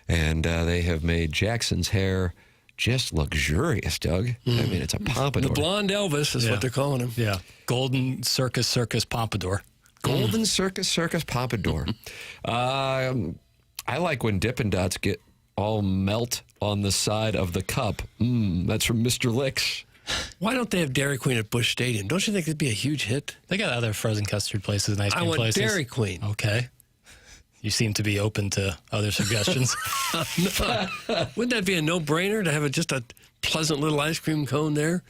and they have made Jackson's hair just luxurious, Doug. I mean, it's a pompadour. The blonde Elvis is what they're calling him. Yeah. Golden Circus Pompadour. Golden Circus Pompadour. I like when Dippin' Dots get all melt on the side of the cup. That's from Mr. Licks. Why don't they have Dairy Queen at Busch Stadium? Don't you think it'd be a huge hit? They got other frozen custard places and ice cream places. I want Dairy Queen. Okay. You seem to be open to other suggestions. Wouldn't that be a no-brainer to have just a pleasant little ice cream cone there?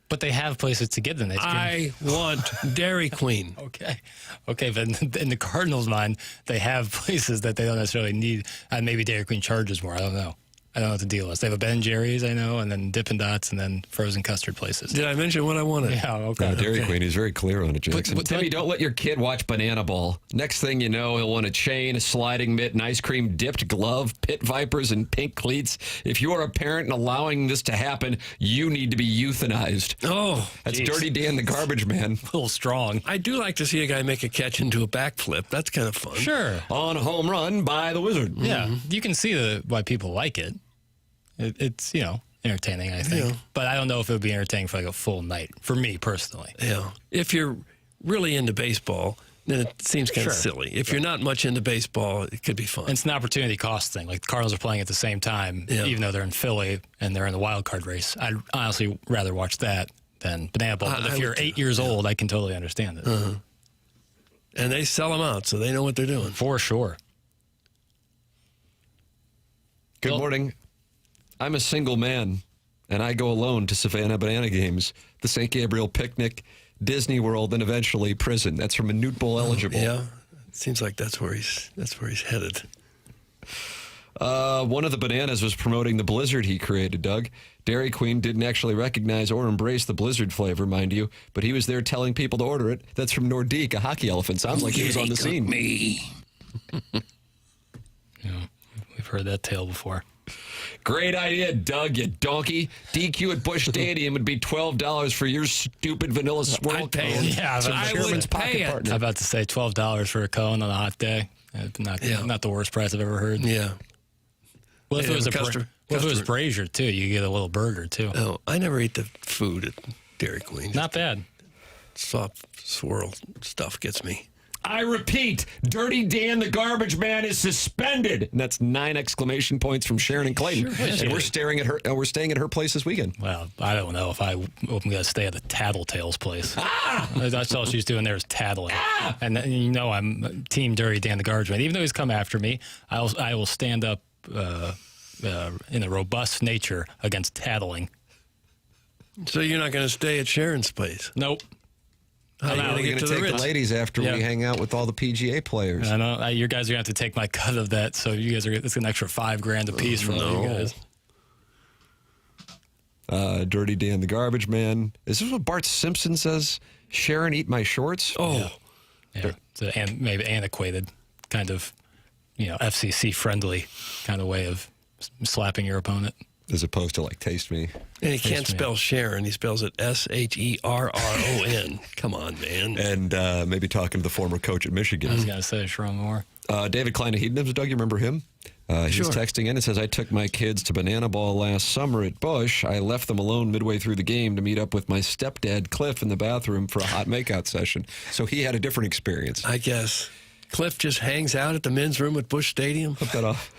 But they have places to get them. I want Dairy Queen. Okay, but in the Cardinals' mind, they have places that they don't necessarily need. Maybe Dairy Queen charges more. I don't know. I don't know what the deal is. They have a Ben & Jerry's, I know, and then Dippin' Dots, and then frozen custard places. Did I mention what I wanted? Yeah, okay. No, Dairy Queen, he's very clear on it, Jackson. But Timmy, don't let your kid watch Banana Ball. Next thing you know, he'll want a chain, a sliding mitt, an ice cream dipped glove, pit vipers, and pink cleats. If you are a parent and allowing this to happen, you need to be euthanized. Oh, that's Dirty Dan the Garbage Man. A little strong. I do like to see a guy make a catch into a backflip. That's kind of fun. Sure. On a home run by the Wizard. Yeah, you can see why people like it. It's, entertaining, I think. Yeah. But I don't know if it would be entertaining for like a full night, for me personally. Yeah. If you're really into baseball, then it seems kind of silly. If you're not much into baseball, it could be fun. And it's an opportunity cost thing. Like the Cardinals are playing at the same time, even though they're in Philly and they're in the wild card race. I'd honestly rather watch that than Banana Ball. But if you're 8 years old, I can totally understand it. And they sell them out, so they know what they're doing. For sure. Good morning. I'm a single man, and I go alone to Savannah Banana Games, the St. Gabriel Picnic, Disney World, and eventually prison. That's from Minute Bowl eligible. Yeah, it seems like that's where he's headed. One of the bananas was promoting the blizzard he created, Doug. Dairy Queen didn't actually recognize or embrace the blizzard flavor, mind you, but he was there telling people to order it. That's from Nordique, a hockey elephant. Sounds like he was on the scene. Me. Yeah, we've heard that tale before. Great idea, Doug, you donkey. DQ at Busch Stadium would be $12 for your stupid vanilla swirl I'd pay cone. it. Yeah, I would pay it. I'm about to say $12 for a cone on a hot day. Not the worst price I've ever heard. Yeah. Well, if it was if it was Brazier too, you get a little burger too. Oh, I never eat the food at Dairy Queen. Not bad. Soft swirl stuff gets me. I repeat, Dirty Dan the garbage man is suspended. And that's 9 exclamation points from Sharon and Clayton. Sure is. And we're staring at her. We're staying at her place this weekend. Well, I don't know if I'm going to stay at the Tattletales place. That's all she's doing there is tattling. And you know I'm Team Dirty Dan the garbage man. Even though he's come after me, I will stand up in a robust nature against tattling. So you're not going to stay at Sharon's place? Nope. How are we going to take the ladies after we hang out with all the PGA players? I know. You guys are going to have to take my cut of that, so you guys are. It's an extra $5,000 a piece from you guys. Dirty Dan the garbage man. Is this what Bart Simpson says? Sharon, eat my shorts? Oh. Yeah. It's maybe antiquated, kind of, FCC friendly kind of way of slapping your opponent. As opposed to like taste me. And he can't spell Sharon. He spells it Sherron. Come on, man. And maybe talking to the former coach at Michigan. I was going to say Sharon Moore. David Klein of Hedon's, Doug, you remember him? He's Sure. texting in and says, I took my kids to Banana Ball last summer at Busch. I left them alone midway through the game to meet up with my stepdad, Cliff, in the bathroom for a hot makeout session. So he had a different experience. I guess. Cliff just hangs out at the men's room at Busch Stadium. Put that off.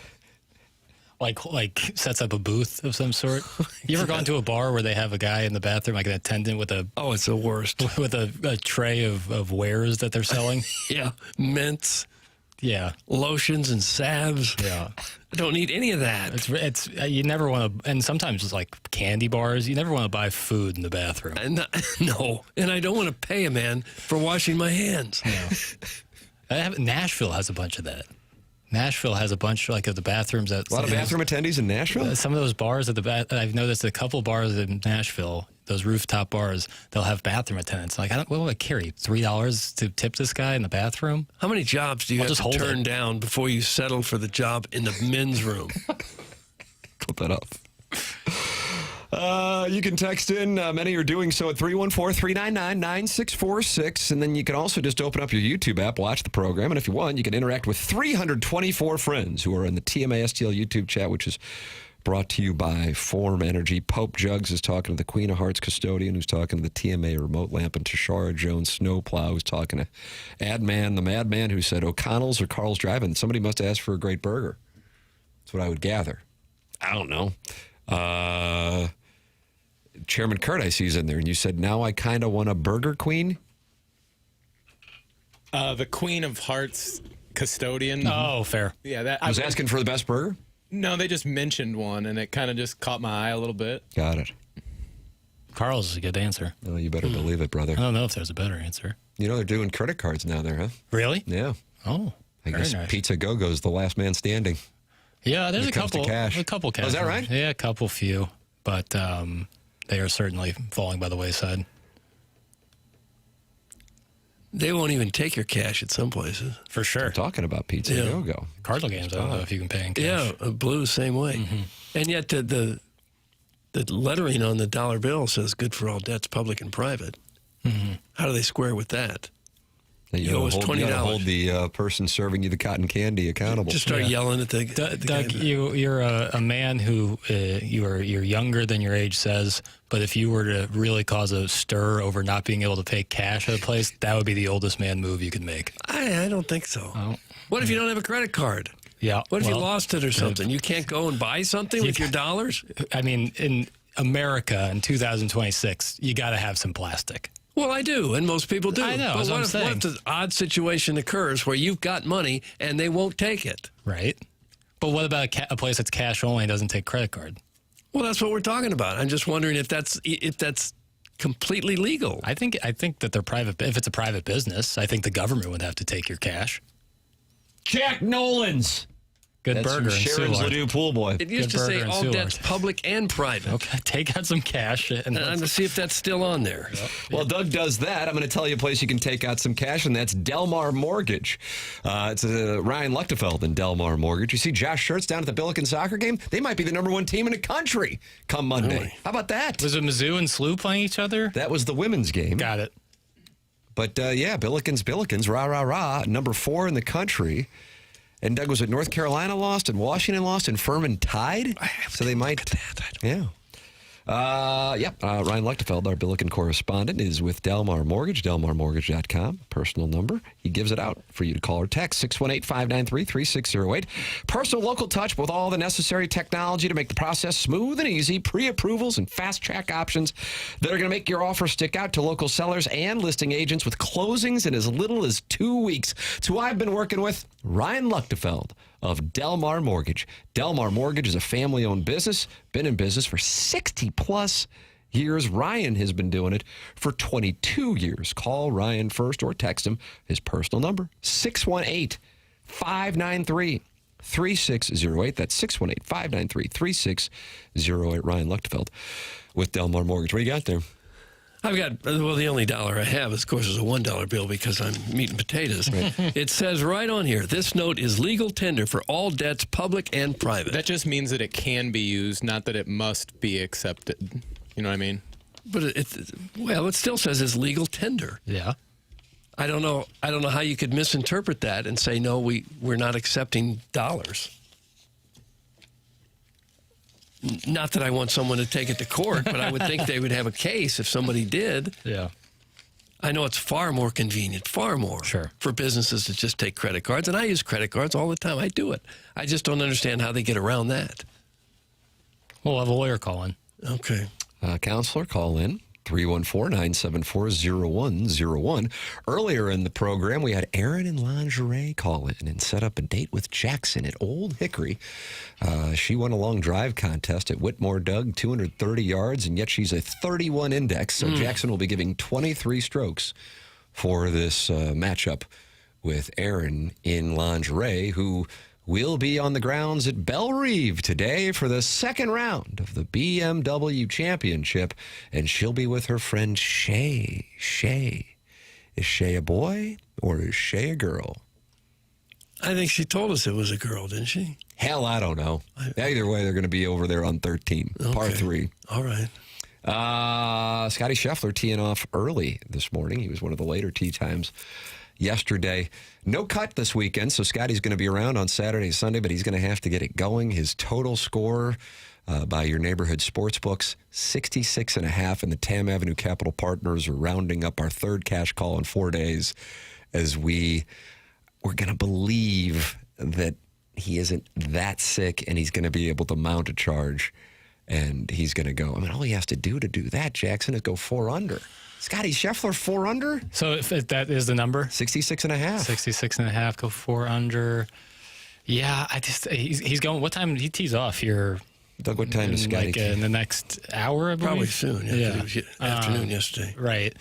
Like sets up a booth of some sort. You ever gone to a bar where they have a guy in the bathroom, like an attendant with it's the worst. With a tray of wares that they're selling? Yeah. Mints. Yeah. Lotions and salves. Yeah. I don't need any of that. It's you never want to, and sometimes it's like candy bars. You never want to buy food in the bathroom. No. And I don't want to pay a man for washing my hands. No. Nashville has a bunch of that. Nashville has a bunch of the bathrooms. A lot of bathroom attendees in Nashville? Some of those bars I've noticed a couple bars in Nashville, those rooftop bars, they'll have bathroom attendants. Like, what would I carry? $3 to tip this guy in the bathroom? How many jobs do you have to turn down before you settle for the job in the men's room? Put that up. You can text in. Many are doing so at 314-399-9646. And then you can also just open up your YouTube app, watch the program. And if you want, you can interact with 324 friends who are in the TMA STL YouTube chat, which is brought to you by Form Energy. Pope Jugs is talking to the Queen of Hearts custodian, who's talking to the TMA remote lamp, and Tashara Jones Snowplow, who's talking to Adman, the madman, who said O'Connell's or Carl's Drive-In. Somebody must ask for a great burger. That's what I would gather. I don't know. Chairman Kurt, I see, is in there, and you said, now I kind of want a Burger Queen? The Queen of Hearts custodian. Oh, fair. Yeah, I was asking for the best burger? No, they just mentioned one, and it kind of just caught my eye a little bit. Got it. Carl's is a good answer. Oh, you better believe it, brother. I don't know if there's a better answer. You know, they're doing credit cards now there, huh? Really? Yeah. Oh, I guess nice. Pizza Go-Go's the last man standing. Yeah, there's when it comes to cash. A couple cash. Oh, is that right? Yeah, a few. But they are certainly falling by the wayside. They won't even take your cash at some places. For sure. I'm talking about Pizza Go-Go. Cardinal games, I don't know if you can pay in cash. Yeah, Blue, same way. Mm-hmm. And yet the lettering on the dollar bill says good for all debts, public and private. Mm-hmm. How do they square with that? You owe us $20. You gotta hold the person serving you the cotton candy accountable. Just start yelling at the Doug, you're a man who you're younger than your age says, but if you were to really cause a stir over not being able to pay cash at a place, that would be the oldest man move you could make. I don't think so. Oh. What if you don't have a credit card? Yeah. What if you lost it or something? You can't go and buy something with your dollars? I mean, in America in 2026, you got to have some plastic. Well, I do, and most people do. I know. But what if the odd situation occurs where you've got money and they won't take it? Right. But what about a place that's cash only and doesn't take credit card? Well, that's what we're talking about. I'm just wondering if that's completely legal. I think that they're private. If it's a private business, I think the government would have to take your cash. Jack Nolan's. Good That's burger from and Sharon's Soulard. Ladue Pool Boy. It used to say all debts public and private. Okay, take out some cash. And I'm going to see if that's still on there. Yep. Well, Doug does that. I'm going to tell you a place you can take out some cash, and that's Delmar Mortgage. It's Ryan Luchtefeld and Delmar Mortgage. You see Josh Schertz down at the Billiken soccer game? They might be the number 1 team in the country come Monday. Really? How about that? Was it Mizzou and SLU playing each other? That was the women's game. Got it. But, Billikens, rah, rah, rah, number 4 in the country. And Doug, was it North Carolina lost and Washington lost and Furman tied? So they might. Yeah. Ryan Luchtefeld, our Billiken correspondent, is with Delmar Mortgage, delmarmortgage.com. Personal number. He gives it out for you to call or text, 618-593-3608. Personal local touch with all the necessary technology to make the process smooth and easy. Pre-approvals and fast-track options that are going to make your offer stick out to local sellers and listing agents with closings in as little as 2 weeks. It's who I've been working with, Ryan Luchtefeld of Delmar Mortgage. Delmar Mortgage is a family-owned business, been in business for 60-plus years. Ryan has been doing it for 22 years. Call Ryan first or text him his personal number, 618-593-3608. That's 618-593-3608. Ryan Luchtefeld with Delmar Mortgage. What do you got there? I've got, well, the only dollar I have, of course, is a $1 bill because I'm meat and potatoes. Right. It says right on here, this note is legal tender for all debts, public and private. That just means that it can be used, not that it must be accepted. You know what I mean? But it still says it's legal tender. Yeah. I don't know how you could misinterpret that and say, no, we're not accepting dollars. Not that I want someone to take it to court, but I would think they would have a case if somebody did. Yeah. I know it's far more convenient, for businesses to just take credit cards. And I use credit cards all the time. I do it. I just don't understand how they get around that. We'll have a lawyer call in. Okay. Counselor, call in. 314-974-0101. Earlier in the program, we had Aaron in lingerie call in and set up a date with Jackson at Old Hickory. She won a long drive contest at Whitmore, Doug, 230 yards, and yet she's a 31 index. So Jackson will be giving 23 strokes for this matchup with Aaron in lingerie, who will be on the grounds at Bellerive today for the second round of the BMW Championship, and she'll be with her friend Shay. Shay. Is Shay a boy or is Shay a girl? I think she told us it was a girl, didn't she? Hell, I don't know. Either way, they're going to be over there on 13, par 3. All right. Scotty Scheffler teeing off early this morning. He was one of the later tee times yesterday. No cut this weekend, so Scotty's going to be around on Saturday and Sunday, but he's going to have to get it going. His total score by your neighborhood sports books, 66.5, and the Tam Avenue Capital Partners are rounding up our third cash call in 4 days as we're going to believe that he isn't that sick and he's going to be able to mount a charge and he's going to go. I mean, all he has to do that, Jackson, is go 4 under. Scotty Scheffler, 4 under? So if that is the number? 66.5. 66.5, go 4 under. Yeah, he's going, what time did he tease off here? Doug, what time does Scotty in the next hour, I believe? Probably soon. Yeah. It was afternoon yesterday. Right.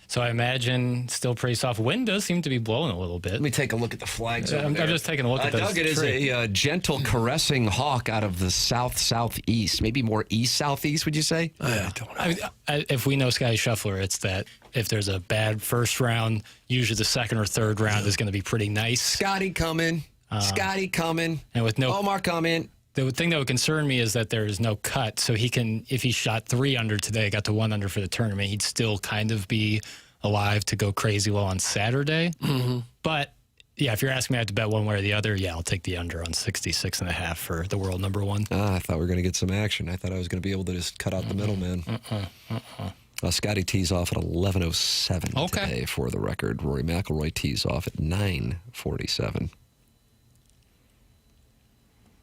So I imagine still pretty soft. Wind does seem to be blowing a little bit. Let me take a look at the flags. I'm just taking a look at those. Doug, it is a gentle caressing hawk out of the south-southeast. Maybe more east-southeast, would you say? I don't know. If we know Scotty Scheffler, it's that if there's a bad first round, usually the second or third round is going to be pretty nice. Scotty coming. And with no Omar coming. The thing that would concern me is that there is no cut, so he can, if he shot 3 under today, got to 1 under for the tournament, he'd still kind of be alive to go crazy well on Saturday. Mm-hmm. But yeah, if you're asking me, I have to bet one way or the other. Yeah, I'll take the under on 66.5 for the world number 1. I thought we were going to get some action. I thought I was going to be able to just cut out the middleman. Scotty tees off at 11:07 today for the record. Rory McIlroy tees off at 9:47.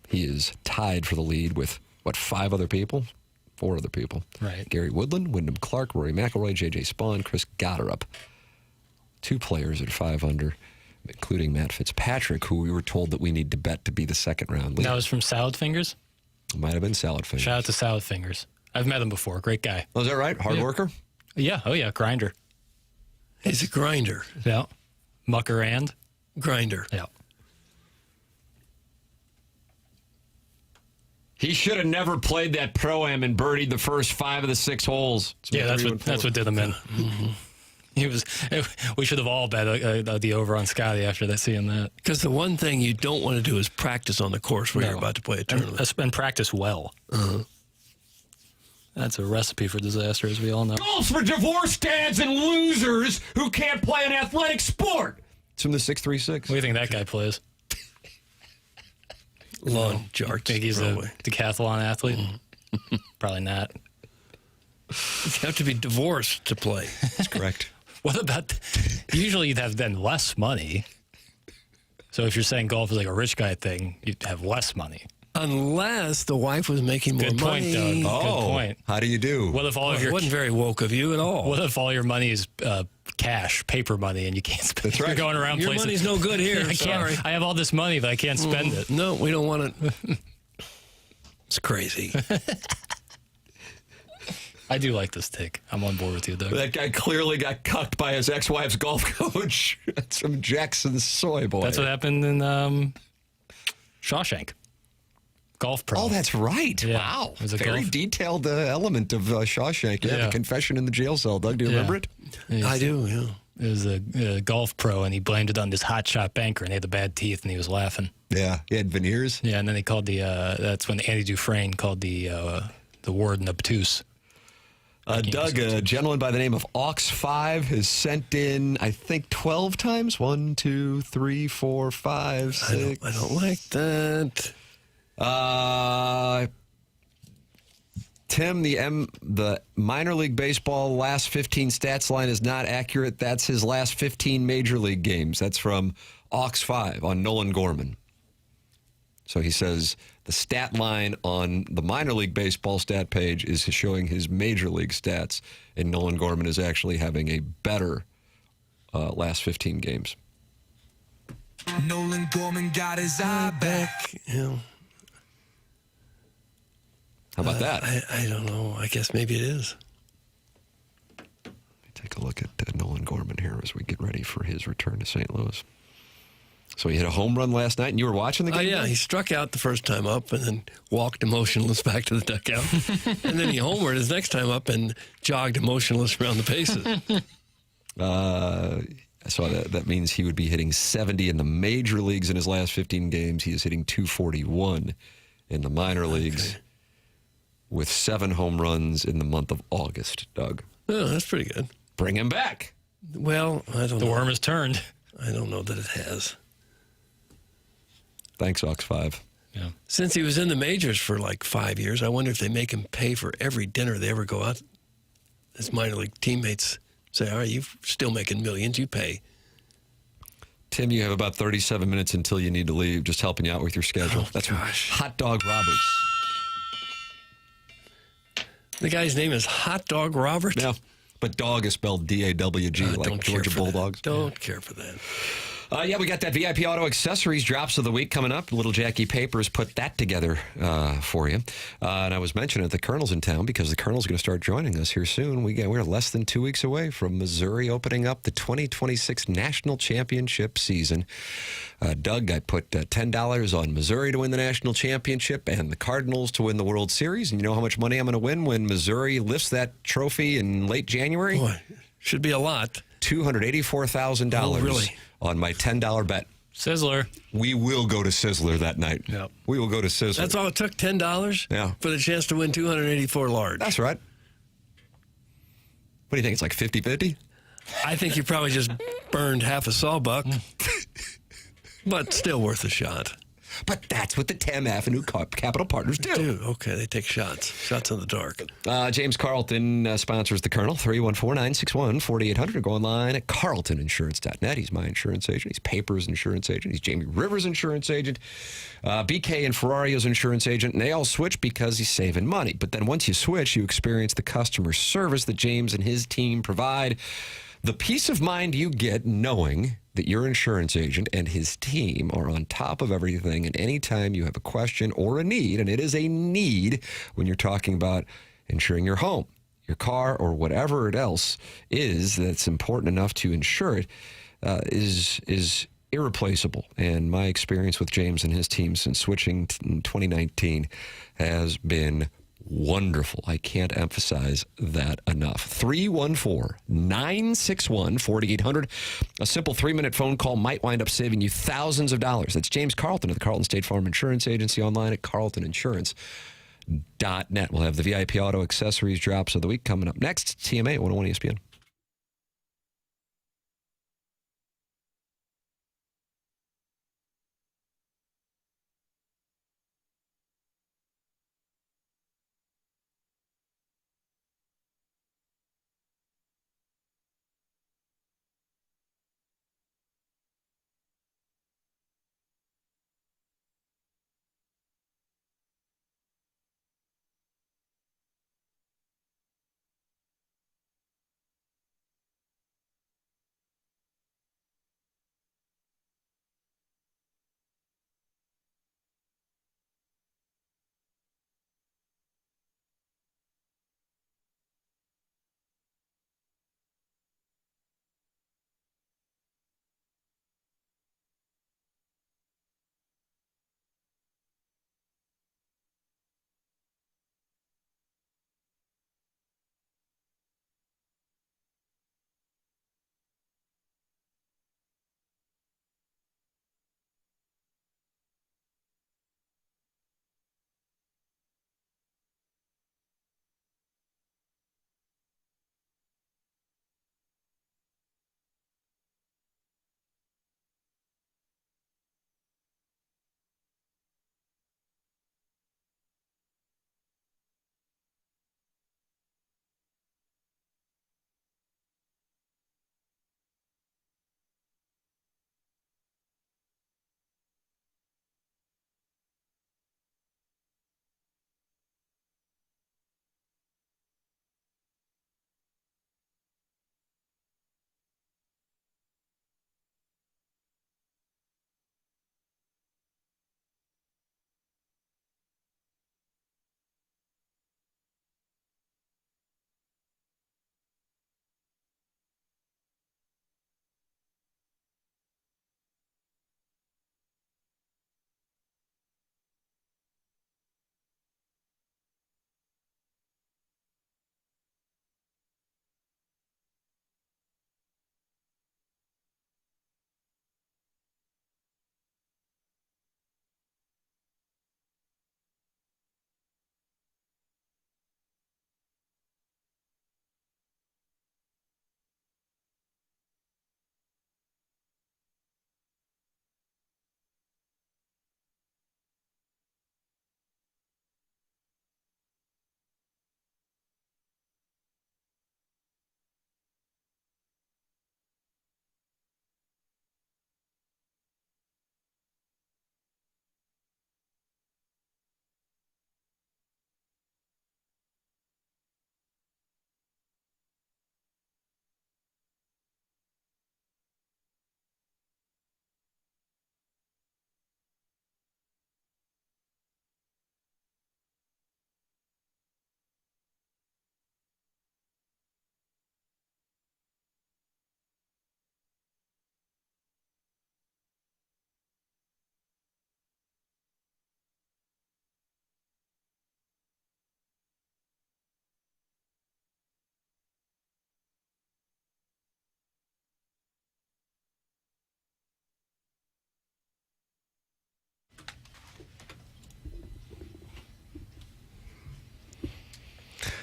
He is tied for the lead with, 5 other people? 4 other people. Right. Gary Woodland, Wyndham Clark, Rory McIlroy, J.J. Spawn, Chris Gotterup. 2 players at 5 under. including Matt Fitzpatrick, who we were told that we need to bet to be the second round leader. That was from Salad Fingers? Might have been Salad Fingers. Shout out to Salad Fingers. I've met him before. Great guy. Oh, is that right? Hard worker? Yeah. Oh, yeah. Grinder. He's a grinder. Yeah. Mucker and? Grinder. Yeah. He should have never played that Pro-Am and birdied the first 5 of the 6 holes. Yeah, that's what did him in. Mm-hmm. We should have all bet the over on Scotty after seeing that. Because the one thing you don't want to do is practice on the course where you're about to play a tournament. And practice well. Uh-huh. That's a recipe for disaster, as we all know. Golf's for divorced dads and losers who can't play an athletic sport. It's from the 636. What do you think that guy plays? Lawn jarts. Think he's a decathlon athlete? Probably not. You have to be divorced to play. That's correct. What about... Usually you'd have then less money. So if you're saying golf is like a rich guy thing, you'd have less money. Unless the wife was making more money. Good point, Doug. Good point. How do you do? What if all of your... It wasn't very woke of you at all. What if all your money is cash, paper money, and you can't spend it? Right. You're going around your places... money's no good here. Sorry. I have all this money, but I can't spend it. No, we don't want it. It's crazy. I do like this take. I'm on board with you, Doug. That guy clearly got cucked by his ex-wife's golf coach. That's from Jackson Soy Boy. That's what happened in Shawshank. Golf Pro. Oh, that's right. Yeah. Wow. It was a very detailed element of Shawshank. Yeah, the confession in the jail cell. Doug, do you remember it? I do, yeah. It was a golf pro, and he blamed it on this hotshot banker, and he had the bad teeth, and he was laughing. Yeah, he had veneers. Yeah, and then he called that's when Andy Dufresne called the warden obtuse. Doug, a gentleman by the name of Aux5 has sent in, I think, 12 times. 1, 2, 3, 4, 5, 6. I don't like that. Tim, the minor league baseball last 15 stats line is not accurate. That's his last 15 major league games. That's from Aux5 on Nolan Gorman. So he says the stat line on the minor league baseball stat page is showing his major league stats, and Nolan Gorman is actually having a better last 15 games. Nolan Gorman got his eye back. Yeah. How about that? I don't know. I guess maybe it is. Let me take a look at Nolan Gorman here as we get ready for his return to St. Louis. So he hit a home run last night, and you were watching the game? Oh, yeah. He struck out the first time up and then walked emotionless back to the dugout. And then he homered his next time up and jogged emotionless around the bases. So that means he would be hitting 70 in the major leagues in his last 15 games. He is hitting 241 in the minor leagues with 7 home runs in the month of August, Doug. Oh, that's pretty good. Bring him back. Well, I don't know. The worm has turned. I don't know that it has. Thanks, Aux5. Yeah. Since he was in the majors for like 5 years, I wonder if they make him pay for every dinner they ever go out. His minor league teammates say, all right, you're still making millions, you pay. Tim, you have about 37 minutes until you need to leave. Just helping you out with your schedule. Oh, That's gosh. Hot Dog Roberts. The guy's name is Hot Dog Roberts? Yeah, but dog is spelled D-A-W-G, like Georgia Bulldogs. Don't care for that. Yeah, we got that VIP Auto Accessories Drops of the Week coming up. Little Jackie Papers put that together for you. And I was mentioning the Colonel's in town because the Colonel's going to start joining us here soon. We're less than 2 weeks away from Missouri opening up the 2026 National Championship season. Doug, I put $10 on Missouri to win the National Championship and the Cardinals to win the World Series. And you know how much money I'm going to win when Missouri lifts that trophy in late January? Boy, should be a lot. $284,000 Oh, really? On my $10 bet. Sizzler. We will go to Sizzler that night. Yep. We will go to Sizzler. That's all it took, $10? Yeah. For the chance to win 284 large. That's right. What do you think? It's like 50-50? I think you probably just burned half a sawbuck. But still worth a shot. But that's what the Tam Avenue Capital Partners do. Okay, they take shots. Shots in the dark. James Carlton sponsors the Colonel. 314-961-4800. Go online at carltoninsurance.net. He's my insurance agent. He's Paper's insurance agent. He's Jamie Rivers' insurance agent. BK and Ferrario's insurance agent. And they all switch because he's saving money. But then once you switch, you experience the customer service that James and his team provide. The peace of mind you get knowing that your insurance agent and his team are on top of everything, and anytime you have a question or a need, and it is a need when you're talking about insuring your home, your car, or whatever it else is that's important enough to insure it, is irreplaceable. And my experience with James and his team since switching in 2019 has been wonderful. I can't emphasize that enough. 314-961-4800. A simple 3-minute phone call might wind up saving you thousands of dollars. That's James Carlton of the Carlton State Farm Insurance Agency, online at carltoninsurance.net. We'll have the VIP Auto Accessories drops of the week coming up next. TMA 101 ESPN.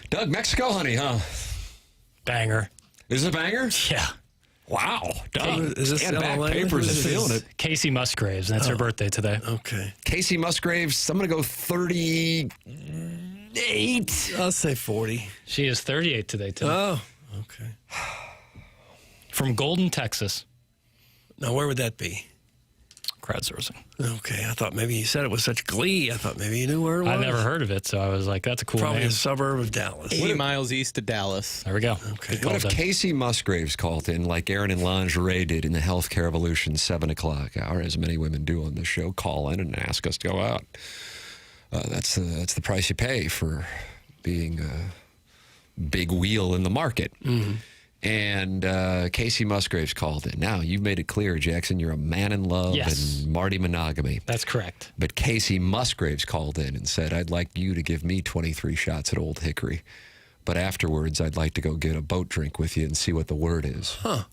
Doug, Mexico, honey, huh? Banger. Is it a banger? Yeah. Wow. Doug. Is this back LA? papers This is feeling is it. Casey Musgraves. That's her birthday today. Okay. Casey Musgraves, I'm going to go 38. I'll say 40. She is 38 today, too. Oh, okay. From Golden, Texas. Now, where would that be? crowdsourcing. Okay, I thought maybe you said it with such glee. I thought maybe you knew where it was. I never heard of it, so I was like, that's a cool Probably name. a suburb of Dallas. 80 miles east of Dallas. There we go. Okay. What if Casey Musgraves called in like Aaron and Lingerie did in the Healthcare Evolution 7 o'clock hour, as many women do on the show, call in and ask us to go out. That's the price you pay for being a big wheel in the market. Mm-hmm. And Casey Musgraves called in. Now, you've made it clear, Jackson, you're a man in love and Marty monogamy. That's correct. But Casey Musgraves called in and said, I'd like you to give me 23 shots at Old Hickory. But afterwards, I'd like to go get a boat drink with you and see what the word is. Huh.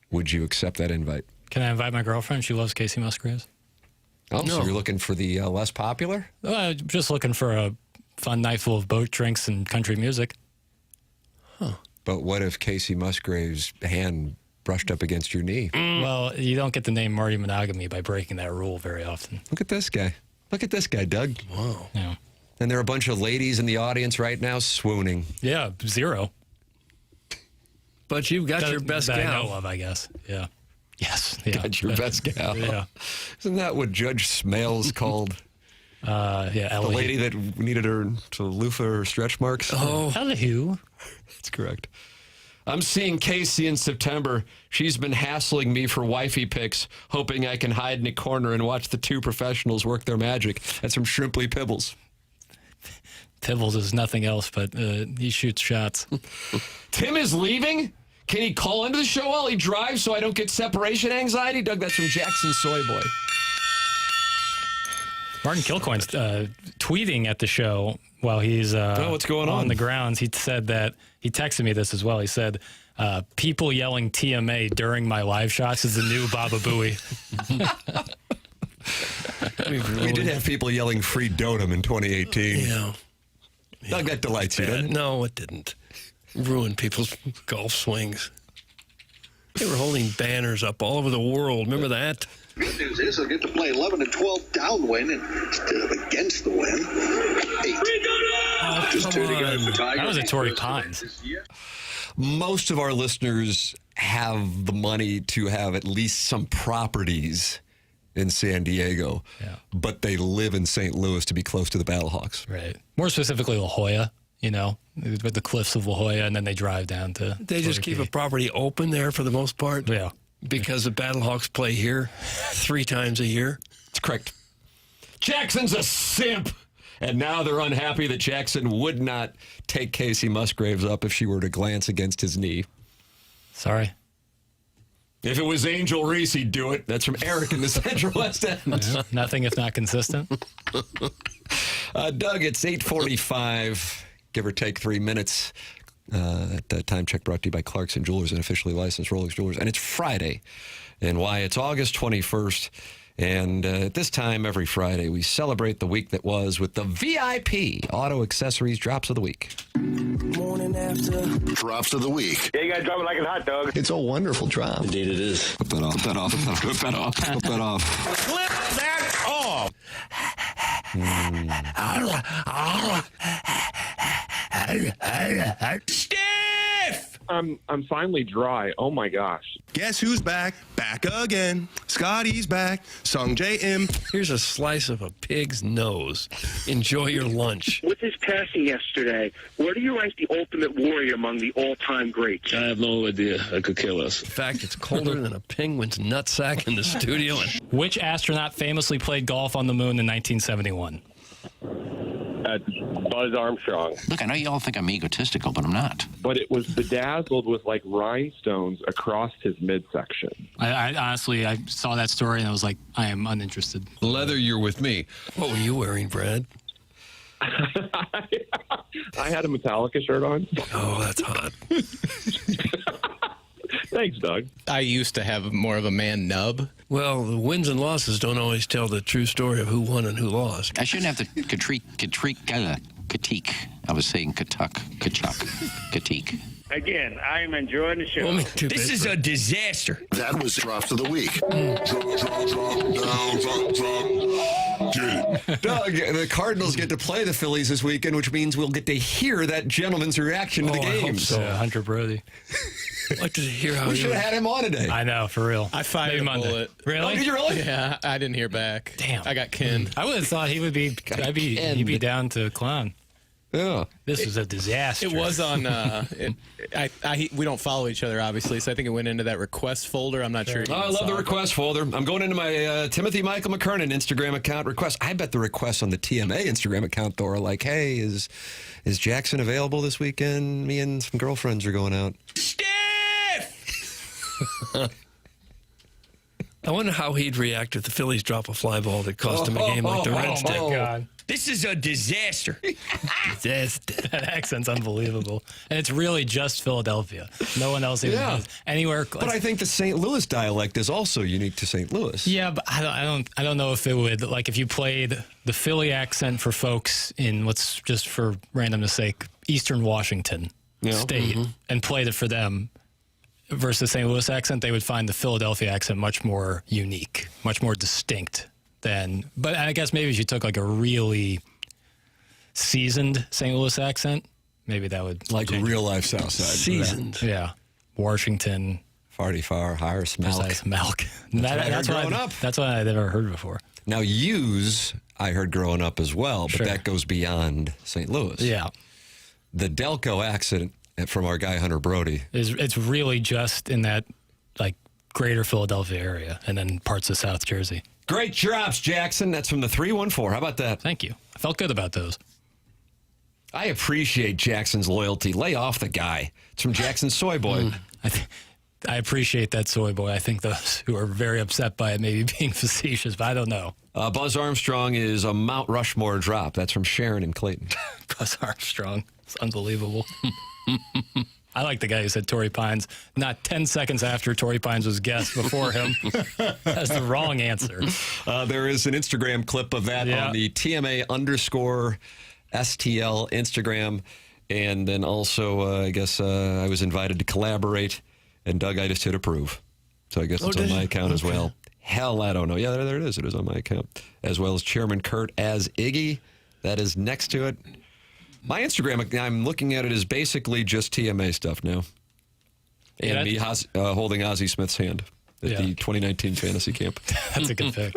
Would you accept that invite? Can I invite my girlfriend? She loves Casey Musgraves. Oh, so you're looking for the less popular? Just looking for a fun night full of boat drinks and country music. Huh. But what if Casey Musgraves' hand brushed up against your knee? Well, you don't get the name Marty Monogamy by breaking that rule very often. Look at this guy. Look at this guy, Doug. Wow. Yeah. And there are a bunch of ladies in the audience right now swooning. Yeah, 0. But you've got your best that gal. I know of, I guess. Yeah. Yes. Yeah. Got your best gal. Yeah. Isn't that what Judge Smales called? Yeah, the lady that needed her to loofah her stretch marks? Oh. Hello. That's correct. I'm seeing Casey in September. She's been hassling me for wifey pics, hoping I can hide in a corner and watch the two professionals work their magic. That's from Shrimply Pibbles. Pibbles is nothing else, but he shoots shots. Tim is leaving? Can he call into the show while he drives so I don't get separation anxiety? Doug, that's from Jackson Soyboy. Martin Kilcoyne's tweeting at the show while he's what's going on the grounds. He said that, he texted me this as well. He said, people yelling TMA during my live shots is the new Baba Booey. We did have people yelling free Dotem in 2018. Yeah. Doug, that delights you, doesn't it? No, it didn't. Ruined people's golf swings. They were holding banners up all over the world. Remember that? Good news is they'll get to play 11 and 12 downwind instead of against the wind. That was at Torrey Pines. Most of our listeners have the money to have at least some properties in San Diego, but they live in St. Louis to be close to the Battlehawks. Right. More specifically, La Jolla, with the cliffs of La Jolla, and then they drive down to... They just keep a property open there for the most part? Yeah. Because the Battlehawks play here 3 times a year? That's correct. Jackson's a simp! And now they're unhappy that Jackson would not take Casey Musgraves up if she were to glance against his knee. Sorry. If it was Angel Reese, he'd do it. That's from Eric in the Central West End. Yeah, nothing if not consistent. Doug, it's 8:45, give or take 3 minutes. That time check brought to you by Clarkson Jewelers, an officially licensed Rolex Jewelers. And it's Friday. And why? It's August 21st. And at this time every Friday, we celebrate the week that was with the VIP Auto Accessories Drops of the Week. Morning After. Drops of the week. Yeah, you gotta drop it like a hot dog. It's a wonderful drop. Indeed it is. Flip that off. Flip that off. Flip that off. Flip that off. Flip that off. Stiff! I'm finally dry. Oh my gosh. Guess who's back? Back again. Scotty's back. Sung J.M. Here's a slice of a pig's nose. Enjoy your lunch. With his passing yesterday, where do you rank the ultimate warrior among the all-time greats? I have no idea. I could kill us. In fact, it's colder than a penguin's nutsack in the studio. Which astronaut famously played golf on the moon in 1971? Buzz Armstrong. Look, I know you all think I'm egotistical, but I'm not. But it was bedazzled with like rhinestones across his midsection. I honestly, I saw that story and I was like, I am uninterested. Leather, you're with me. What were you wearing, Brad? I had a Metallica shirt on. Oh, that's hot. Thanks, Doug. I used to have more of a man nub. Well, the wins and losses don't always tell the true story of who won and who lost. I shouldn't have to critique. I was saying kachuk. Again, I am enjoying the show. This is a disaster. That was Drops of the Week. Doug, the Cardinals get to play the Phillies this weekend, which means we'll get to hear that gentleman's reaction to the I hope games. so. Hunter Brody. I'd like to hear how We should have had him on today. I know, for real. I fired Maybe a Monday. bullet. Really? Oh, did you really? Yeah, I didn't hear back. Damn. I got kenned. I would have thought he would be. He'd be down to clown. Yeah. This was a disaster. It was on. We don't follow each other, obviously, so I think it went into that request folder. I'm not sure. Oh, I love the request folder. I'm going into my Timothy Michael McKernan Instagram account request. I bet the requests on the TMA Instagram account, though, are like, hey, is Jackson available this weekend? Me and some girlfriends are going out. I wonder how he'd react if the Phillies drop a fly ball that cost him a game like the Reds did. Oh, God. This is a disaster. That accent's unbelievable. And it's really just Philadelphia. No one else even has anywhere. But I think the St. Louis dialect is also unique to St. Louis. Yeah, but I don't know if it would, like, if you played the Philly accent for folks in, what's just for randomness sake, Eastern Washington State, and played it for them versus St. Louis accent, they would find the Philadelphia accent much more unique, much more distinct than. But I guess maybe if you took like a really seasoned St. Louis accent, maybe that would like a real life South Side. Seasoned, yeah. Washington, farty far, higher smelk. Milk. That's what I heard growing up. That's what I've never heard before. Now, use I heard growing up as well, but that goes beyond St. Louis. Yeah. The Delco accent from our guy Hunter Brody it's really just in that like greater Philadelphia area and then parts of South Jersey. Great drops, Jackson. That's from the 314. How about that? Thank you. I felt good about those. I appreciate Jackson's loyalty. Lay off the guy. It's from Jackson Soy Boy. I appreciate that, Soy Boy. I think those who are very upset by it may be being facetious, but I don't know. Buzz Armstrong is a Mount Rushmore drop. That's from Sharon and Clayton. Buzz Armstrong. It's unbelievable. I like the guy who said Torrey Pines, not 10 seconds after Torrey Pines was guest before him. That's the wrong answer. There is an Instagram clip of that on the TMA_STL Instagram. And then also, I guess I was invited to collaborate, and Doug, I just hit approve. So I guess it's on my account as well. Hell, I don't know. Yeah, there it is. It is on my account. As well as Chairman Kurt as Iggy. That is next to it. My Instagram, I'm looking at it as basically just TMA stuff now. And me holding Ozzie Smith's hand at the 2019 fantasy camp. That's a good pick.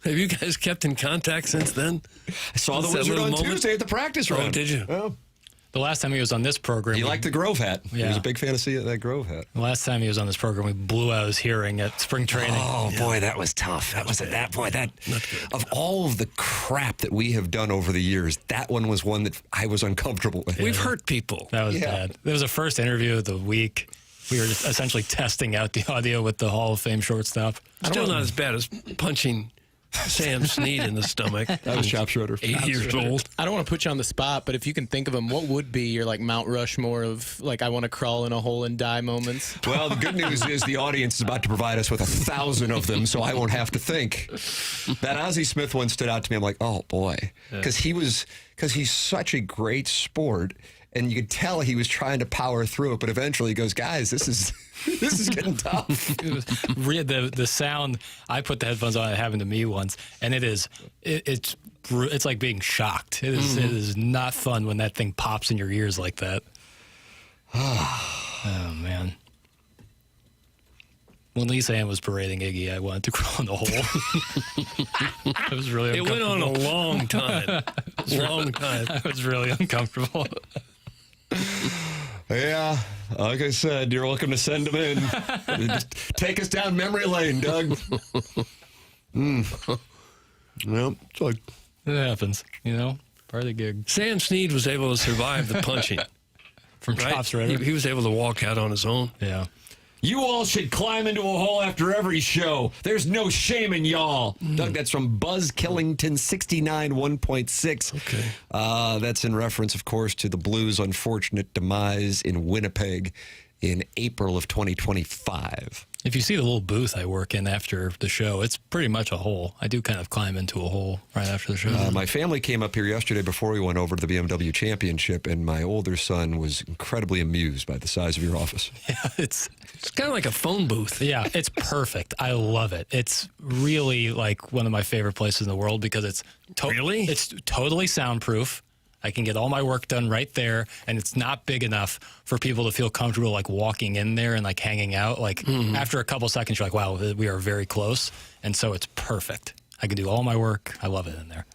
Have you guys kept in contact since then? I saw the Wizard on Tuesday at the practice round. Oh, did you? Oh. The last time he was on this program... He liked the Grove hat. Yeah. He was a big fan of that Grove hat. The last time he was on this program, we blew out his hearing at spring training. Oh, boy, that was tough. That was at that point. Of all of the crap that we have done over the years, that one was one that I was uncomfortable with. We've hurt people. That was bad. It was the first interview of the week. We were just essentially testing out the audio with the Hall of Fame shortstop. Still not as bad as punching Sam Snead in the stomach. That was Chop Schroeder. 8 years old. I don't want to put you on the spot, but if you can think of him, what would be your like Mount Rushmore of like I want to crawl in a hole and die moments? Well, the good news is the audience is about to provide us with 1,000 of them, so I won't have to think. That Ozzie Smith one stood out to me. I'm like, oh boy, because he's such a great sport. And you could tell he was trying to power through it, but eventually he goes, guys, this is getting tough. The sound, I put the headphones on, it happened to me once, and it's like being shocked. It is not fun when that thing pops in your ears like that. Oh, man. When Lisa Ann was parading Iggy, I wanted to crawl in the hole. It was really uncomfortable. It went on a long time. Long time. I was really uncomfortable. Yeah, like I said, you're welcome to send them in. Just take us down memory lane, Doug. Well, it's like it happens, part of the gig. Sam Snead was able to survive the punching. From Chops Ritter. He was able to walk out on his own. Yeah. You all should climb into a hole after every show. There's no shame in y'all. Doug, that's from Buzz Killington 69 1.6. Okay. That's in reference, of course, to the Blues' unfortunate demise in Winnipeg in April of 2025. If you see the little booth I work in after the show, it's pretty much a hole. I do kind of climb into a hole right after the show. My family came up here yesterday before we went over to the BMW Championship, and my older son was incredibly amused by the size of your office. Yeah, it's kind of like a phone booth. Yeah, it's perfect. I love it. It's really like one of my favorite places in the world because it's really? It's totally soundproof. I can get all my work done right there, and it's not big enough for people to feel comfortable like walking in there and like hanging out. Like after a couple seconds, you're like, wow, we are very close. And so it's perfect. I can do all my work. I love it in there.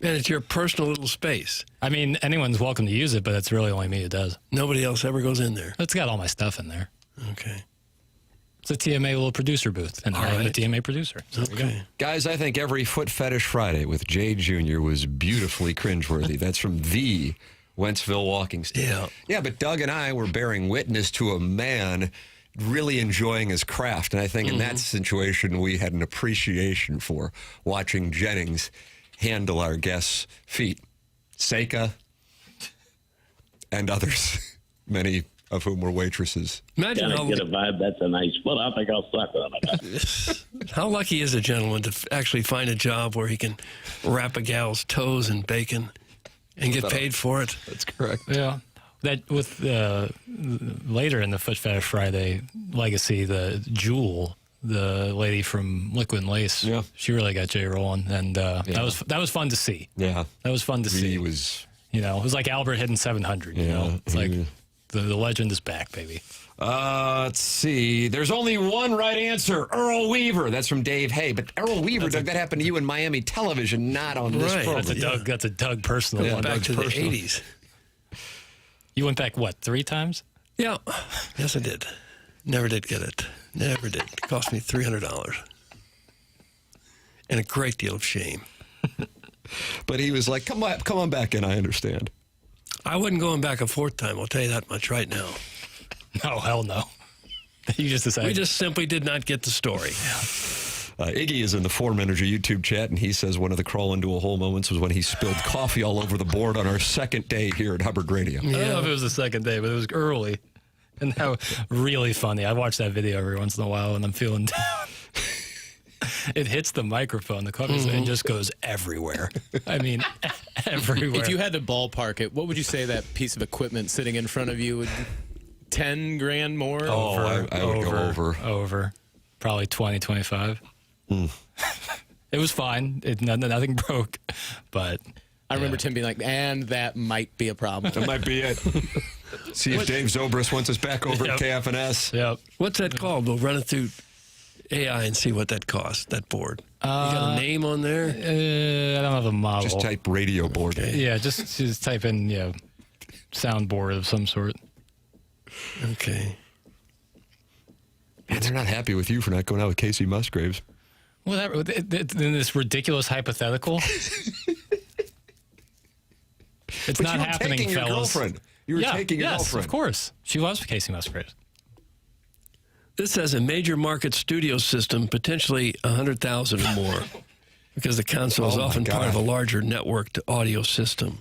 And it's your personal little space. I mean, anyone's welcome to use it, but it's really only me who does. Nobody else ever goes in there. It's got all my stuff in there. Okay. It's a TMA little producer booth, and I am a TMA producer. So there we go. Guys, I think every Foot Fetish Friday with Jay Jr. was beautifully cringeworthy. That's from the Wentzville Walking Stick. Yeah, but Doug and I were bearing witness to a man really enjoying his craft, and I think in that situation we had an appreciation for watching Jennings handle our guests' feet. Seika and others, many of whom were waitresses. Imagine Gotta get a vibe. That's a nice foot. I think I'll suck on it. How lucky is a gentleman to actually find a job where he can wrap a gal's toes in bacon and get paid for it? That's correct. Yeah. That with later in the Foot Fetish Friday legacy, the Jewel, the lady from Liquid and Lace, she really got Jay rolling, and that was fun to see. Yeah, that was fun to see. It was, it was like Albert hitting 700. You know, it's like the legend is back, baby. Let's see. There's only one right answer. Earl Weaver. That's from Dave Hay. But Earl Weaver, Doug, that happened to you in Miami television, not on this program. That's a Doug personal one. Back Doug's to the personal. 80s. You went back, what, 3 times? Yeah. Yes, I did. Never did get it. Never did. It cost me $300. And a great deal of shame. But he was like, come on back in, I understand. I wasn't going back a 4th time, I'll tell you that much right now. No, hell no. You just decided. We just simply did not get the story. Iggy is in the Form Energy YouTube chat, and he says one of the crawl into a hole moments was when he spilled coffee all over the board on our second day here at Hubbard Radio. I don't know if it was the second day, but it was early. And that was really funny. I watch that video every once in a while when I'm feeling down. It hits the microphone, the coffee, and just goes everywhere. I mean, everywhere. If you had to ballpark it, what would you say that piece of equipment sitting in front of you would 10 grand more? Oh, I would go over. Over. Probably 20, 25. It was fine. Nothing broke, but I remember Tim being like, and that might be a problem. That might be it. See if Dave Zobrist wants us back over at KFNS. Yep. What's that called? We'll run it through AI and see what that costs, that board. You got a name on there? I don't have a model. Just type radio board. Okay. Yeah, just type in, soundboard of some sort. Okay. Man, they're not happy with you for not going out with Casey Musgraves. Whatever. In this ridiculous hypothetical. It's not happening, taking fellas. Your girlfriend. You were taking your girlfriend. Of course. She loves Casey Musgraves. This has a major market studio system, potentially 100,000 or more, because the console is often part of a larger networked audio system.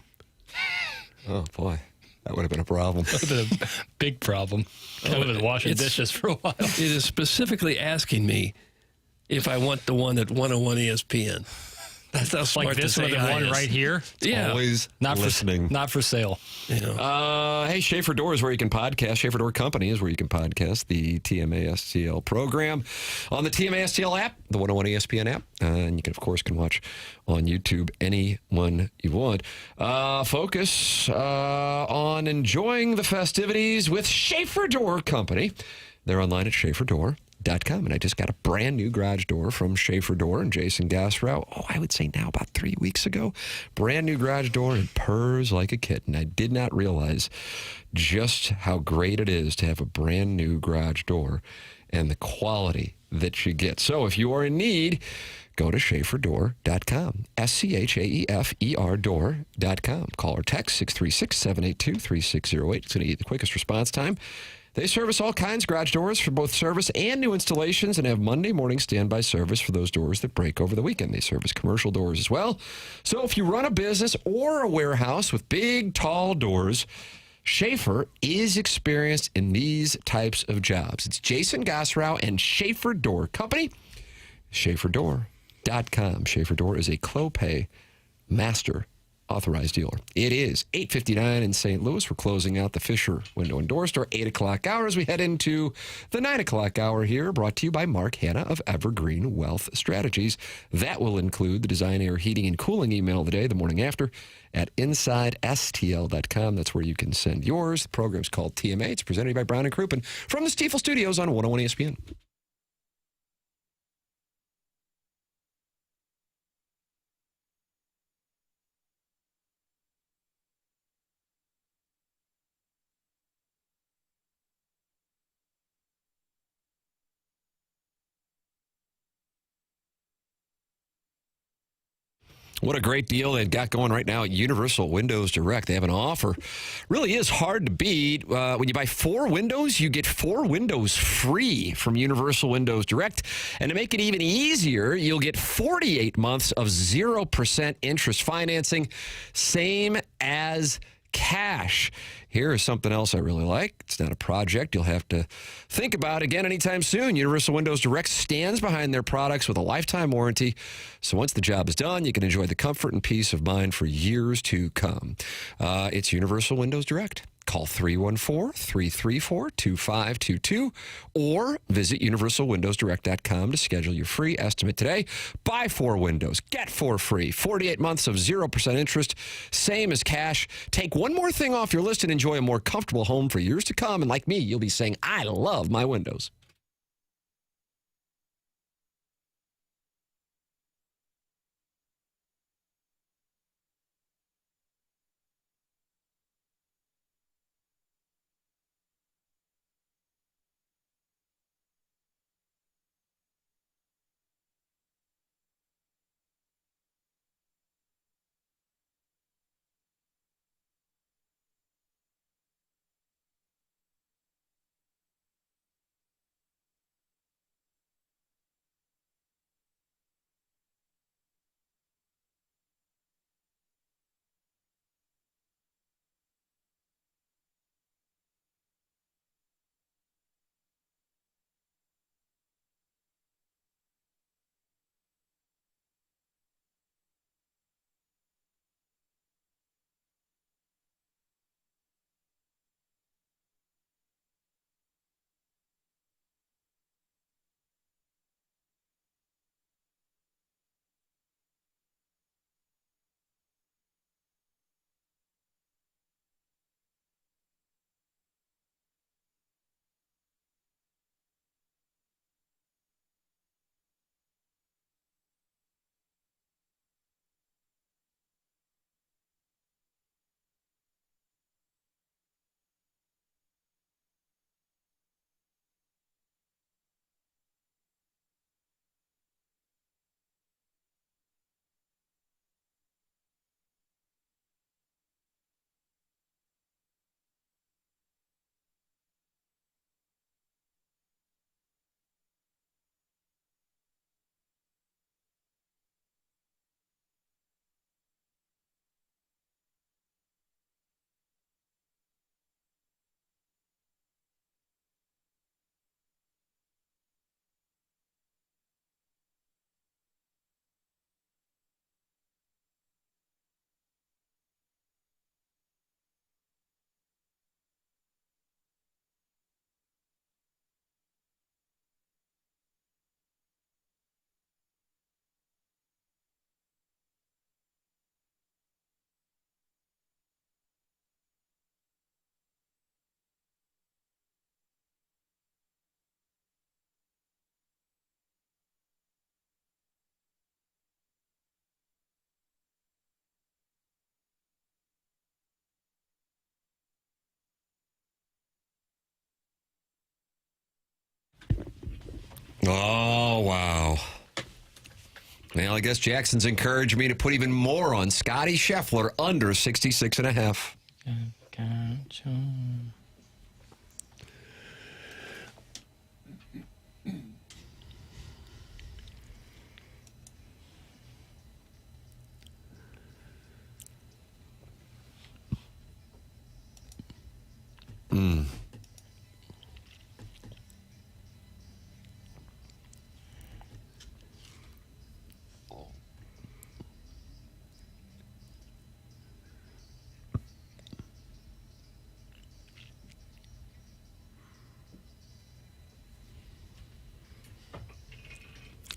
Oh, boy. That would have been a problem. That would have been a big problem. I would have been washing dishes for a while. It is specifically asking me if I want the one at 101 ESPN. That's how smart like this AI one is. right here. It's always not listening. Not for sale. Hey, Schaefer Door is where you can podcast. Schaefer Door Company is where you can podcast the TMA STL program on the TMA STL app, the 101 ESPN app. And you can, of course, watch on YouTube anyone you want. Focus on enjoying the festivities with Schaefer Door Company. They're online at SchaeferDoor.com. And I just got a brand new garage door from Schaefer Door and Jason Gassrow. I would say now about 3 weeks ago. Brand new garage door and purrs like a kitten. I did not realize just how great it is to have a brand new garage door and the quality that you get. So if you are in need, go to SchaeferDoor.com. SCHAEFER door.com. Call or text 636-782-3608. It's going to get the quickest response time. They service all kinds of garage doors for both service and new installations and have Monday morning standby service for those doors that break over the weekend. They service commercial doors as well. So if you run a business or a warehouse with big, tall doors, Schaefer is experienced in these types of jobs. It's Jason Gassrow and Schaefer Door Company. SchaeferDoor.com. Schaefer Door is a Clopay master authorized dealer. It is 8:59 in St. Louis. We're closing out the Fisher Window and Door Store 8 o'clock hour as we head into the 9 o'clock hour here, brought to you by Mark Hanna of Evergreen Wealth Strategies. That will include the Design, Air, Heating, and Cooling email of the day, the morning after, at InsideSTL.com. That's where you can send yours. The program's called TMA. It's presented by Brown and Crouppen from the Stiefel Studios on 101 ESPN. What a great deal they've got going right now at Universal Windows Direct. They have an offer. Really is hard to beat. When you buy 4 windows, you get 4 windows free from Universal Windows Direct. And to make it even easier, you'll get 48 months of 0% interest financing, same as cash. Here is something else I really like. It's not a project you'll have to think about again anytime soon. Universal Windows Direct stands behind their products with a lifetime warranty. So once the job is done, you can enjoy the comfort and peace of mind for years to come. It's Universal Windows Direct. Call 314-334-2522 or visit universalwindowsdirect.com to schedule your free estimate today. Buy 4 windows, get 4 free. 48 months of 0% interest, same as cash. Take one more thing off your list and enjoy a more comfortable home for years to come. And like me, you'll be saying, I love my windows. Oh, wow. Well, I guess Jackson's encouraged me to put even more on Scotty Scheffler under 66.5.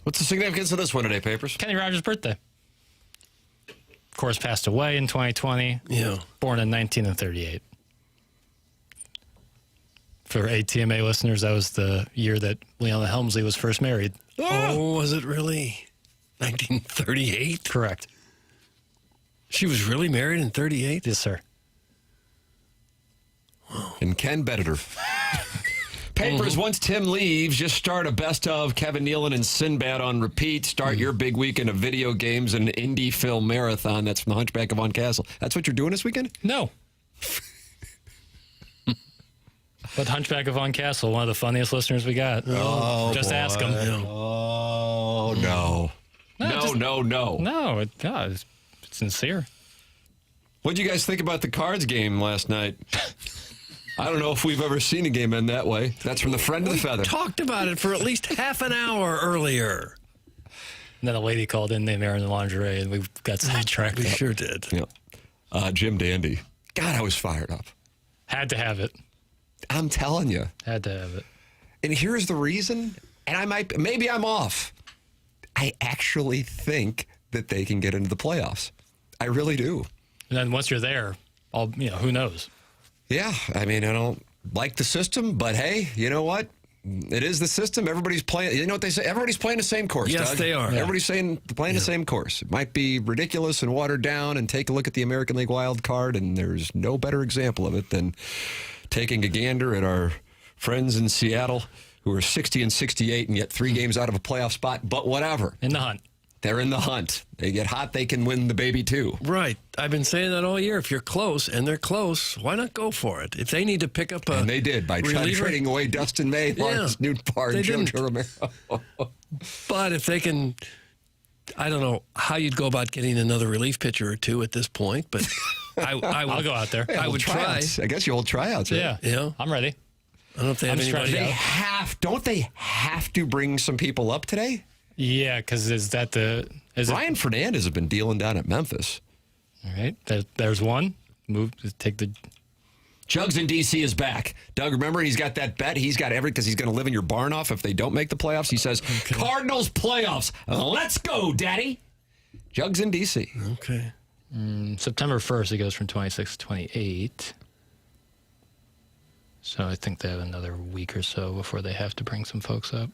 What's the significance of this one today, Papers? Kenny Rogers' birthday. Of course, passed away in 2020. Yeah. Born in 1938. For ATMA listeners, that was the year that Leona Helmsley was first married. Oh, was it really? 1938? Correct. She was really married in 38? Yes, sir. And Ken Bediter. Papers, once Tim leaves, just start a best of Kevin Nealon and Sinbad on repeat. Start your big weekend of video games and indie film marathon. That's from the Hunchback of Von Castle. That's what you're doing this weekend? No. But Hunchback of Von Castle, one of the funniest listeners we got. Oh, just boy. ask him. Oh, no. No. No, it's sincere. What'd you guys think about the Cards game last night? I don't know if we've ever seen a game end that way. That's from the Friend of the Feather. We talked about it for at least half an hour earlier. And then a lady called in named Aaron in lingerie, and we got sidetracked. We sure did. Yeah. Jim Dandy. God, I was fired up. Had to have it. I'm telling you. Had to have it. And here's the reason, and maybe I'm off. I actually think that they can get into the playoffs. I really do. And then once you're there, who knows? Yeah, I mean, I don't like the system, but hey, you know what? It is the system. Everybody's playing. You know what they say? Everybody's playing the same course. Yes, Doug. they are. Everybody's playing the same course. It might be ridiculous and watered down. And take a look at the American League wild card, and there's no better example of it than taking a gander at our friends in Seattle who are 60 and 68 and yet 3 games out of a playoff spot. But whatever. In the hunt. They're in the hunt. They get hot, they can win the baby too. Right. I've been saying that all year. If you're close, and they're close, why not go for it? If they need to pick up a And they did by trading away Dustin May, Lawrence Newbar, and Joe Romero. But if they can, I don't know how you'd go about getting another relief pitcher or two at this point, but I'll go out there. I would try. I guess you hold tryouts. Right? Yeah. I'm ready. I don't know if they have anybody else. Don't they have to bring some people up today? Yeah, because Ryan Fernandez has been dealing down at Memphis. All right, there's one. Take the. Jugs in D.C. is back. Doug, remember he's got that bet. He's got because he's going to live in your barn off if they don't make the playoffs. He says, Cardinals playoffs. Let's go, Daddy. Jugs in D.C. Okay. September 1st, it goes from 26 to 28. So I think they have another week or so before they have to bring some folks up.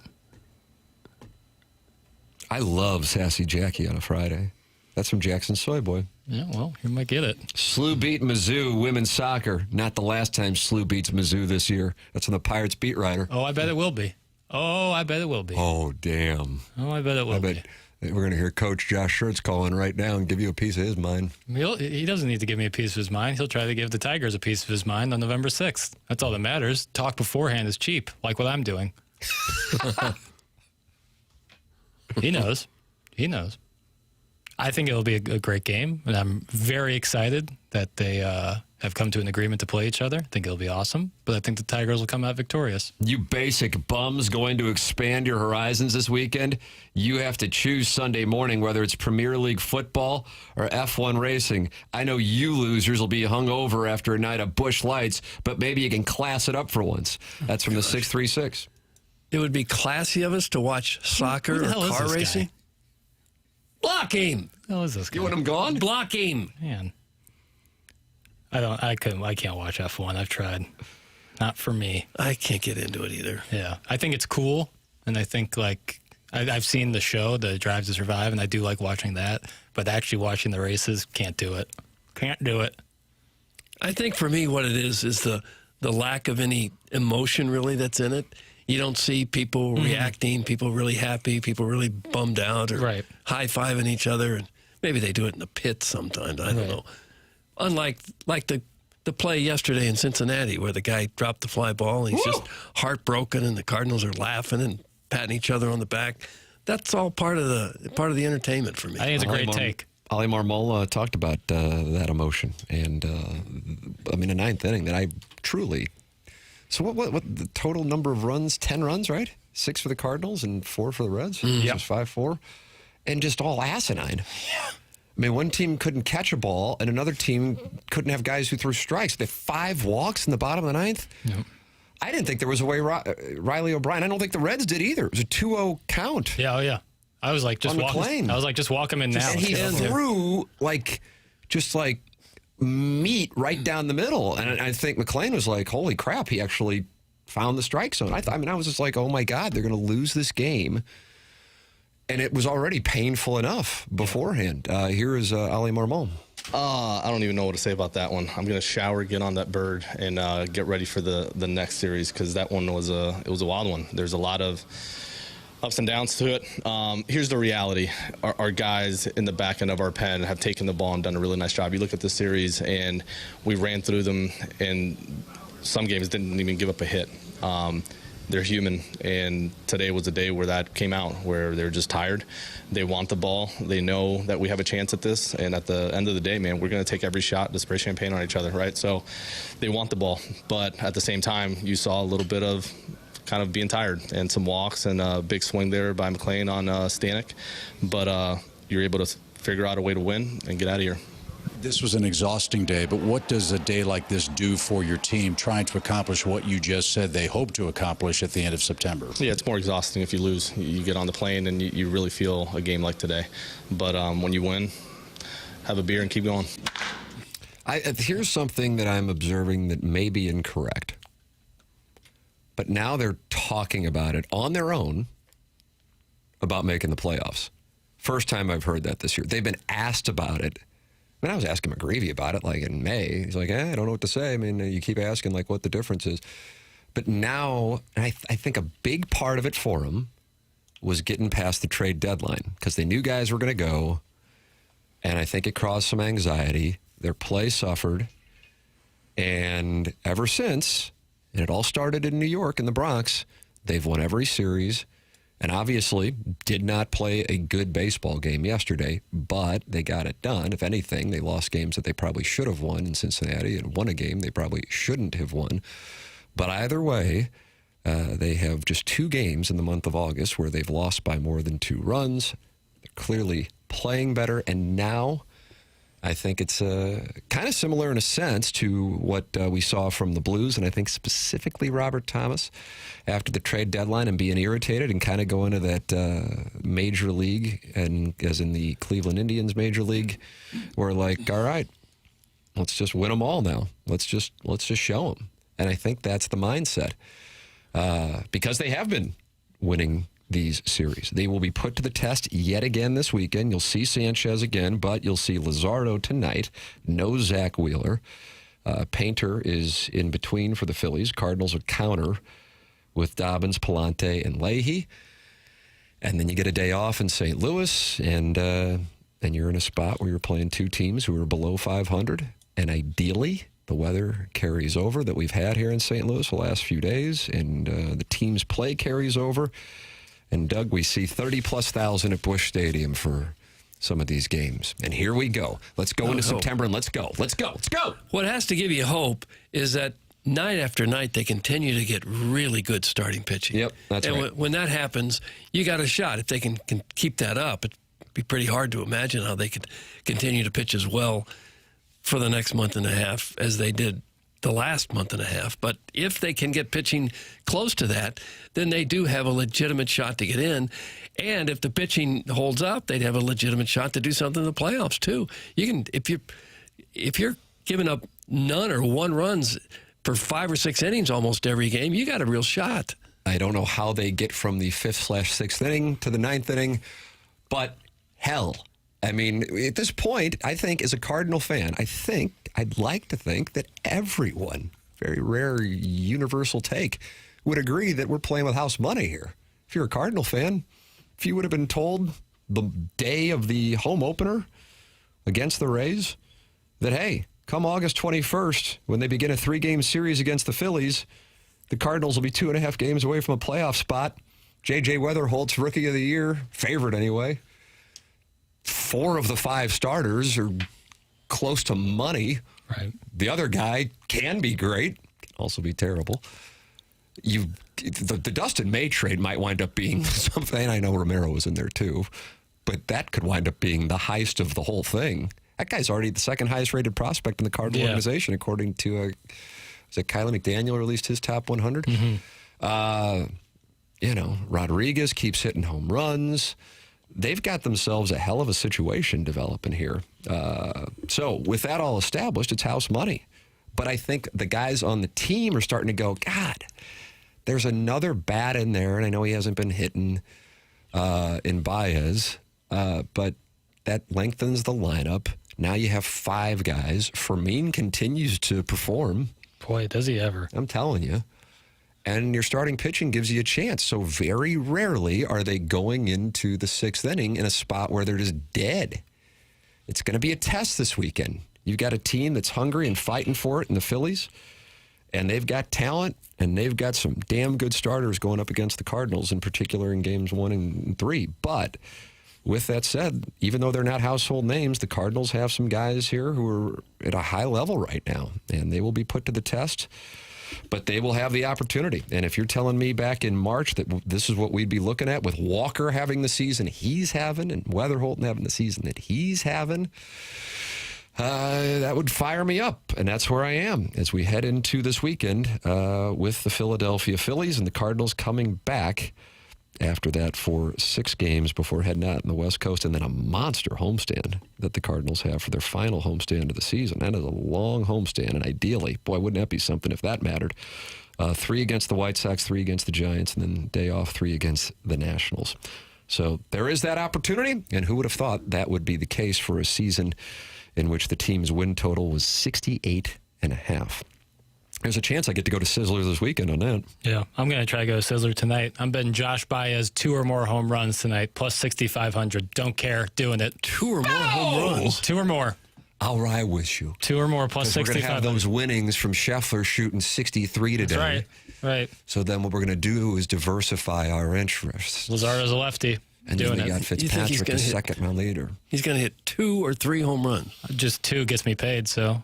I love Sassy Jackie on a Friday. That's from Jackson Soy Boy. Yeah, well, you might get it. SLU beat Mizzou, women's soccer. Not the last time SLU beats Mizzou this year. That's on the Pirates beat writer. Oh, I bet it will be. Oh, I bet it will be. Oh, damn. Oh, I bet it will be. We're going to hear Coach Josh Schertz calling right now and give you a piece of his mind. He doesn't need to give me a piece of his mind. He'll try to give the Tigers a piece of his mind on November 6th. That's all that matters. Talk beforehand is cheap, like what I'm doing. He knows. He knows. I think it'll be a great game, and I'm very excited that they have come to an agreement to play each other. I think it'll be awesome, but I think the Tigers will come out victorious. You basic bums going to expand your horizons this weekend. You have to choose Sunday morning, whether it's Premier League football or F1 racing. I know you losers will be hungover after a night of Busch Lights, but maybe you can class it up for once. That's from the 636. It would be classy of us to watch soccer or car racing. Guy? Block him. How is this guy? You want him gone? Block him. Man. I can't watch F1. I've tried. Not for me. I can't get into it either. Yeah. I think it's cool, and I think I've seen the show, the Drive to Survive, and I do like watching that, but actually watching the races, can't do it. Can't do it. I think for me what it is the lack of any emotion really that's in it. You don't see people reacting, people really happy, people really bummed out, or high-fiving each other. And maybe they do it in the pit sometimes. I don't know. Unlike the play yesterday in Cincinnati where the guy dropped the fly ball and he's just heartbroken and the Cardinals are laughing and patting each other on the back. That's all part of the entertainment for me. I think it's a great take. Oli Marmol talked about that emotion. And, a ninth inning that I truly... So what the total number of runs? 10 runs, right? 6 for the Cardinals and 4 for the Reds? Yeah. Just 5-4. And just all asinine. Yeah. I mean, one team couldn't catch a ball, and another team couldn't have guys who threw strikes. They had 5 walks in the bottom of the ninth. Yep. I didn't think there was a way Riley O'Brien. I don't think the Reds did either. It was a 2-0 count. Yeah, oh yeah. I was like, just walk him in now. And he threw just meat right down the middle. And I think McKernan was like, holy crap, he actually found the strike zone. I was just like, oh my God, they're going to lose this game. And it was already painful enough beforehand. Here is Oli Marmol. I don't even know what to say about that one. I'm going to shower, get on that bird, and get ready for the next series, because that one was a wild one. There's a lot of ups and downs to it. Here's the reality. Our guys in the back end of our pen have taken the ball and done a really nice job. You look at the series, and we ran through them, and some games didn't even give up a hit. They're human, and today was a day where that came out, where they're just tired. They want the ball. They know that we have a chance at this, and at the end of the day, man, we're going to take every shot to spray champagne on each other, right? So they want the ball, but at the same time, you saw a little bit of kind of being tired and some walks and a big swing there by McKernan on Stanek, but you're able to figure out a way to win and get out of here. This was an exhausting day, but what does a day like this do for your team trying to accomplish what you just said they hope to accomplish at the end of September? Yeah, it's more exhausting if you lose. You get on the plane and you really feel a game like today. But when you win, have a beer and keep going. Here's something that I'm observing that may be incorrect. But now they're talking about it on their own about making the playoffs. First time I've heard that this year. They've been asked about it. I mean, I was asking McGreevy about it, in May. He's like, I don't know what to say. I mean, you keep asking, what the difference is. But now, I think a big part of it for them was getting past the trade deadline, because they knew guys were going to go, and I think it caused some anxiety. Their play suffered, and ever since, and it all started in New York, in the Bronx, they've won every series. And obviously did not play a good baseball game yesterday, but they got it done. If anything, they lost games that they probably should have won in Cincinnati and won a game they probably shouldn't have won. But either way, they have just 2 games in the month of August where they've lost by more than 2 runs. They're clearly playing better. And now I think it's kind of similar in a sense to what we saw from the Blues, and I think specifically Robert Thomas after the trade deadline and being irritated and kind of going to that major league, and as in the Cleveland Indians major league, where all right, let's just win them all now. Let's just show them. And I think that's the mindset because they have been winning these series. They will be put to the test yet again this weekend. You'll see Sanchez again, but you'll see Luzardo tonight. No Zach Wheeler. Painter is in between for the Phillies. Cardinals would counter with Dobbins, Palante, and Leahy. And then you get a day off in St. Louis, and you're in a spot where you're playing 2 teams who are below 500. And ideally, the weather carries over that we've had here in St. Louis the last few days, and the team's play carries over. And, Doug, we see 30-plus thousand at Busch Stadium for some of these games. And here we go. Let's go into September, and let's go. Let's go. Let's go. What has to give you hope is that night after night they continue to get really good starting pitching. Yep, that's right. And when that happens, you got a shot. If they can keep that up, it'd be pretty hard to imagine how they could continue to pitch as well for the next month and a half as they did the last month and a half. But if they can get pitching close to that, then they do have a legitimate shot to get in. And if the pitching holds up, they'd have a legitimate shot to do something in the playoffs too. You can, if you're giving up none or 1 runs for 5 or 6 innings almost every game, you got a real shot. I don't know how they get from the 5th/6th inning to the 9th inning, but hell, I mean, at this point, I think as a Cardinal fan, I'd like to think that everyone, very rare universal take, would agree that we're playing with house money here. If you're a Cardinal fan, if you would have been told the day of the home opener against the Rays that, hey, come August 21st, when they begin a 3-game series against the Phillies, the Cardinals will be 2.5 games away from a playoff spot. J.J. Weatherholt's Rookie of the Year, favorite anyway. 4 of the 5 starters are close to money. Right. The other guy can be great, can also be terrible. The Dustin May trade might wind up being something. I know Romero was in there too, but that could wind up being the heist of the whole thing. That guy's already the 2nd highest rated prospect in the Cardinal organization, according to was it Kylie McDaniel released his top 100? Mm-hmm. Rodriguez keeps hitting home runs. they've got themselves a hell of a situation developing here. So with that all established, it's house money. But I think the guys on the team are starting to go, God, there's another bat in there, and I know he hasn't been hitting in Baez, but that lengthens the lineup. Now you have 5 guys. Fermin continues to perform. Boy, does he ever. I'm telling you. And your starting pitching gives you a chance. So very rarely are they going into the 6th inning in a spot where they're just dead. It's going to be a test this weekend. You've got a team that's hungry and fighting for it in the Phillies, and they've got talent, and they've got some damn good starters going up against the Cardinals, in particular in games 1 and 3. But with that said, even though they're not household names, the Cardinals have some guys here who are at a high level right now, and they will be put to the test. But they will have the opportunity. And if you're telling me back in March that this is what we'd be looking at with Walker having the season he's having and Weatherholton having the season that he's having, that would fire me up. And that's where I am as we head into this weekend with the Philadelphia Phillies and the Cardinals coming back after that for 6 games before heading out on the West Coast, and then a monster homestand that the Cardinals have for their final homestand of the season. That is a long homestand, and ideally, boy, wouldn't that be something if that mattered. 3 against the White Sox, 3 against the Giants, and then day off, 3 against the Nationals. So there is that opportunity, and who would have thought that would be the case for a season in which the team's win total was 68.5. There's a chance I get to go to Sizzler this weekend on that. Yeah, I'm going to try to go to Sizzler tonight. I'm betting Josh Baez 2 or more home runs tonight, plus 6,500. Don't care, doing it. 2 or more home runs? 2 or more. I'll ride with you. 2 or more, plus 6,500. We're going to have those winnings from Scheffler shooting 63 today. That's right. So then what we're going to do is diversify our interests. Lazardo's a lefty. And then we got Fitzpatrick, the second-round leader. He's going to hit 2 or 3 home runs. Just 2 gets me paid, so...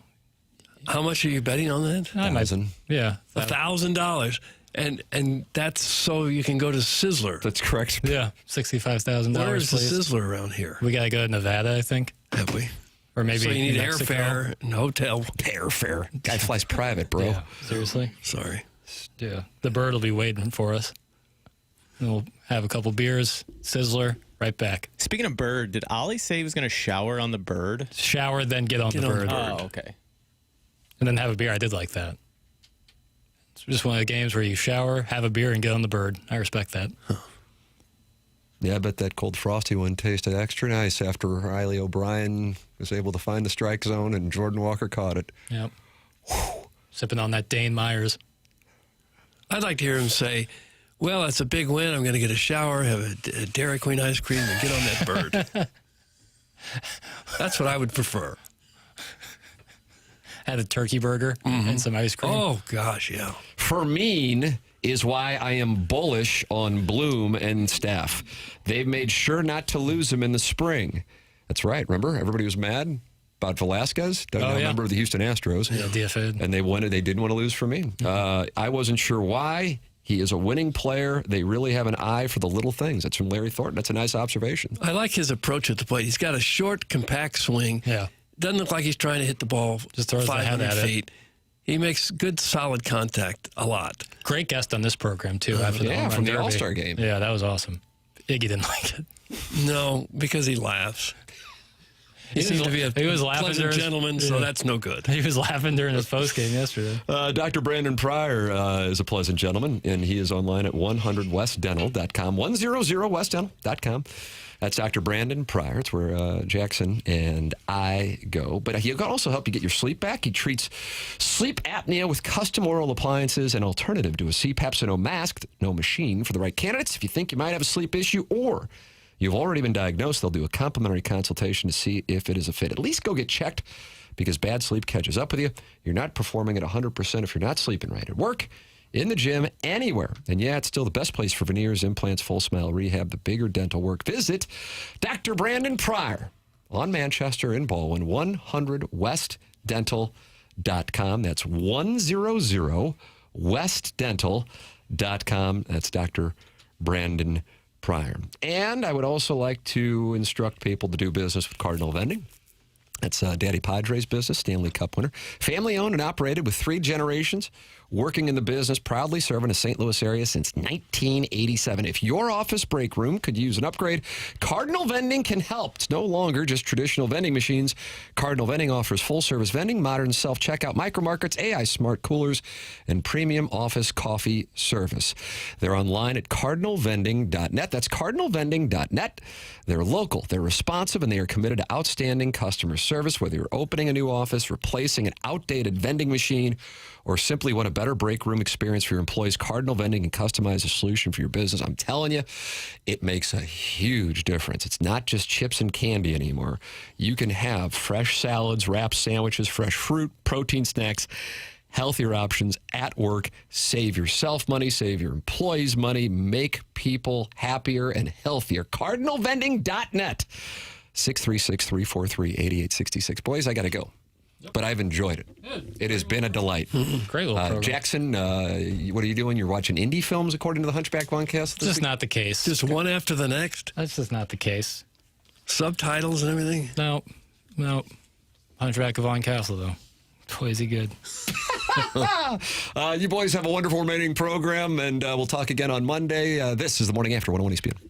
How much are you betting on that? $1,000. Yeah. $1,000. And that's so you can go to Sizzler. That's correct. Yeah, $65,000. Where's the Sizzler around here? We got to go to Nevada, I think. Have we? Or maybe so you need airfare and hotel. Airfare. Guy flies private, bro. Yeah, seriously? Sorry. Yeah. The bird will be waiting for us. And we'll have a couple beers, Sizzler, right back. Speaking of bird, did Oli say he was going to shower on the bird? Shower, then get on the bird. Oh, okay. And then have a beer. I did like that. It's just one of the games where you shower, have a beer, and get on the bird. I respect that. Huh. Yeah, I bet that cold frosty one tasted extra nice after Riley O'Brien was able to find the strike zone and Jordan Walker caught it. Yep. Sipping on that Dane Myers. I'd like to hear him say, well, that's a big win. I'm going to get a shower, have a Dairy Queen ice cream, and get on that bird. That's what I would prefer. Had a turkey burger and some ice cream. Oh, gosh, yeah. Fermin is why I am bullish on Bloom and staff. They've made sure not to lose him in the spring. That's right. Remember, everybody was mad about Velasquez, member of the Houston Astros. Yeah, DFA'd. And they didn't want to lose Fermin. I wasn't sure why. He is a winning player. They really have an eye for the little things. That's from Larry Thornton. That's a nice observation. I like his approach at the plate. He's got a short, compact swing. Yeah. Doesn't look like he's trying to hit the ball just throws 500 feet. He makes good, solid contact a lot. Great guest on this program, too. After from the All-Star game. Yeah, that was awesome. Iggy didn't like it. No, because he laughs. He seemed to be a pleasant gentleman, so that's no good. He was laughing during his postgame yesterday. Dr. Brandon Pryor is a pleasant gentleman, and he is online at 100westdental.com, 100westdental.com. That's Dr. Brandon Pryor. It's where Jackson and I go. But he can also help you get your sleep back. He treats sleep apnea with custom oral appliances, an alternative to a CPAP, so no mask, no machine for the right candidates. If you think you might have a sleep issue or you've already been diagnosed, they'll do a complimentary consultation to see if it is a fit. At least go get checked because bad sleep catches up with you. You're not performing at 100% if you're not sleeping right at work, in the gym, anywhere. And yeah, it's still the best place for veneers, implants, full smile rehab, the bigger dental work. Visit Dr. Brandon Pryor on Manchester in Baldwin, 100westdental.com. That's 100westdental.com. That's Dr. Brandon Pryor. And I would also like to instruct people to do business with Cardinal Vending. That's Daddy Padre's business, Stanley Cup winner. Family owned and operated with 3 generations, working in the business, proudly serving the St. Louis area since 1987. If your office break room could use an upgrade, Cardinal Vending can help. It's no longer just traditional vending machines. Cardinal Vending offers full-service vending, modern self-checkout micro-markets, AI smart coolers, and premium office coffee service. They're online at cardinalvending.net. That's cardinalvending.net. They're local, they're responsive, and they are committed to outstanding customer service. Whether you're opening a new office, replacing an outdated vending machine, or simply want a better break room experience for your employees, Cardinal Vending can customize a solution for your business. I'm telling you, it makes a huge difference. It's not just chips and candy anymore. You can have fresh salads, wrapped sandwiches, fresh fruit, protein snacks, healthier options at work. Save yourself money, save your employees money, make people happier and healthier. CardinalVending.net. 636-343-8866. Boys, I got to go. But I've enjoyed it. It has been a delight. Great little program. Jackson, what are you doing? You're watching indie films according to the Hunchback Vaughn cast? It's just not the case. Just one after the next? That's just not the case. Subtitles and everything? No. Hunchback of Vaughn Castle, though. Boy, is he good. You boys have a wonderful remaining program, and we'll talk again on Monday. This is the Morning After 101 ESPN.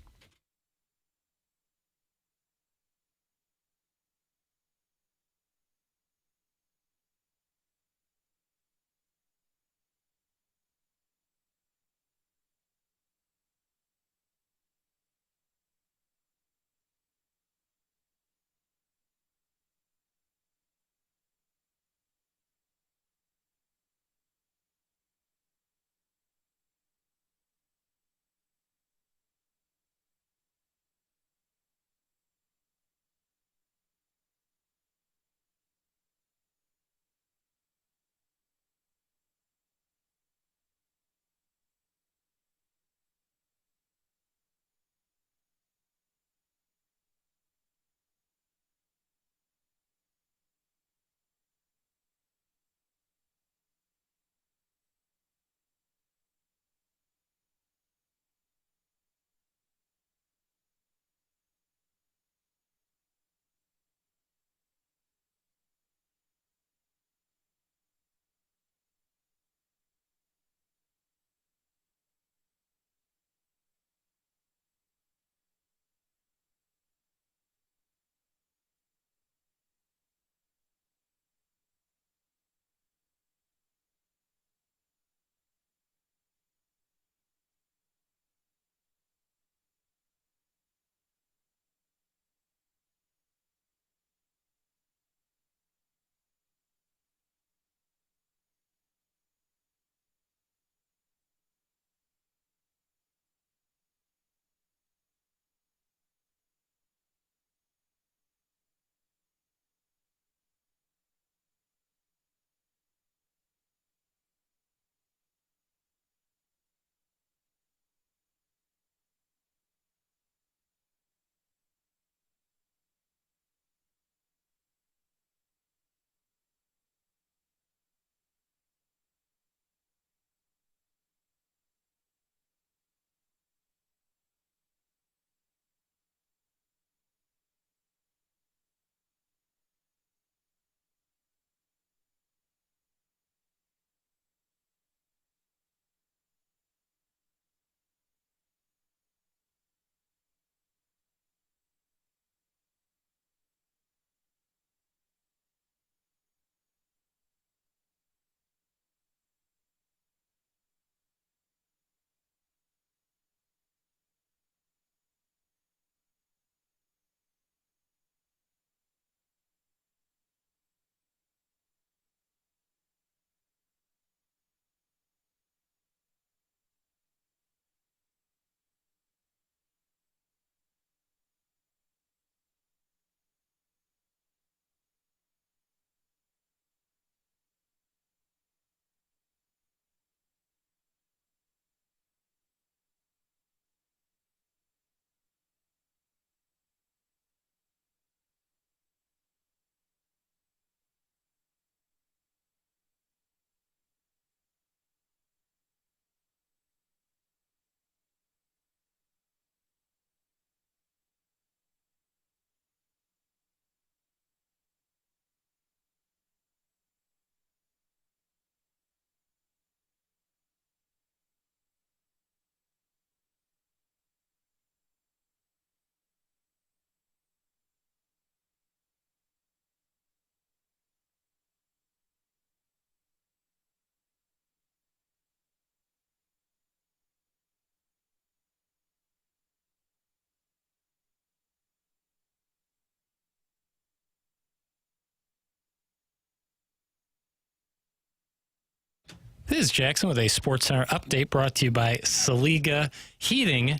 This is Jackson with a SportsCenter update brought to you by Saliga Heating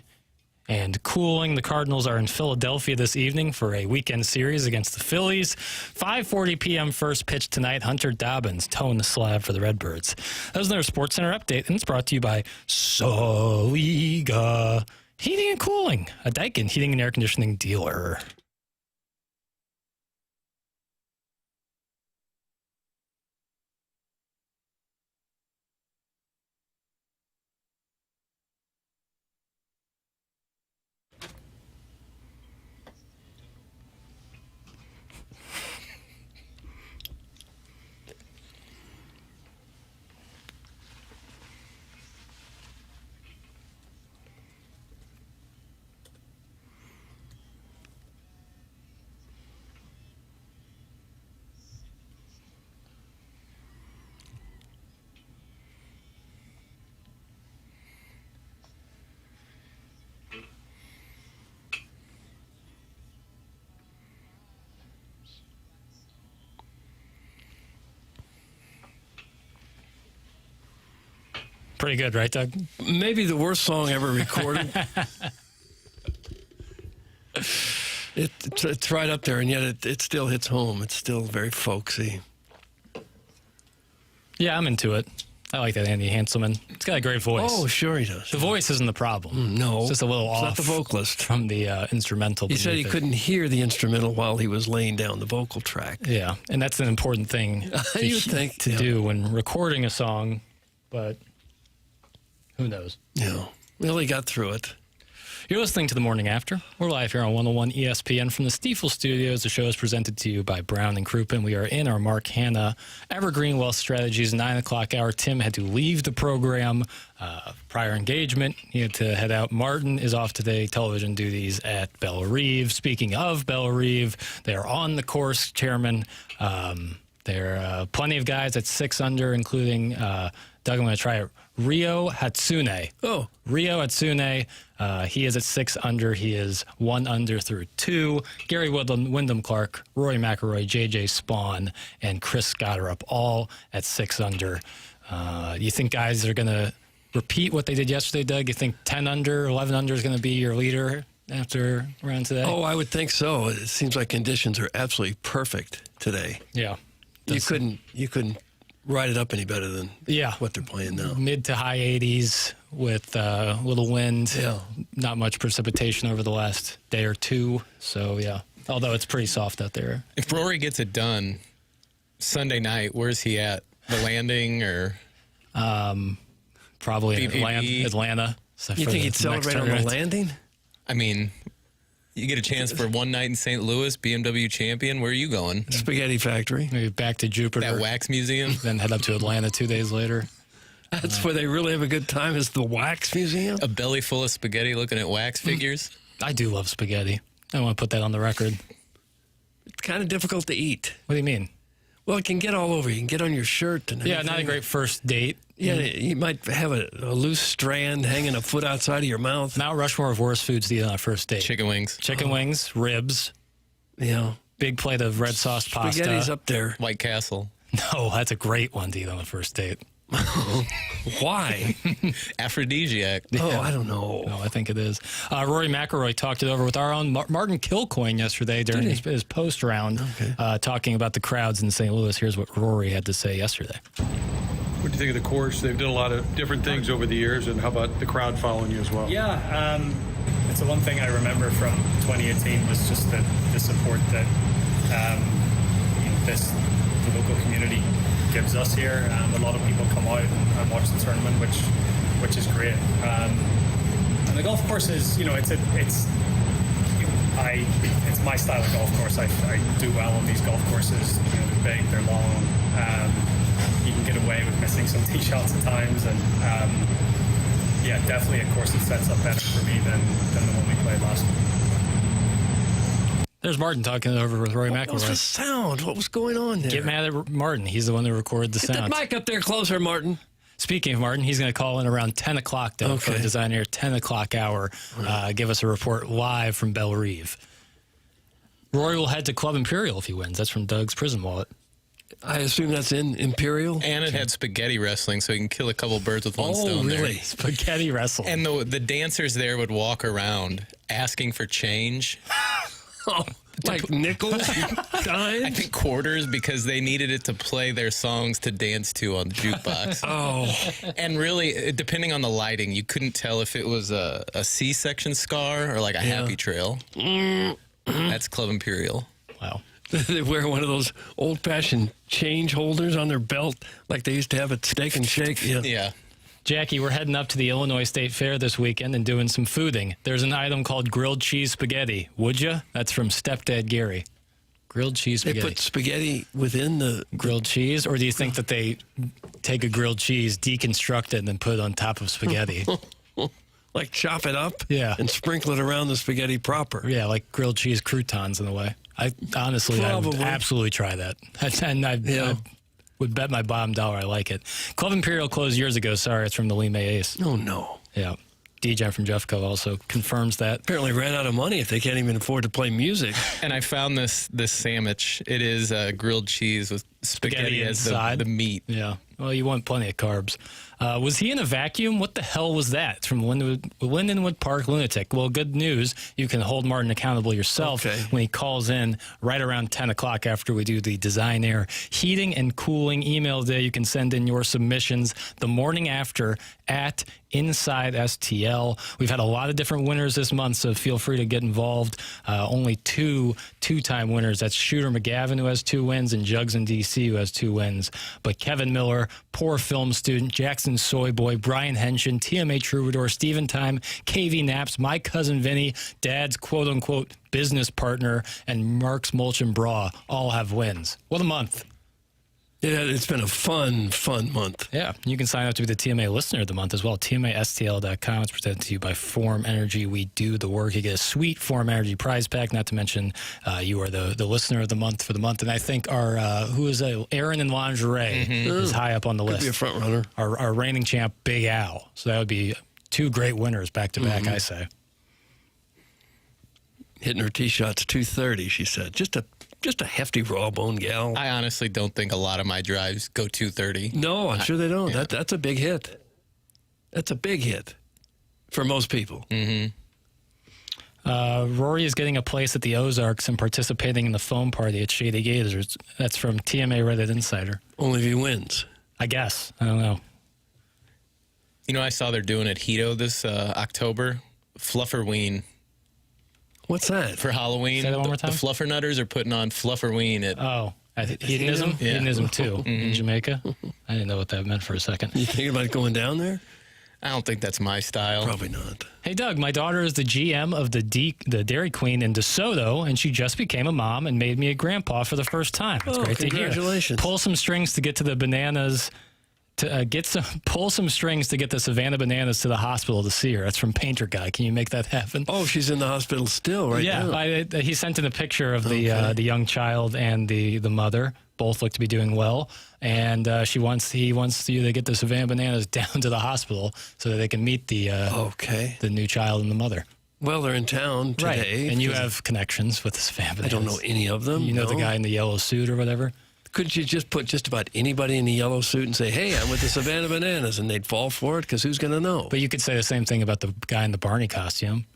and Cooling. The Cardinals are in Philadelphia this evening for a weekend series against the Phillies. 5:40 p.m. first pitch tonight. Hunter Dobbins towing the slab for the Redbirds. That was their SportsCenter update, and it's brought to you by Saliga Heating and Cooling, a Daikin heating and air conditioning dealer. Pretty good, right, Doug? Maybe the worst song ever recorded. It's right up there, and yet it still hits home. It's still very folksy. Yeah, I'm into it. I like that Andy Hanselman. He's got a great voice. Oh, sure he does. The voice isn't the problem. No. It's just a little off. It's not the vocalist. From the instrumental. He said he couldn't hear the instrumental while he was laying down the vocal track. Yeah, and that's an important thing to do when recording a song, but who knows? Yeah. Well, he got through it. You're listening to The Morning After. We're live here on 101 ESPN from the Stiefel Studios. The show is presented to you by Brown and Crouppen. We are in our Mark Hanna Evergreen Wealth Strategies 9 o'clock hour. Tim had to leave the program. Prior engagement. He had to head out. Martin is off today, television duties at Bellerive. Speaking of Bellerive, they are on the course, Chairman. There are plenty of guys at 6 under, including Doug, I'm going to try it. Rio Hatsune. Oh. Rio Hatsune. He is at 6 under. He is 1 under through 2. Gary Wyndham Clark, Rory McIlroy, J.J. Spawn, and Chris Scott are up all at 6 under. You think guys are going to repeat what they did yesterday, Doug? You think 10 under, 11 under is going to be your leader after round today? Oh, I would think so. It seems like conditions are absolutely perfect today. Yeah. You couldn't ride it up any better than what they're playing now. Mid to high 80s with little wind. Yeah. Not much precipitation over the last day or two. So, yeah. Although it's pretty soft out there. If Rory gets it done Sunday night, where's he at? The Landing or? Probably in Atlanta. You think he'd celebrate on the Landing? I mean, you get a chance for one night in St. Louis, BMW Champion. Where are you going? Spaghetti Factory. Maybe back to Jupiter. That wax museum. Then head up to Atlanta 2 days later. That's where they really have a good time, is the wax museum. A belly full of spaghetti looking at wax figures. I do love spaghetti. I want to put that on the record. It's kind of difficult to eat. What do you mean? Well, it can get all over. You can get on your shirt. And yeah, not a great first date. Yeah, you might have a loose strand hanging a foot outside of your mouth. Mount Rushmore of worst foods to eat on a first date. Chicken wings. Chicken wings, ribs. Yeah. Big plate of red sauce pasta. Spaghetti's up there. White Castle. No, that's a great one to eat on a first date. Why? Aphrodisiac. Oh, I don't know. No, I think it is. Rory McIlroy talked it over with our own Martin Kilcoyne yesterday during his post round, talking about the crowds in St. Louis. Here's what Rory had to say yesterday. What do you think of the course? They've done a lot of different things over the years, and how about the crowd following you as well? Yeah, it's the one thing I remember from 2018 was just the support that the local community gives us here. A lot of people come out and watch the tournament, which is great. And the golf course is, it's my style of golf course. I do well on these golf courses. They're big, they're long. You can get away with missing some tee shots at times, and definitely a course that sets up better for me than the one we played last week. There's Martin talking over with Rory McIlroy. What was the sound? What was going on there? Get mad at Martin. He's the one who recorded the sound. Get that mic up there closer, Martin. Speaking of Martin, he's going to call in around 10 o'clock for the Design Air 10 o'clock hour. Give us a report live from Bellerive. Rory will head to Club Imperial if he wins. That's from Doug's prison wallet. I assume that's in Imperial? And it had spaghetti wrestling, so you can kill a couple birds with one stone really? there. Spaghetti wrestling. And the dancers there would walk around asking for change. Like nickels? I think quarters, because they needed it to play their songs to dance to on the jukebox. And really, depending on the lighting, you couldn't tell if it was a C-section scar or like a happy trail. That's Club Imperial. Wow. They wear one of those old-fashioned change holders on their belt like they used to have at Steak and Shake. Yeah. Jackie, we're heading up to the Illinois State Fair this weekend and doing some fooding. There's an item called grilled cheese spaghetti. Would you? That's from Stepdad Gary. Grilled cheese spaghetti. They put spaghetti within the grilled cheese, or do you think that they take a grilled cheese, deconstruct it, and then put it on top of spaghetti? Like chop it up? Yeah. And sprinkle it around the spaghetti proper. Yeah, like grilled cheese croutons in a way. I would absolutely try that. And I would bet my bottom dollar I like it. Club Imperial closed years ago. Sorry, it's from the Lima Ace. Oh, no. Yeah. DJ from Jeffco also confirms that. Apparently ran out of money if they can't even afford to play music. And I found this sandwich. It is grilled cheese with spaghetti as the meat. Yeah. Well, you want plenty of carbs. Was he in a vacuum? What the hell was that? It's from Lindenwood Park Lunatic. Well, good news. You can hold Martin accountable yourself when he calls in right around 10 o'clock after we do the Design Air Heating and Cooling email day. You can send in your submissions the morning after at Inside STL. We've had a lot of different winners this month, so feel free to get involved. Only two-time winners. That's Shooter McGavin, who has 2 wins, and Jugs in D.C., who has 2 wins. But Kevin Miller, poor film student, Jackson Soy Boy, Brian Henshin, TMA Troubadour, Steven Time, KV Naps, my cousin Vinny, Dad's quote-unquote business partner, and Mark's Mulch and Bra all have wins. What a month. Yeah, it's been a fun month. Yeah, you can sign up to be the TMA Listener of the Month as well. TMASTL.com. It's presented to you by Form Energy. We do the work. You get a sweet Form Energy prize pack, not to mention you are the Listener of the Month for the month. And I think our, Aaron in Lingerie is high up on the list. Could be a front runner. Our reigning champ, Big Al. So that would be 2 great winners back-to-back, I say. Hitting her tee shots 230, she said. Just a hefty raw bone gal. I honestly don't think a lot of my drives go 230. No, I'm sure they don't. Yeah. That's a big hit. That's a big hit for most people. Rory is getting a place at the Ozarks and participating in the foam party at Shady Gators. That's from TMA Reddit Insider. Only if he wins. I guess. I don't know. You know, I saw they're doing at Hito this October. Flufferween. What's that? For Halloween. Say that one more time? The Fluffernutters are putting on Flufferween at Hedonism? Yeah. Hedonism 2 in Jamaica. I didn't know what that meant for a second. You thinking about going down there? I don't think that's my style. Probably not. Hey, Doug, my daughter is the GM of the Dairy Queen in DeSoto, and she just became a mom and made me a grandpa for the first time. It's great to hear. Congratulations. Pull some strings to get to the bananas. Pull some strings to get the Savannah Bananas to the hospital to see her. That's from Painter Guy. Can you make that happen? Oh, she's in the hospital still now. Yeah, he sent in a picture of the young child and the mother. Both look to be doing well, and he wants you to get the Savannah Bananas down to the hospital so that they can meet the new child and the mother. Well, they're in town today, right? And you have connections with the Savannah Bananas. I don't know any of them. You know the guy in the yellow suit or whatever. Couldn't you just put just about anybody in the yellow suit and say, hey, I'm with the Savannah Bananas, and they'd fall for it because who's going to know? But you could say the same thing about the guy in the Barney costume.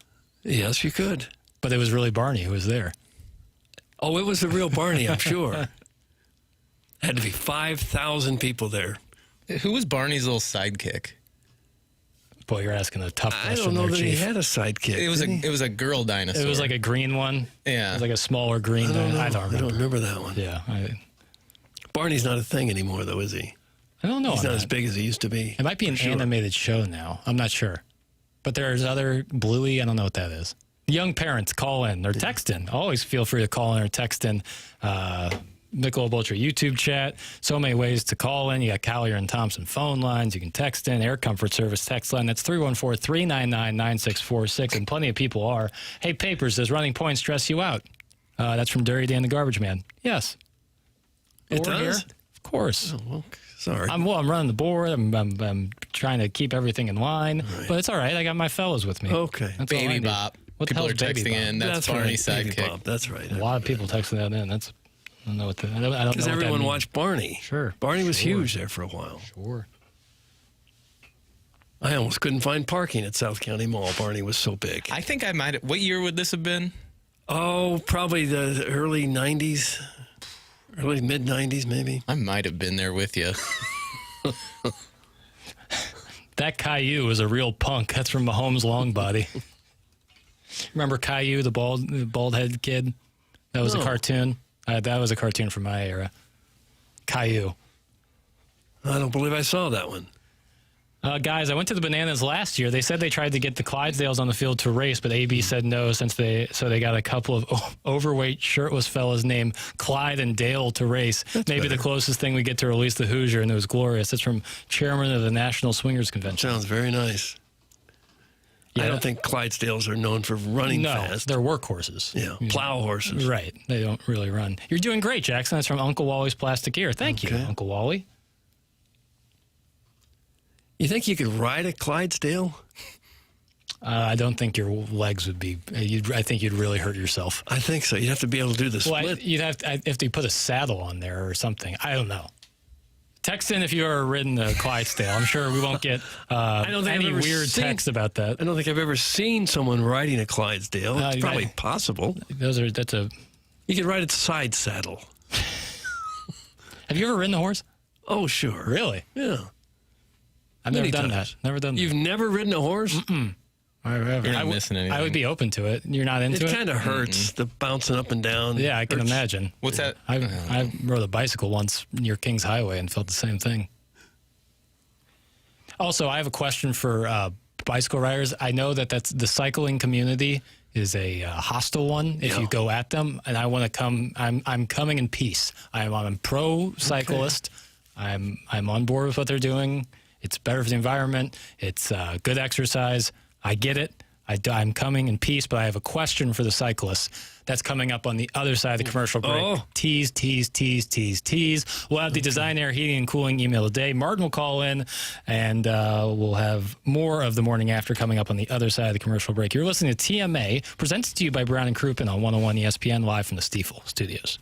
Yes, you could. But it was really Barney who was there. Oh, it was the real Barney, I'm sure. Had to be 5,000 people there. Who was Barney's little sidekick? Boy, you're asking a tough question. I don't know there, that Chief. he had a sidekick. It was a girl dinosaur. It was like a green one. Yeah. It was like a smaller green dinosaur. I don't remember that one. Yeah. Barney's not a thing anymore, though, is he? I don't know. He's not as big as he used to be. It might be an animated show now. I'm not sure. But there's other Bluey. I don't know what that is. Young parents, call in or text in. Always feel free to call in or text in. Michelob Ultra YouTube chat. So many ways to call in. You got Collier and Thompson phone lines. You can text in. Air Comfort Service text line. That's 314-399-9646. And plenty of people are. Hey, Papers, does running points stress you out? That's from Dirty Dan the Garbage Man. Yes. It does? Here? Of course. Oh, well, sorry. I'm running the board. I'm trying to keep everything in line. Right. But it's all right. I got my fellas with me. Okay. That's Baby Bop. What the hell People are texting in. That's Barney's sidekick. That's right. A lot of people texting that in. That's I don't know what I don't know Because what that everyone means. watched Barney. Sure. Barney was huge there for a while. Sure. I almost couldn't find parking at South County Mall. Barney was so big. I think I might. What year would this have been? Oh, probably the early 90s. Early mid-90s, maybe. I might have been there with you. That Caillou is a real punk. That's from Mahomes' long body. Remember Caillou, the bald head kid? That was a cartoon. That was a cartoon from my era. Caillou. I don't believe I saw that one. Guys, I went to the Bananas last year. They said they tried to get the Clydesdales on the field to race, but AB said no so they got a couple of overweight shirtless fellas named Clyde and Dale to race. Maybe the closest thing we get to release the Hoosier, and it was glorious. It's from chairman of the National Swingers Convention. Sounds very nice. Yeah. I don't think Clydesdales are known for running fast. They're workhorses. Yeah, plow horses. Right. They don't really run. You're doing great, Jackson. That's from Uncle Wally's Plastic Ear. Thank you, Uncle Wally. You think you could ride a Clydesdale? I don't think your legs would be. I think you'd really hurt yourself. I think so. You'd have to be able to do the split. Well, you'd have to put a saddle on there or something. I don't know. Text in if you've ever ridden a Clydesdale. I'm sure we won't get any weird texts about that. I don't think I've ever seen someone riding a Clydesdale. It's probably possible. You could ride a side saddle. Have you ever ridden a horse? Oh, sure. Really? Yeah. I've never done that. Never done that. You've never ridden a horse? Mm-mm. You're not missing anything. I would be open to it. You're not into it? It kind of hurts, the bouncing up and down. Yeah, I can imagine. What's that? I rode a bicycle once near Kings Highway and felt the same thing. Also, I have a question for bicycle riders. I know that's the cycling community is a hostile one if you go at them, and I want to come. I'm coming in peace. I'm a pro cyclist. Okay. I'm on board with what they're doing. It's better for the environment. It's good exercise. I get it. I'm coming in peace, but I have a question for the cyclists. That's coming up on the other side of the commercial break. Oh. Tease. We'll have the Design Air Heating and Cooling email today. Martin will call in, and we'll have more of the Morning After coming up on the other side of the commercial break. You're listening to TMA, presented to you by Brown and Crouppen on 101 ESPN, live from the Stiefel studios.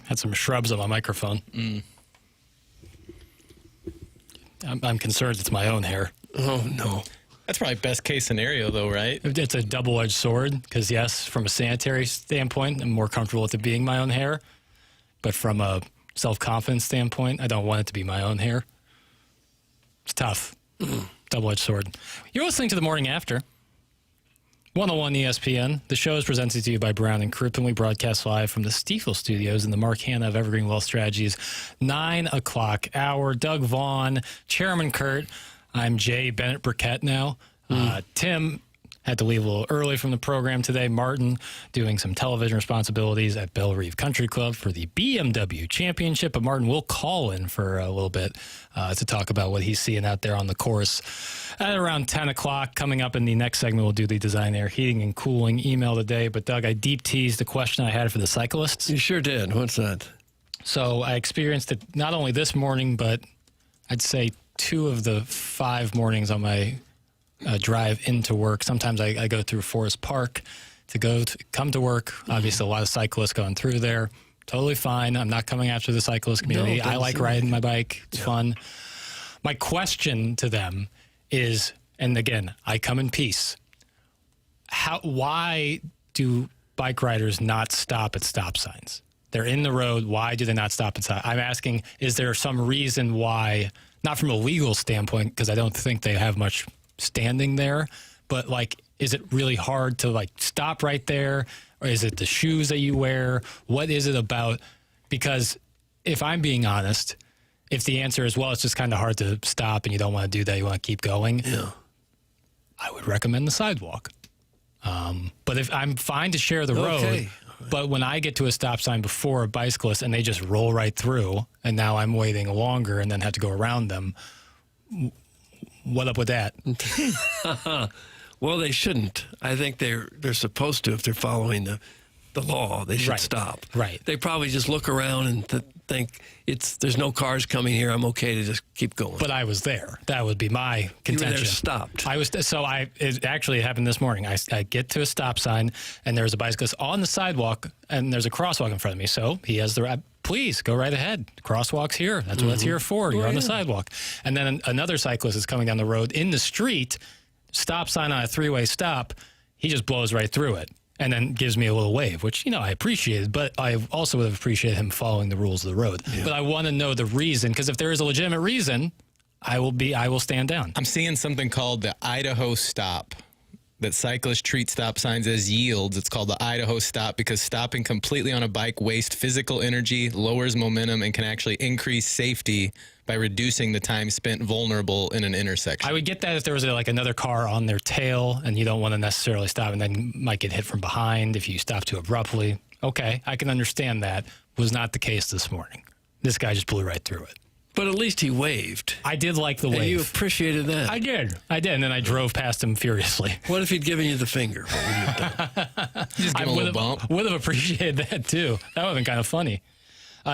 Had some shrubs on my microphone. I'm concerned it's my own hair. Oh, no. That's probably best case scenario, though, right? It's a double-edged sword because, yes, from a sanitary standpoint, I'm more comfortable with it being my own hair. But from a self-confidence standpoint, I don't want it to be my own hair. It's tough. Double-edged sword. You're listening to The Morning After. 101 ESPN. The show is presented to you by Brown and Crouppen. We broadcast live from the Stiefel Studios in the Mark Hanna of Evergreen Wealth Strategies 9 o'clock hour. Doug Vaughn, Chairman Kurt. I'm Jay Bennett Burkett now. Tim had to leave a little early from the program today. Martin doing some television responsibilities at Belle Reve Country Club for the BMW Championship. But Martin will call in for a little bit to talk about what he's seeing out there on the course at around 10 o'clock. Coming up in the next segment, we'll do the Design Air Heating and Cooling email today. But, Doug, I deep teased the question I had for the cyclists. You sure did. What's that? So I experienced it not only this morning, but I'd say 2 of the 5 mornings on my drive into work. Sometimes I go through Forest Park to come to work. Obviously, a lot of cyclists going through there. Totally fine. I'm not coming after the cyclist community. I like riding my bike. It's fun. My question to them is, and again, I come in peace. Why do bike riders not stop at stop signs? They're in the road. Why do they not stop and stop? I'm asking, is there some reason why, not from a legal standpoint, because I don't think they have much standing there, but like, is it really hard to like stop right there? Or is it the shoes that you wear? What is it about? Because if I'm being honest, if the answer is, well, it's just kind of hard to stop and you don't want to do that, you want to keep going, I would recommend the sidewalk. But if I'm fine to share the road, but when I get to a stop sign before a bicyclist and they just roll right through and now I'm waiting longer and then have to go around them, what up with that? Well, they shouldn't. I think they're supposed to if they're following the law. They should stop. Right. They probably just look around and think there's no cars coming here. I'm okay to just keep going. But I was there. That would be my contention. You were there stopped. It actually happened this morning. I get to a stop sign and there's a bicyclist on the sidewalk and there's a crosswalk in front of me. So he has the right. Please go right ahead. Crosswalk's here. That's what it's here for. You're on the sidewalk. And then another cyclist is coming down the road in the street, stop sign on a 3-way stop. He just blows right through it and then gives me a little wave, which, I appreciated, but I also would have appreciated him following the rules of the road. Yeah. But I want to know the reason, because if there is a legitimate reason, I will stand down. I'm seeing something called the Idaho stop. That cyclists treat stop signs as yields. It's called the Idaho stop because stopping completely on a bike wastes physical energy, lowers momentum, and can actually increase safety by reducing the time spent vulnerable in an intersection. I would get that if there was another car on their tail and you don't want to necessarily stop and then might get hit from behind if you stop too abruptly. Okay, I can understand that. Was not the case this morning. This guy just blew right through it. But at least he waved. I did like the wave. And you appreciated that. I did. And then I drove past him furiously. What if he'd given you the finger? What would you have done? Just give him a little bump. Would have appreciated that, too. That would have been kind of funny.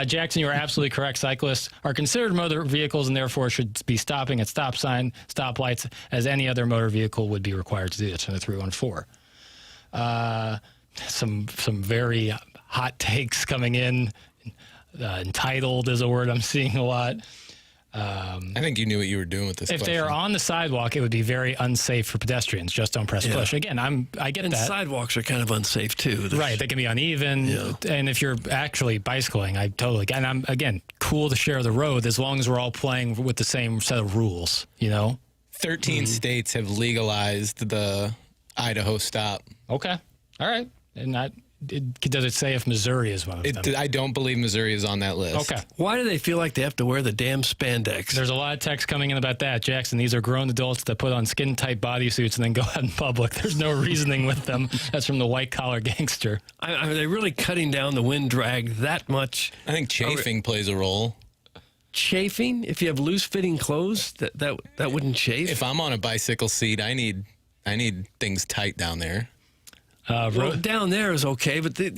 Jackson, you are absolutely correct. Cyclists are considered motor vehicles and therefore should be stopping at stoplights, as any other motor vehicle would be required to do. That's in the 314. Some very hot takes coming in. Entitled is a word I'm seeing a lot. I think you knew what you were doing with this. If they are on the sidewalk, it would be very unsafe for pedestrians. Just don't press push. Again, I get that. Sidewalks are kind of unsafe too. Right, they can be uneven. And if you're actually bicycling, and I'm again cool to share the road as long as we're all playing with the same set of rules. 13 states have legalized the Idaho stop. Okay, all right, and does it say if Missouri is one of them? I don't believe Missouri is on that list. Okay. Why do they feel like they have to wear the damn spandex? There's a lot of text coming in about that, Jackson. These are grown adults that put on skin-tight bodysuits and then go out in public. There's no reasoning with them. That's from the white-collar gangster. Are they really cutting down the wind drag that much? I think chafing plays a role. Chafing? If you have loose-fitting clothes, that wouldn't chafe? If I'm on a bicycle seat, I need things tight down there. Down there is okay, but they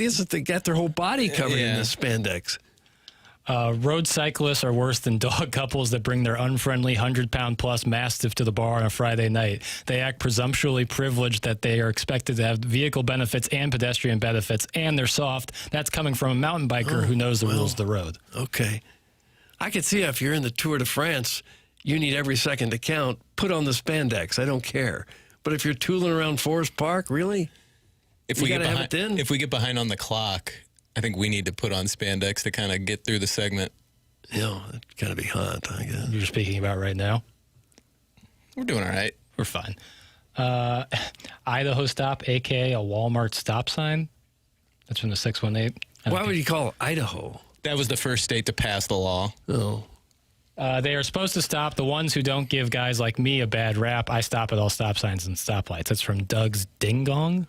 got their whole body covered in the spandex. Road cyclists are worse than dog couples that bring their unfriendly 100-pound-plus mastiff to the bar on a Friday night. They act presumptuously privileged that they are expected to have vehicle benefits and pedestrian benefits, and they're soft. That's coming from a mountain biker who knows the rules of the road. Okay. I could see if you're in the Tour de France, you need every second to count. Put on the spandex. I don't care. But if you're tooling around Forest Park, really? If we get behind on the clock, I think we need to put on spandex to kind of get through the segment. Yeah, it's got to be hot, I guess. You're speaking about right now? We're doing all right. We're fine. Idaho stop, a.k.a. a Walmart stop sign. That's from the 618. Why would you call it Idaho? That was the first state to pass the law. Oh. They are supposed to stop the ones who don't give guys like me a bad rap. I stop at all stop signs and stoplights. That's from Doug's Ding Dong.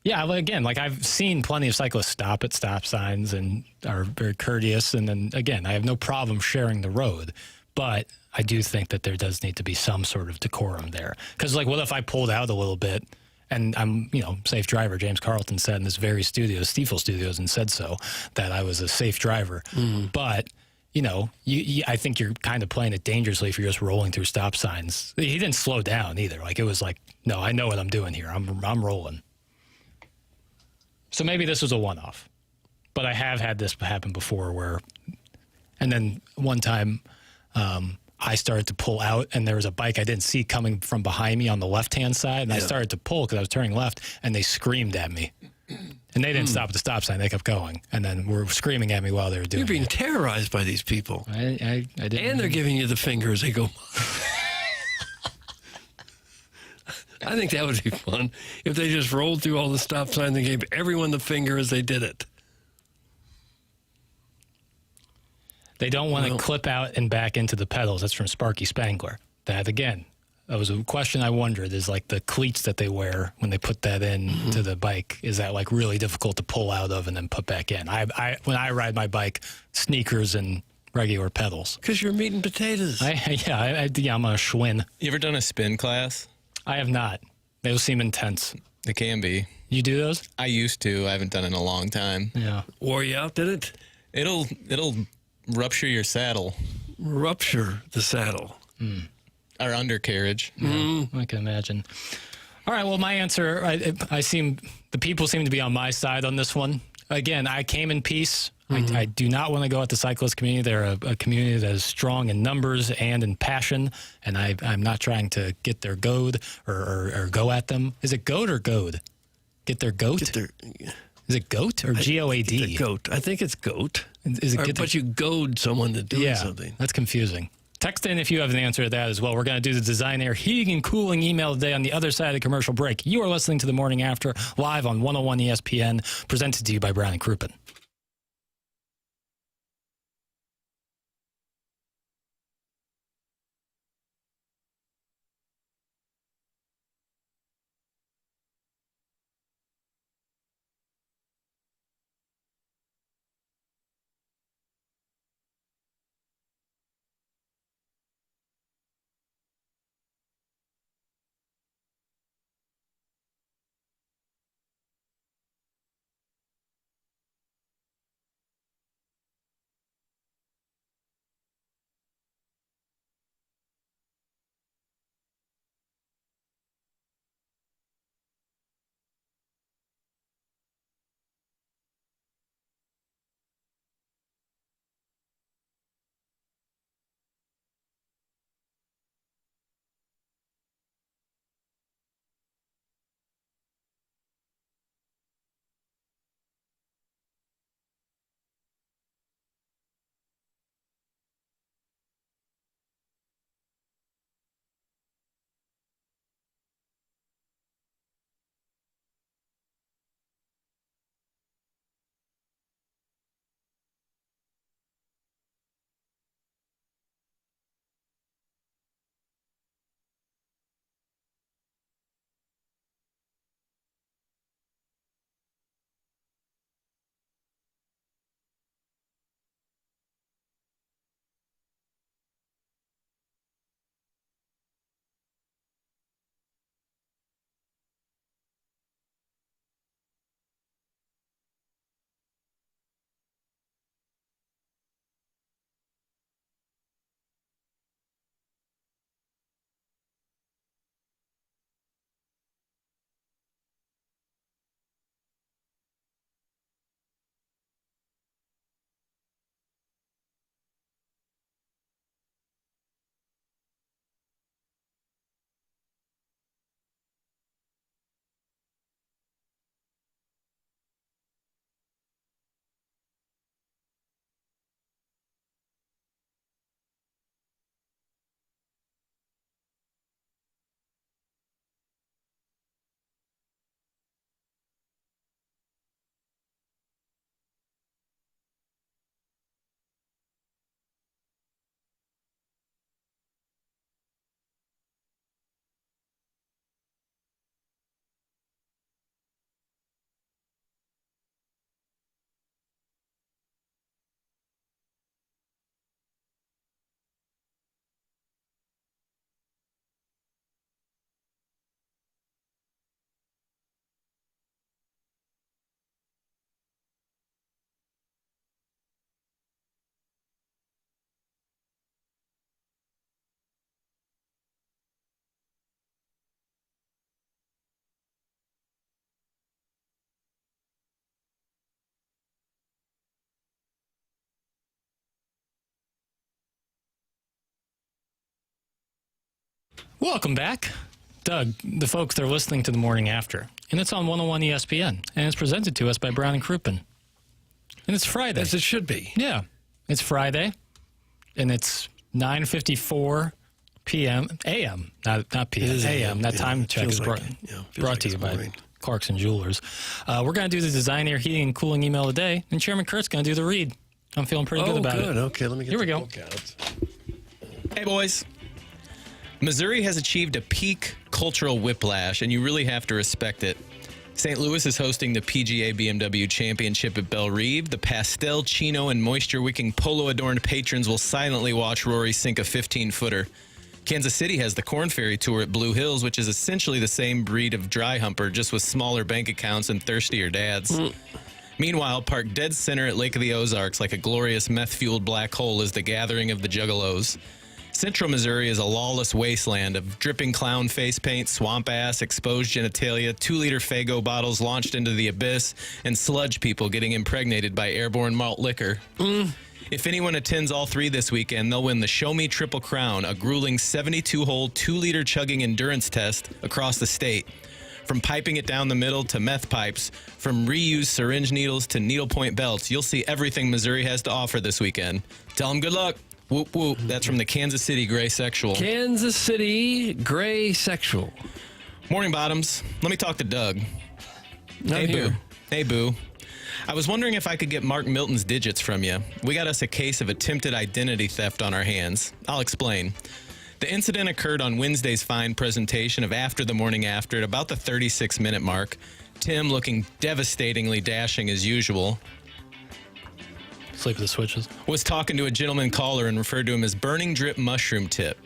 Yeah, again, like I've seen plenty of cyclists stop at stop signs and are very courteous. And then, again, I have no problem sharing the road. But I do think that there does need to be some sort of decorum there. Because, like, what if I pulled out a little bit and I'm, safe driver? James Carlton said in this very studio, Stiefel Studios, and said so, that I was a safe driver. But, I think you're kind of playing it dangerously if you're just rolling through stop signs. He didn't slow down either. Like, it was like, no, I know what I'm doing here. I'm rolling. So maybe this was a one-off, but I have had this happen before and then one time I started to pull out and there was a bike I didn't see coming from behind me on the left-hand side, and I started to pull because I was turning left, and they screamed at me. And they didn't stop at the stop sign. They kept going, and then were screaming at me while they were doing it. You're being terrorized by these people. I didn't. And they're giving you the finger as they go. I think that would be fun if they just rolled through all the stop signs and gave everyone the finger as they did it. They don't want to clip out and back into the pedals. That's from Sparky Spangler. That, again, that was a question I wondered, is like the cleats that they wear when they put that in to the bike, is that like really difficult to pull out of and then put back in? When I ride my bike, sneakers and regular pedals. Because you're meat and potatoes. I'm a Schwinn. You ever done a spin class? I have not. Those seem intense. They can be. You do those? I used to. I haven't done it in a long time. Yeah. Wore you out, did it? It'll rupture your saddle. Rupture the saddle. Our undercarriage. Yeah, I can imagine. All right, well, my answer, the people seem to be on my side on this one. Again, I came in peace. I do not want to go at the cyclist community. They're a community that is strong in numbers and in passion, and I'm not trying to get their goad or go at them. Is it goad or goad? Get their goat? Is it goat or G-O-A-D? Goat. I think it's goat. Is it but you goad someone to do something. That's confusing. Text in if you have an answer to that as well. We're going to do the Design Air Heating and Cooling email today on the other side of the commercial break. You are listening to The Morning After, live on 101 ESPN, presented to you by Brown and Crouppen. Welcome back. Doug, the folks, they're listening to The Morning After, and it's on 101 ESPN, and it's presented to us by Brown and Crouppen. And it's Friday. As it should be. Yeah. It's Friday, and it's 9:54 p.m. a.m., not p.m., a.m. That time check is brought to you by Clarkson Jewelers. We're going to do the Design Air Heating and Cooling email today, and Chairman Kurt's going to do the read. I'm feeling pretty good about it. Okay, let me get Here we go. book out. Hey, boys. Missouri has achieved a peak cultural whiplash, and you really have to respect it. St. Louis is hosting the PGA BMW Championship at Belle Reve. The pastel, chino, and moisture-wicking polo-adorned patrons will silently watch Rory sink a 15-footer. Kansas City has the Corn Ferry Tour at Blue Hills, which is essentially the same breed of dry humper, just with smaller bank accounts and thirstier dads. Meanwhile, parked dead center at Lake of the Ozarks like a glorious meth-fueled black hole is the gathering of the juggalos. Central Missouri is a lawless wasteland of dripping clown face paint, swamp ass, exposed genitalia, 2-liter Faygo bottles launched into the abyss, and sludge people getting impregnated by airborne malt liquor. If anyone attends all three this weekend, they'll win the Show Me Triple Crown, a grueling 72-hole, 2-liter chugging endurance test across the state. From piping it down the middle to meth pipes, from reused syringe needles to needlepoint belts, you'll see everything Missouri has to offer this weekend. Tell them good luck. Whoop, whoop. That's from the Kansas City Gray Sexual. Kansas City Gray Sexual. Morning, Bottoms. Let me talk to Doug. Hey, Boo. Hey, Boo. I was wondering if I could get Mark Milton's digits from you. We got us a case of attempted identity theft on our hands. I'll explain. The incident occurred on Wednesday's fine presentation of After the Morning After at about the 36-minute mark. Tim looking devastatingly dashing as usual. Sleep with the switches. Was talking to a gentleman caller and referred to him as Burning Drip Mushroom Tip.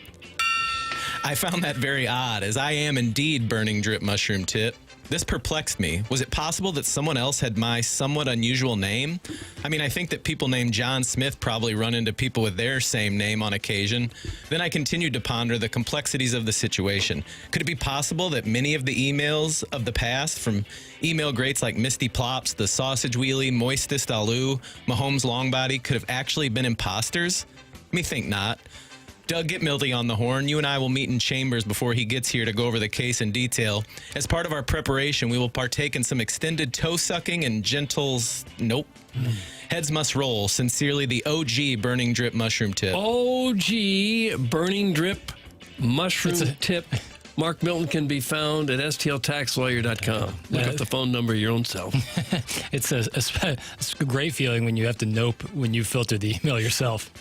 I found that very odd, as I am indeed Burning Drip Mushroom Tip. This perplexed me. Was it possible that someone else had my somewhat unusual name? I mean, I think that people named John Smith probably run into people with their same name on occasion. Then I continued to ponder the complexities of the situation. Could it be possible that many of the emails of the past, from email greats like Misty Plops, the Sausage Wheelie, Moistest Aloo, Mahomes Longbody, could have actually been imposters? Me think not. Doug, get Milty on the horn. You and I will meet in chambers before he gets here to go over the case in detail. As part of our preparation, we will partake in some extended toe-sucking and gentles... Nope. Heads must roll. Sincerely, the OG Burning Drip Mushroom Tip. OG Burning Drip Mushroom Tip. Mark Milton can be found at stltaxlawyer.com. Look up the phone number your own self. It's a great feeling when you have to nope when you filter the email yourself.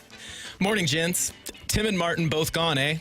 Morning, gents. Tim and Martin both gone, eh?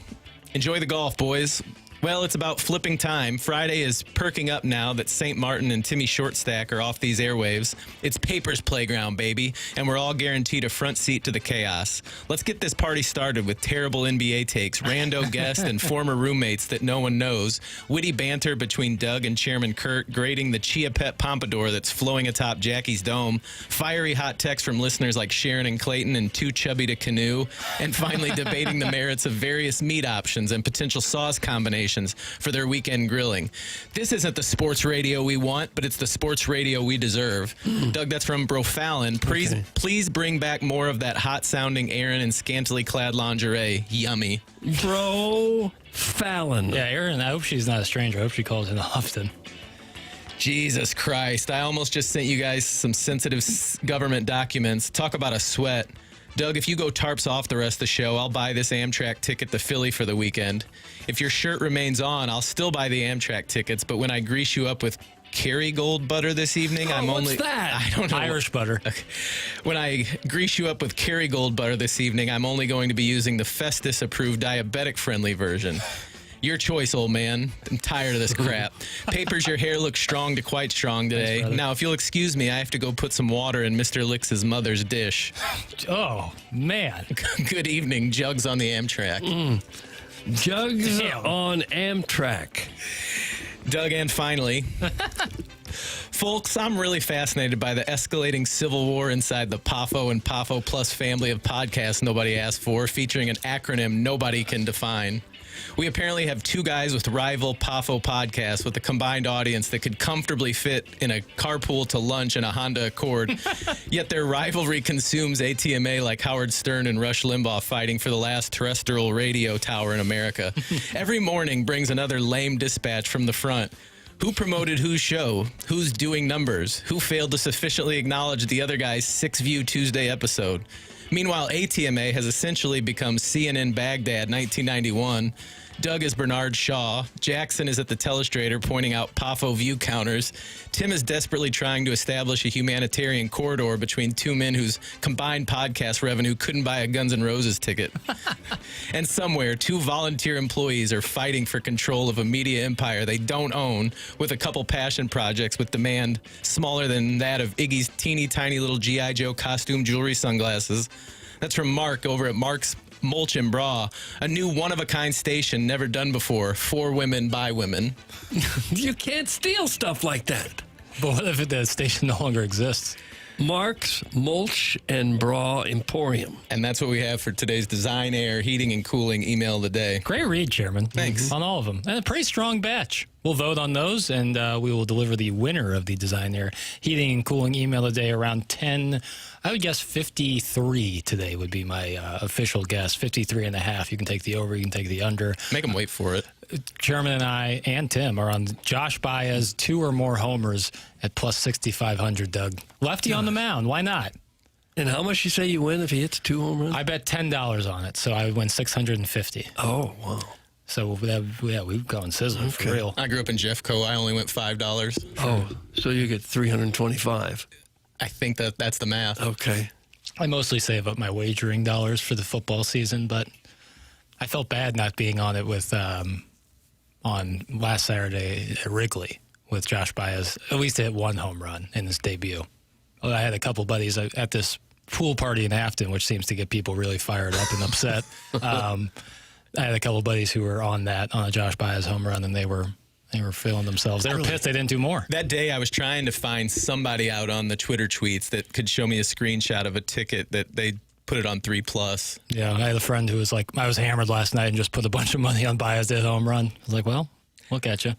Enjoy the golf, boys. Well, it's about flipping time. Friday is perking up now that St. Martin and Timmy Shortstack are off these airwaves. It's Papers Playground, baby, and we're all guaranteed a front seat to the chaos. Let's get this party started with terrible NBA takes, rando guests, and former roommates that no one knows, witty banter between Doug and Chairman Kurt, grading the Chia Pet Pompadour that's flowing atop Jackie's dome, fiery hot texts from listeners like Sharon and Clayton and Too Chubby to Canoe, and finally debating the merits of various meat options and potential sauce combinations for their weekend grilling. This isn't the sports radio we want, but it's the sports radio we deserve. Doug, that's from Bro Fallon. Please bring back more of that hot-sounding Aaron in scantily clad lingerie. Yummy. Bro Fallon. Yeah, Aaron, I hope she's not a stranger. I hope she calls in often. Jesus Christ. I almost just sent you guys some sensitive government documents. Talk about a sweat. Doug, if you go tarps off the rest of the show, I'll buy this Amtrak ticket to Philly for the weekend. If your shirt remains on, I'll still buy the Amtrak tickets, but when I grease you up with Kerrygold butter this evening, what's that? I don't know. Irish butter. When I grease you up with Kerrygold butter this evening, I'm only going to be using the Festus-approved diabetic-friendly version. Your choice, old man. I'm tired of this crap. Papers, your hair looks strong to quite strong today. Thanks, now, if you'll excuse me, I have to go put some water in Mr. Lix's mother's dish. Oh, man. Good evening, Jugs on the Amtrak. Jugs on Amtrak. Doug, and finally... Folks, I'm really fascinated by the escalating civil war inside the PAFO and PAFO Plus family of podcasts nobody asked for, featuring an acronym nobody can define. We apparently have two guys with rival PAFO podcasts with a combined audience that could comfortably fit in a carpool to lunch in a Honda Accord. Yet their rivalry consumes ATMA like Howard Stern and Rush Limbaugh fighting for the last terrestrial radio tower in America. Every morning brings another lame dispatch from the front. Who promoted whose show? Who's doing numbers? Who failed to sufficiently acknowledge the other guy's 6-View Tuesday episode? Meanwhile, ATMA has essentially become CNN Baghdad 1991. Doug is Bernard Shaw. Jackson is at the telestrator pointing out PAFO view counters. Tim is desperately trying to establish a humanitarian corridor between two men whose combined podcast revenue couldn't buy a Guns N' Roses ticket. And somewhere, two volunteer employees are fighting for control of a media empire they don't own with a couple passion projects with demand smaller than that of Iggy's teeny tiny little G.I. Joe costume jewelry sunglasses. That's from Mark over at Mark's Mulch and Bra, a new one-of-a-kind station never done before, for women by women. You can't steal stuff like that. But what if the station no longer exists? Mark's Mulch and Bra Emporium. And that's what we have for today's Design Air Heating and Cooling email of the day. Great read, Chairman. Thanks. On all of them. And a pretty strong batch. We'll vote on those, and we will deliver the winner of the Design Air Heating and Cooling email of the day around 10, I would guess 53 today would be my official guess. 53 and a half. You can take the over, you can take the under. Make them wait for it. Chairman and I and Tim are on Josh Baez 2 or more homers at plus 6,500, Doug. Lefty on the mound. Why not? And how much you say you win if he hits 2 home runs? I bet $10 on it, so I would win 650. Oh, wow. So, we've gone sizzling for real. I grew up in Jeffco. I only went $5. Oh, so you get 325. I think that's the math. Okay. I mostly save up my wagering dollars for the football season, but I felt bad not being on it with on last Saturday at Wrigley with Josh Baez. At least hit 1 home run in his debut. Well, I had a couple buddies at this pool party in Afton, which seems to get people really fired up and upset. I had a couple buddies who were on a Josh Baez home run, and they were feeling themselves. They were pissed they didn't do more. That day, I was trying to find somebody out on the Twitter tweets that could show me a screenshot of a ticket that they put it on 3+. Yeah, I had a friend who was like, I was hammered last night and just put a bunch of money on Baez to hit a home run. I was like, well, look at you.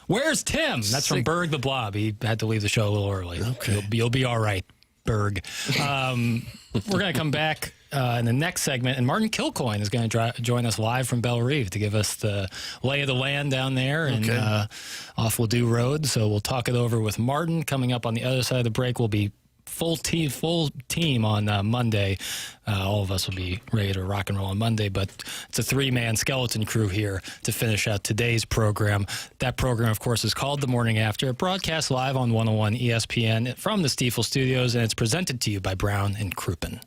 Where's Tim? That's from Berg the Blob. He had to leave the show a little early. Okay. You'll be all right, Berg. We're going to come back in the next segment, and Martin Kilcoyne is going to join us live from Belle Reve to give us the lay of the land down there and off We'll Do Road. So we'll talk it over with Martin. Coming up on the other side of the break, we'll be full team on Monday. All of us will be ready to rock and roll on Monday, but it's a 3-man skeleton crew here to finish out today's program. That program, of course, is called The Morning After. It broadcasts live on 101 ESPN from the Stiefel Studios, and it's presented to you by Brown and Crouppen.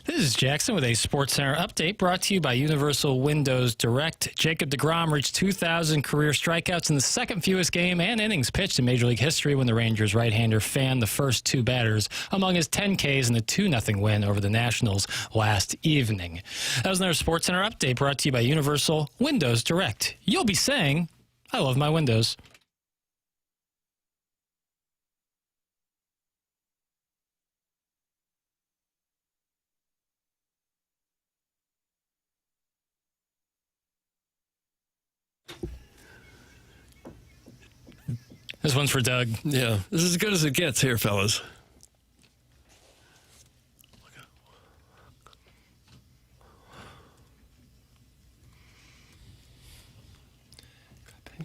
This is Jackson with a SportsCenter update brought to you by Universal Windows Direct. Jacob deGrom reached 2,000 career strikeouts in the second fewest game and innings pitched in Major League history when the Rangers right-hander fanned the first two batters among his 10 Ks in the 2-0 win over the Nationals last evening. That was another SportsCenter update brought to you by Universal Windows Direct. You'll be saying, I love my windows. This one's for Doug. Yeah, this is as good as it gets here, fellas.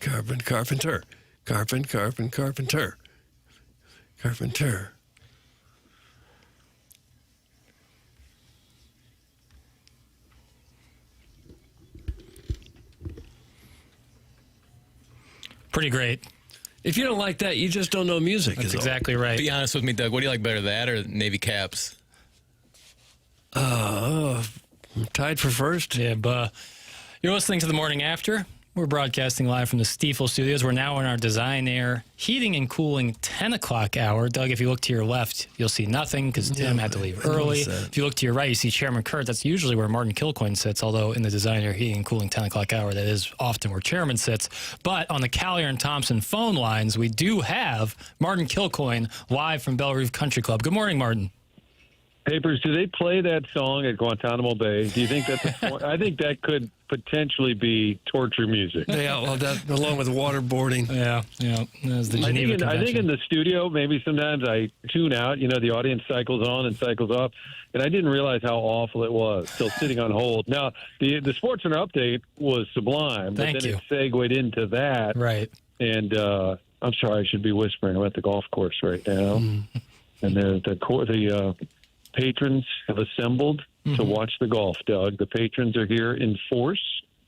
Carpenter. Pretty great. If you don't like that, you just don't know music. That's exactly right. Be honest with me, Doug. What do you like better, that or Navy Caps? Tied for first. Yeah, but you're listening to The Morning After. We're broadcasting live from the Stiefel studios. We're now in our Design Air heating and cooling 10 o'clock hour. Doug, if you look to your left, you'll see nothing because Tim had to leave early. If you look to your right, you see Chairman Kurt. That's usually where Martin Kilcoyne sits, although in the Design Air heating and cooling 10 o'clock hour, that is often where Chairman sits. But on the Callier and Thompson phone lines, we do have Martin Kilcoyne live from Belle Reve Country Club. Good morning, Martin. Papers, do they play that song at Guantanamo Bay? Do you think that's I think that could potentially be torture music. Yeah, well, that along with waterboarding. Yeah. That's the Geneva Convention. I think in the studio, maybe sometimes I tune out. You know, the audience cycles on and cycles off, and I didn't realize how awful it was till sitting on hold. Now, the SportsCenter update was sublime, but then it segued into that. Right. And I'm sorry, I should be whispering. I'm at the golf course right now, and the patrons have assembled to watch the golf, Doug. The patrons are here in force.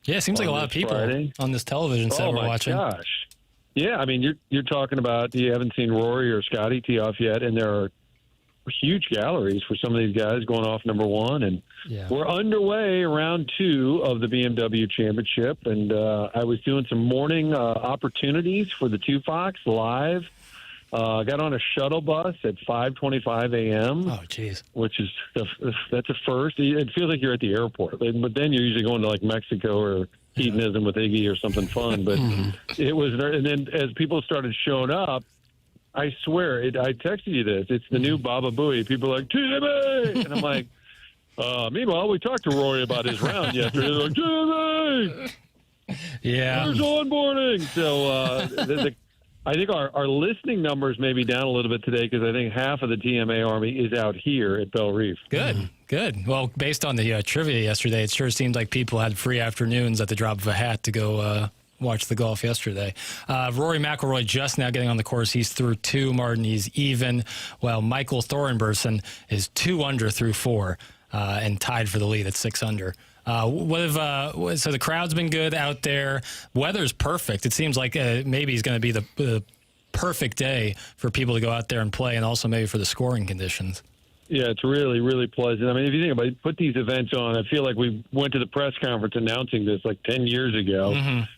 Yeah, it seems like a lot of people on this television set we're watching. Oh, my gosh. Yeah, I mean, you're talking about you haven't seen Rory or Scotty tee off yet, and there are huge galleries for some of these guys going off number one. And we're underway round 2 of the BMW Championship, and I was doing some morning opportunities for the 2 Fox live. Got on a shuttle bus at 5:25 a.m. Oh, jeez. Which is that's a first. It feels like you're at the airport, but then you're usually going to like Mexico or hedonism with Iggy or something fun. But it was very. And then as people started showing up, I swear, I texted you this. It's the new Baba Booey. People are like TMA, and I'm like. Meanwhile, we talked to Rory about his round yesterday. They're like TMA. Yeah. There's onboarding. So I think our listening numbers may be down a little bit today because I think half of the TMA Army is out here at Belle Reve. Good. Well, based on the trivia yesterday, it sure seemed like people had free afternoons at the drop of a hat to go watch the golf yesterday. Rory McIlroy just now getting on the course. He's through 2. Martin, he's even. While Michael Thorenbersen is 2 under through 4 and tied for the lead at 6 under. So the crowd's been good out there. Weather's perfect. It seems like maybe it's going to be the perfect day for people to go out there and play, and also maybe for the scoring conditions. Yeah, it's really, really pleasant. I mean, if you think about it, put these events on, I feel like we went to the press conference announcing this like 10 years ago.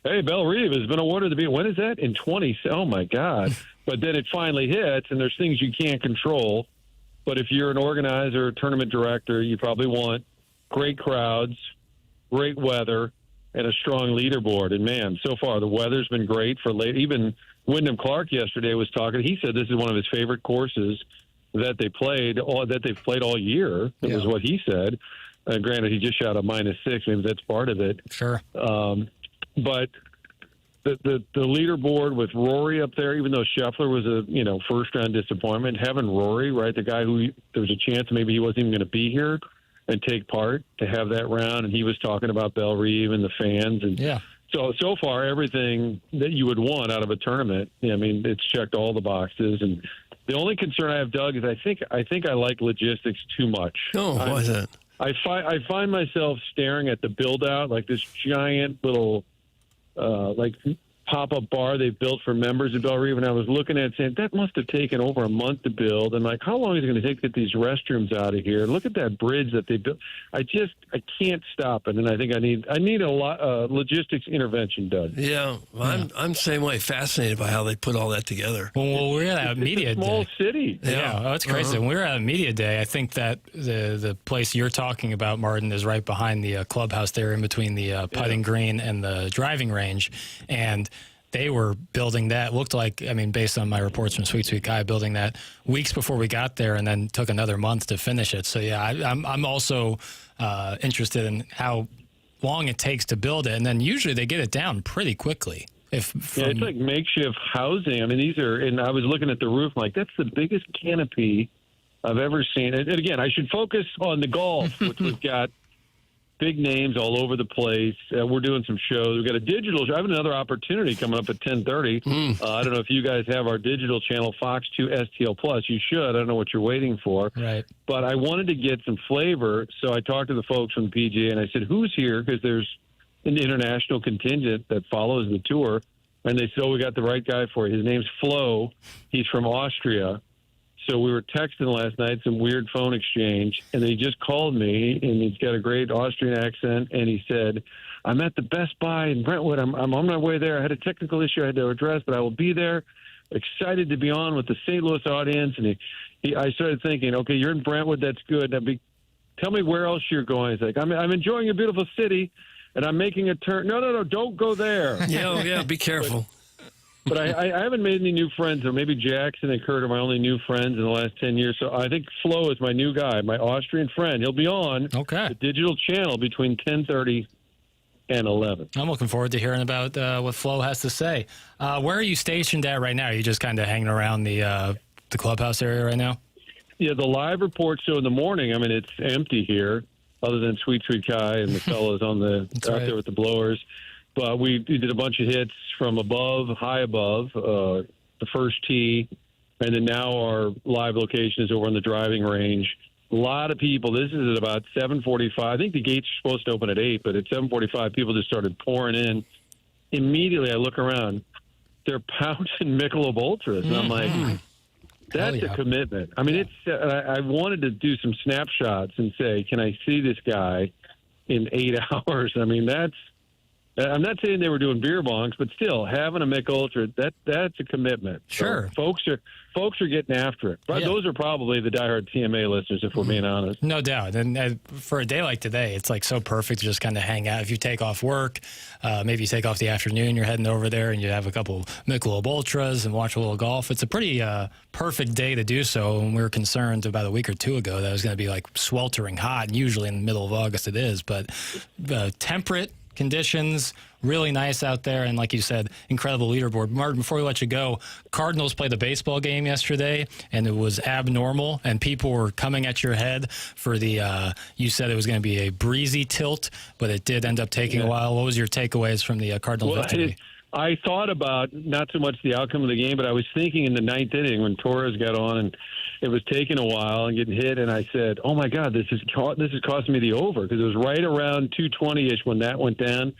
Hey, Belle Reve has been awarded when is that? In 20. Oh, my God. But then it finally hits, and there's things you can't control. But if you're an organizer, tournament director, you probably want great crowds, great weather, and a strong leaderboard. And, man, so far the weather's been great for late. Even Wyndham Clark yesterday was talking. He said this is one of his favorite courses that they've played all year. That was what he said. Granted, he just shot a -6. Maybe that's part of it. Sure. But the leaderboard with Rory up there, even though Scheffler was a first-round disappointment, having Rory, right, the guy who there was a chance maybe he wasn't even going to be here and take part to have that round, and he was talking about Belle Reve and the fans, and so far everything that you would want out of a tournament. I mean, it's checked all the boxes, and the only concern I have, Doug, is I think I like logistics too much. Oh, why is that? I find myself staring at the build out like this giant little like pop-up bar they built for members of Belle Reve, and I was looking at it saying, that must have taken over a month to build. And, like, how long is it going to take to get these restrooms out of here? Look at that bridge that they built. I can't stop it, and I think I need a lot logistics intervention done. Yeah, well, I'm the same way, fascinated by how they put all that together. Well, we're at a media day. Small city. Yeah, oh, it's crazy. When we were at a media day, I think that the place you're talking about, Martin, is right behind the clubhouse there in between the putting green and the driving range. And they were building that, looked like, I mean, based on my reports from Sweet Sweet Guy, building that weeks before we got there and then took another month to finish it. So, yeah, I'm also interested in how long it takes to build it. And then usually they get it down pretty quickly. Yeah, it's like makeshift housing. I mean, and I was looking at the roof, like, that's the biggest canopy I've ever seen. And again, I should focus on the golf, which we've got big names all over the place. We're doing some shows. We've got a digital show. I have another opportunity coming up at 10:30. I don't know if you guys have our digital channel, Fox 2 STL Plus. You should. I don't know what you're waiting for. Right. But I wanted to get some flavor, so I talked to the folks from the PGA, and I said, who's here? Because there's an international contingent that follows the tour. And they said, we got the right guy for it. His name's Flo. He's from Austria. So we were texting last night, some weird phone exchange, and he just called me, and he's got a great Austrian accent, and he said, I'm at the Best Buy in Brentwood. I'm on my way there. I had a technical issue I had to address, but I will be there. Excited to be on with the St. Louis audience. And I started thinking, okay, you're in Brentwood. That's good. Tell me where else you're going. He's like, I'm enjoying a beautiful city, and I'm making a turn. No, don't go there. Yeah, be careful. But I haven't made any new friends, or maybe Jackson and Kurt are my only new friends in the last 10 years. So I think Flo is my new guy, my Austrian friend. He'll be on the digital channel between 10:30 and 11. I'm looking forward to hearing about what Flo has to say. Where are you stationed at right now? Are you just kind of hanging around the clubhouse area right now? Yeah, the live report. So in the morning, I mean, it's empty here, other than Sweet Sweet Kai and the fellas on out there with the blowers. But we did a bunch of hits from high above, the first tee, and then now our live location is over on the driving range. A lot of people. This is at about 7:45. I think the gates are supposed to open at 8, but at 7:45, people just started pouring in. Immediately, I look around. They're pouncing Michelob Ultras, and I'm like, that's a commitment. I mean, I wanted to do some snapshots and say, can I see this guy in 8 hours? I mean, I'm not saying they were doing beer bongs, but still having a Mick Ultra, that's a commitment. Sure. So folks are getting after it. But those are probably the diehard TMA listeners, if we're being honest. No doubt. And for a day like today, it's like so perfect to just kind of hang out. If you take off work, maybe you take off the afternoon, you're heading over there and you have a couple Michelob Ultras and watch a little golf. It's a pretty perfect day to do so. And we were concerned about a week or two ago that it was going to be like sweltering hot, and usually in the middle of August it is. But temperate conditions, really nice out there, and like you said, incredible leaderboard. Martin, before we let you go, Cardinals played a baseball game yesterday, and it was abnormal, and people were coming at your head for the, you said it was going to be a breezy tilt, but it did end up taking a while. What was your takeaways from the Cardinals victory? I thought about not so much the outcome of the game, but I was thinking in the ninth inning when Torres got on and it was taking a while and getting hit, and I said, oh, my God, this is costing me the over, because it was right around 2:20-ish when that went down.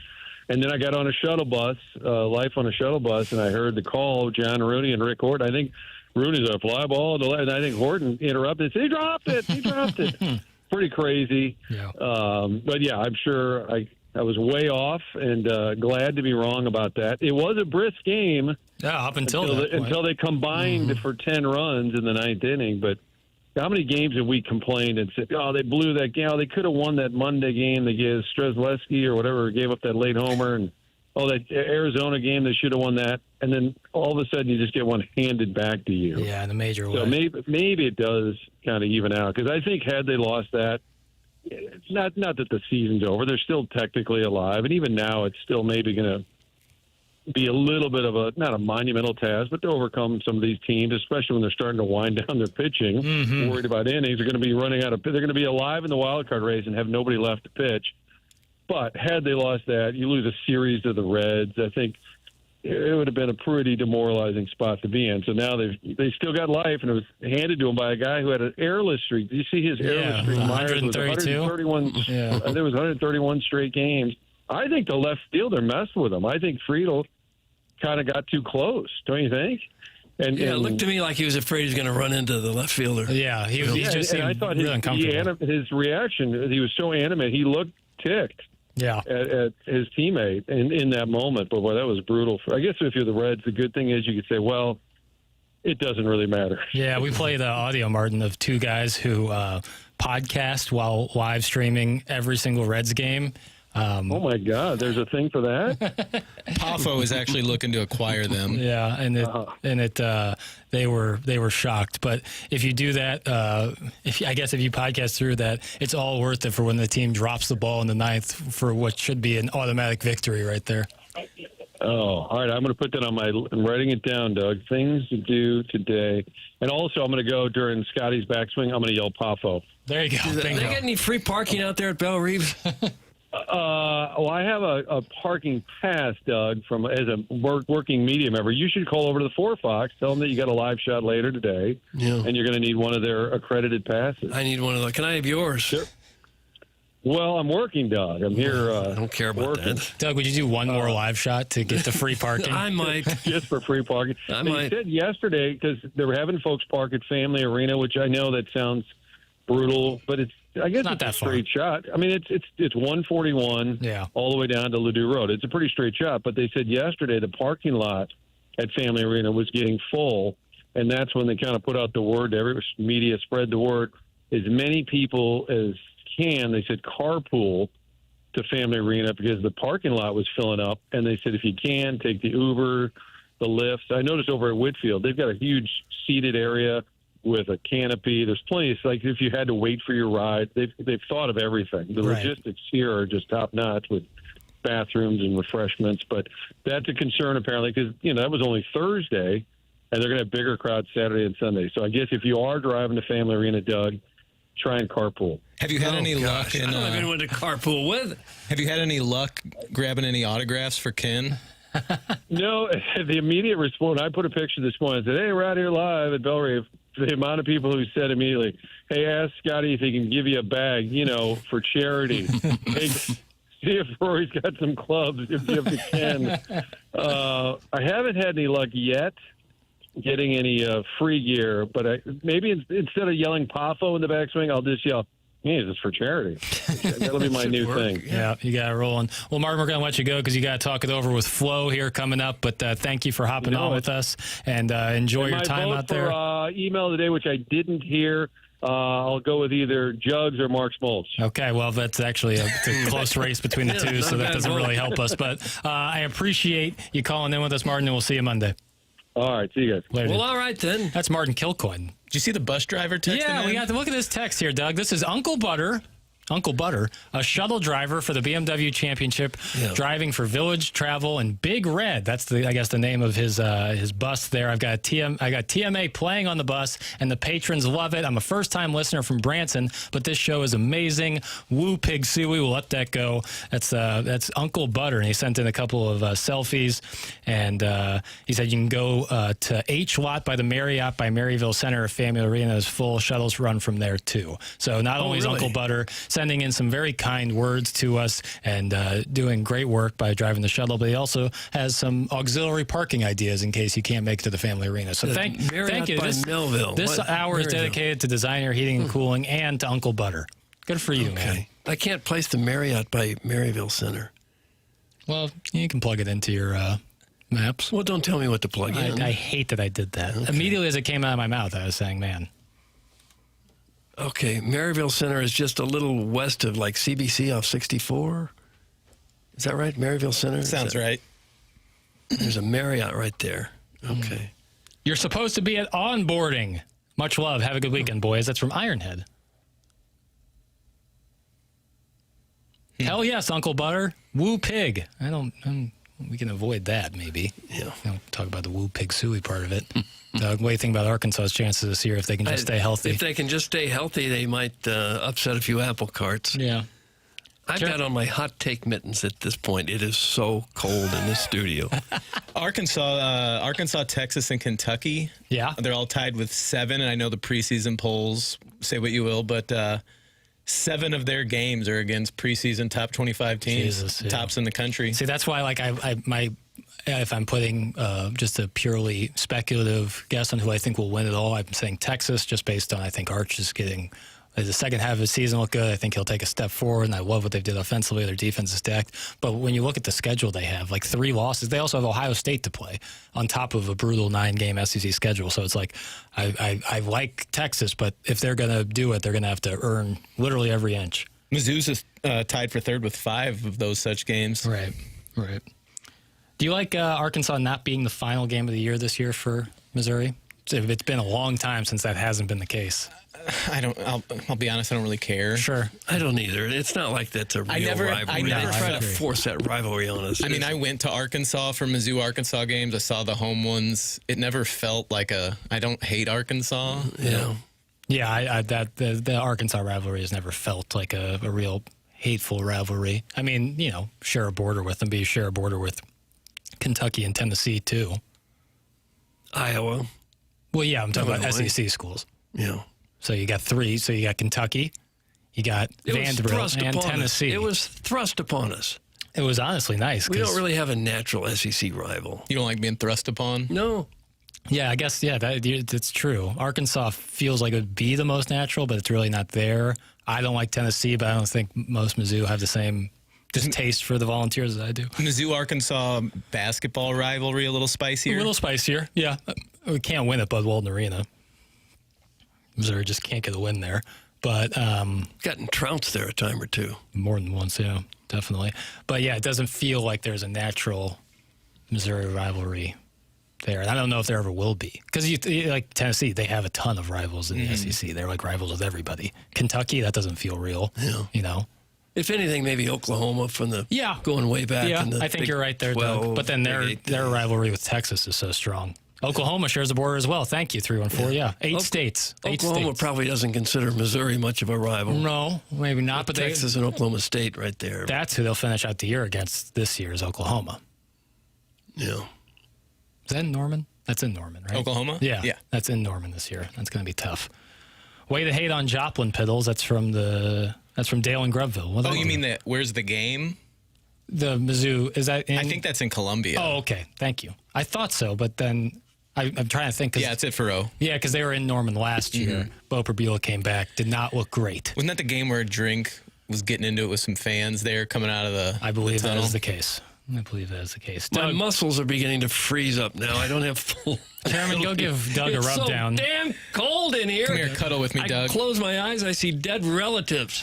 And then I got on a shuttle bus, life on a shuttle bus, and I heard the call, John Rooney and Rick Horton. I think Rooney's a fly ball, and I think Horton interrupted and said, he dropped it. Pretty crazy. Yeah. But, yeah, I'm sure I was way off, and glad to be wrong about that. It was a brisk game. Yeah, up until they combined for 10 runs in the ninth inning. But how many games have we complained and said, oh, they blew that game. Oh, they could have won that Monday game. They gave Strzelecki or whatever, gave up that late homer. And, that Arizona game, they should have won that. And then all of a sudden you just get one handed back to you. Yeah, in a major way. So maybe it does kind of even out. Because I think had they lost that, it's not that the season's over. They're still technically alive, and even now, it's still maybe going to be a little bit of not a monumental task, but to overcome some of these teams, especially when they're starting to wind down their pitching, worried about innings. They're going to be running out of. They're going to be alive in the wild card race and have nobody left to pitch. But had they lost that, you lose a series to the Reds. I think it would have been a pretty demoralizing spot to be in. So now they still got life, and it was handed to them by a guy who had an airless streak. Did you see his airless streak? 132. 131. There was 131 straight games. I think the left fielder messed with him. I think Friedel kind of got too close, don't you think? And it looked to me like he was afraid he was going to run into the left fielder. Yeah, he just seemed I thought really uncomfortable. his reaction, he was so animated. He looked ticked. Yeah, at his teammate in that moment. But boy, that was brutal. I guess if you're the Reds, the good thing is you could say, well, it doesn't really matter. Yeah, we play the audio, Martin, of two guys who podcast while live streaming every single Reds game. Oh my God, there's a thing for that? Pafo is actually looking to acquire them. Yeah, and they were shocked. But if you do that, if you podcast through that, it's all worth it for when the team drops the ball in the ninth for what should be an automatic victory right there. Oh, all right. I'm going to put that on I'm writing it down, Doug. Things to do today. And also, I'm going to go during Scotty's backswing. I'm going to yell Pafo. There you go. Do they get any free parking out there at Belle Reeves? I have a parking pass, Doug, as a working media member. You should call over to the 4 Fox, tell them that you got a live shot later today, and you're going to need one of their accredited passes. I need one of those. Can I have yours? Sure. Well, I'm working, Doug. I'm here. I don't care about that. Doug, would you do one more live shot to get the free parking? I might. Just for free parking. I might. They said yesterday, because they were having folks park at Family Arena, which I know that sounds brutal, but I guess it's a straight shot. I mean, it's 141 all the way down to Ladue Road. It's a pretty straight shot, but they said yesterday the parking lot at Family Arena was getting full, and that's when they kind of put out the word, every media spread the word, as many people as can. They said carpool to Family Arena because the parking lot was filling up, and they said if you can, take the Uber, the Lyft. I noticed over at Whitfield, they've got a huge seated area with a canopy. There's plenty of, like, if you had to wait for your ride, they've thought of everything. The logistics here are just top notch with bathrooms and refreshments, but that's a concern apparently because, that was only Thursday, and they're going to have bigger crowds Saturday and Sunday. So I guess if you are driving to Family Arena, Doug, try and carpool. Have you had any luck in... I don't even want to carpool with. Have you had any luck grabbing any autographs for Ken? No, the immediate response, I put a picture this morning and said, hey, we're out here live at Belle Reeve. The amount of people who said immediately, hey, ask Scotty if he can give you a bag, for charity. Hey, see if Rory's got some clubs, if you can. I haven't had any luck yet getting any free gear, but maybe instead of yelling Pafo in the backswing, I'll just yell, hey, this is for charity. That'll be my new thing. Yeah, you got it rolling. Well, Martin, we're going to let you go because you got to talk it over with Flo here coming up. But thank you for hopping on with us and enjoy your time out there. For email today, which I didn't hear, I'll go with either Jugs or Mark Smoltz. Okay, well, that's actually a close race between the two, so that doesn't really help us. But I appreciate you calling in with us, Martin, and we'll see you Monday. All right, see you guys. Later. Well, all right then. That's Martin Kilcoyne. Did you see the bus driver text? Yeah, we got to look at this text here, Doug. This is Uncle Butter, a shuttle driver for the BMW Championship, driving for Village Travel and Big Red. That's the name of his bus there. I got TMA playing on the bus, and the patrons love it. I'm a first-time listener from Branson, but this show is amazing. Woo Pig Suey, we'll let that go. That's Uncle Butter, and he sent in a couple of selfies, and he said you can go to H Lot by the Marriott by Maryville Center if Family Arena is full. Shuttles run from there too. So not only is Uncle Butter sending in some very kind words to us and doing great work by driving the shuttle, but he also has some auxiliary parking ideas in case you can't make it to the Family Arena. So thank you. This hour is dedicated to designer heating and cooling and to Uncle Butter. Good for you, man. I can't place the Marriott by Maryville Center. Well, you can plug it into your maps. Well, don't tell me what to plug in. I hate that I did that. Okay. Immediately as it came out of my mouth, I was saying, man. Okay, Maryville Center is just a little west of like CBC off 64. Is that right? Maryville Center? Sounds right. There's a Marriott right there. Okay. You're supposed to be at onboarding. Much love. Have a good weekend, boys. That's from Ironhead. Hell yes, Uncle Butter. Woo Pig. We can avoid that, maybe. Yeah. Talk about the Woo Pig Suey part of it. What do you think about Arkansas's chances this year if they can just stay healthy? If they can just stay healthy, they might upset a few apple carts. Yeah. I've got on my hot take mittens at this point. It is so cold in this studio. Arkansas, Texas, and Kentucky. Yeah. They're all tied with 7, and I know the preseason polls, say what you will, but 7 of their games are against preseason top 25 teams, tops in the country. See, that's why, if I'm putting just a purely speculative guess on who I think will win it all, I'm saying Texas, just based on I think Arch is getting the second half of the season look good. I think he'll take a step forward, and I love what they did offensively. Their defense is stacked. But when you look at the schedule they have, like 3 losses, they also have Ohio State to play on top of a brutal 9-game SEC schedule. So it's like I like Texas, but if they're going to do it, they're going to have to earn literally every inch. Mizzou's tied for third with 5 of those such games. Right. Do you like Arkansas not being the final game of the year this year for Missouri? It's been a long time since that hasn't been the case. I'll be honest, I don't really care. Sure. I don't either. It's not like that's a real rivalry. I never try to force that rivalry on us. I mean, I went to Arkansas for Mizzou-Arkansas games. I saw the home ones. It never felt like I don't hate Arkansas. Yeah. Yeah, the Arkansas rivalry has never felt like a real hateful rivalry. I mean, share a border with them, but you share a border with Kentucky and Tennessee, too. Iowa. Well, yeah, I'm talking about SEC schools. Yeah. So you got 3. So you got Kentucky, you got Vanderbilt, and Tennessee. It was thrust upon us. It was honestly nice. We don't really have a natural SEC rival. You don't like being thrust upon? No. Yeah, I guess, that's true. Arkansas feels like it would be the most natural, but it's really not there. I don't like Tennessee, but I don't think most Mizzou have the same distaste for the Volunteers as I do. Mizzou-Arkansas basketball rivalry a little spicier? A little spicier, yeah. We can't win at Bud Walton Arena. Missouri just can't get a win there. But gotten trounced there a time or two. More than once, yeah, definitely. But yeah, it doesn't feel like there's a natural Missouri rivalry there. And I don't know if there ever will be. Because like Tennessee, they have a ton of rivals in the SEC. They're like rivals with everybody. Kentucky, that doesn't feel real. Yeah. If anything, maybe Oklahoma from the going way back. Yeah, in the I think you're right there, Doug. But then their rivalry with Texas is so strong. Oklahoma shares a border as well. Thank you, 314. Yeah, 8 states. Oklahoma probably doesn't consider Missouri much of a rival. No, maybe not. But Texas and Oklahoma State right there. That's who they'll finish out the year against this year is Oklahoma. Yeah. Is that in Norman? That's in Norman, right? Oklahoma? Yeah. That's in Norman this year. That's going to be tough. Way to hate on Joplin, Piddles. That's from Dale and Grubville. You mean where's the game? The Mizzou, is that in? I think that's in Columbia. Oh, okay. Thank you. I thought so, but then I'm trying to think. Yeah, it's at Faroe. Yeah, because they were in Norman last year. Bo Perbula came back. Did not look great. Wasn't that the game where Drink was getting into it with some fans there coming out of the I believe tunnel? that is the case. My muscles are beginning to freeze up now. I don't have full. Chairman, go give Doug a rub down. It's so damn cold in here. Come here, cuddle with me, Doug. I close my eyes, I see dead relatives.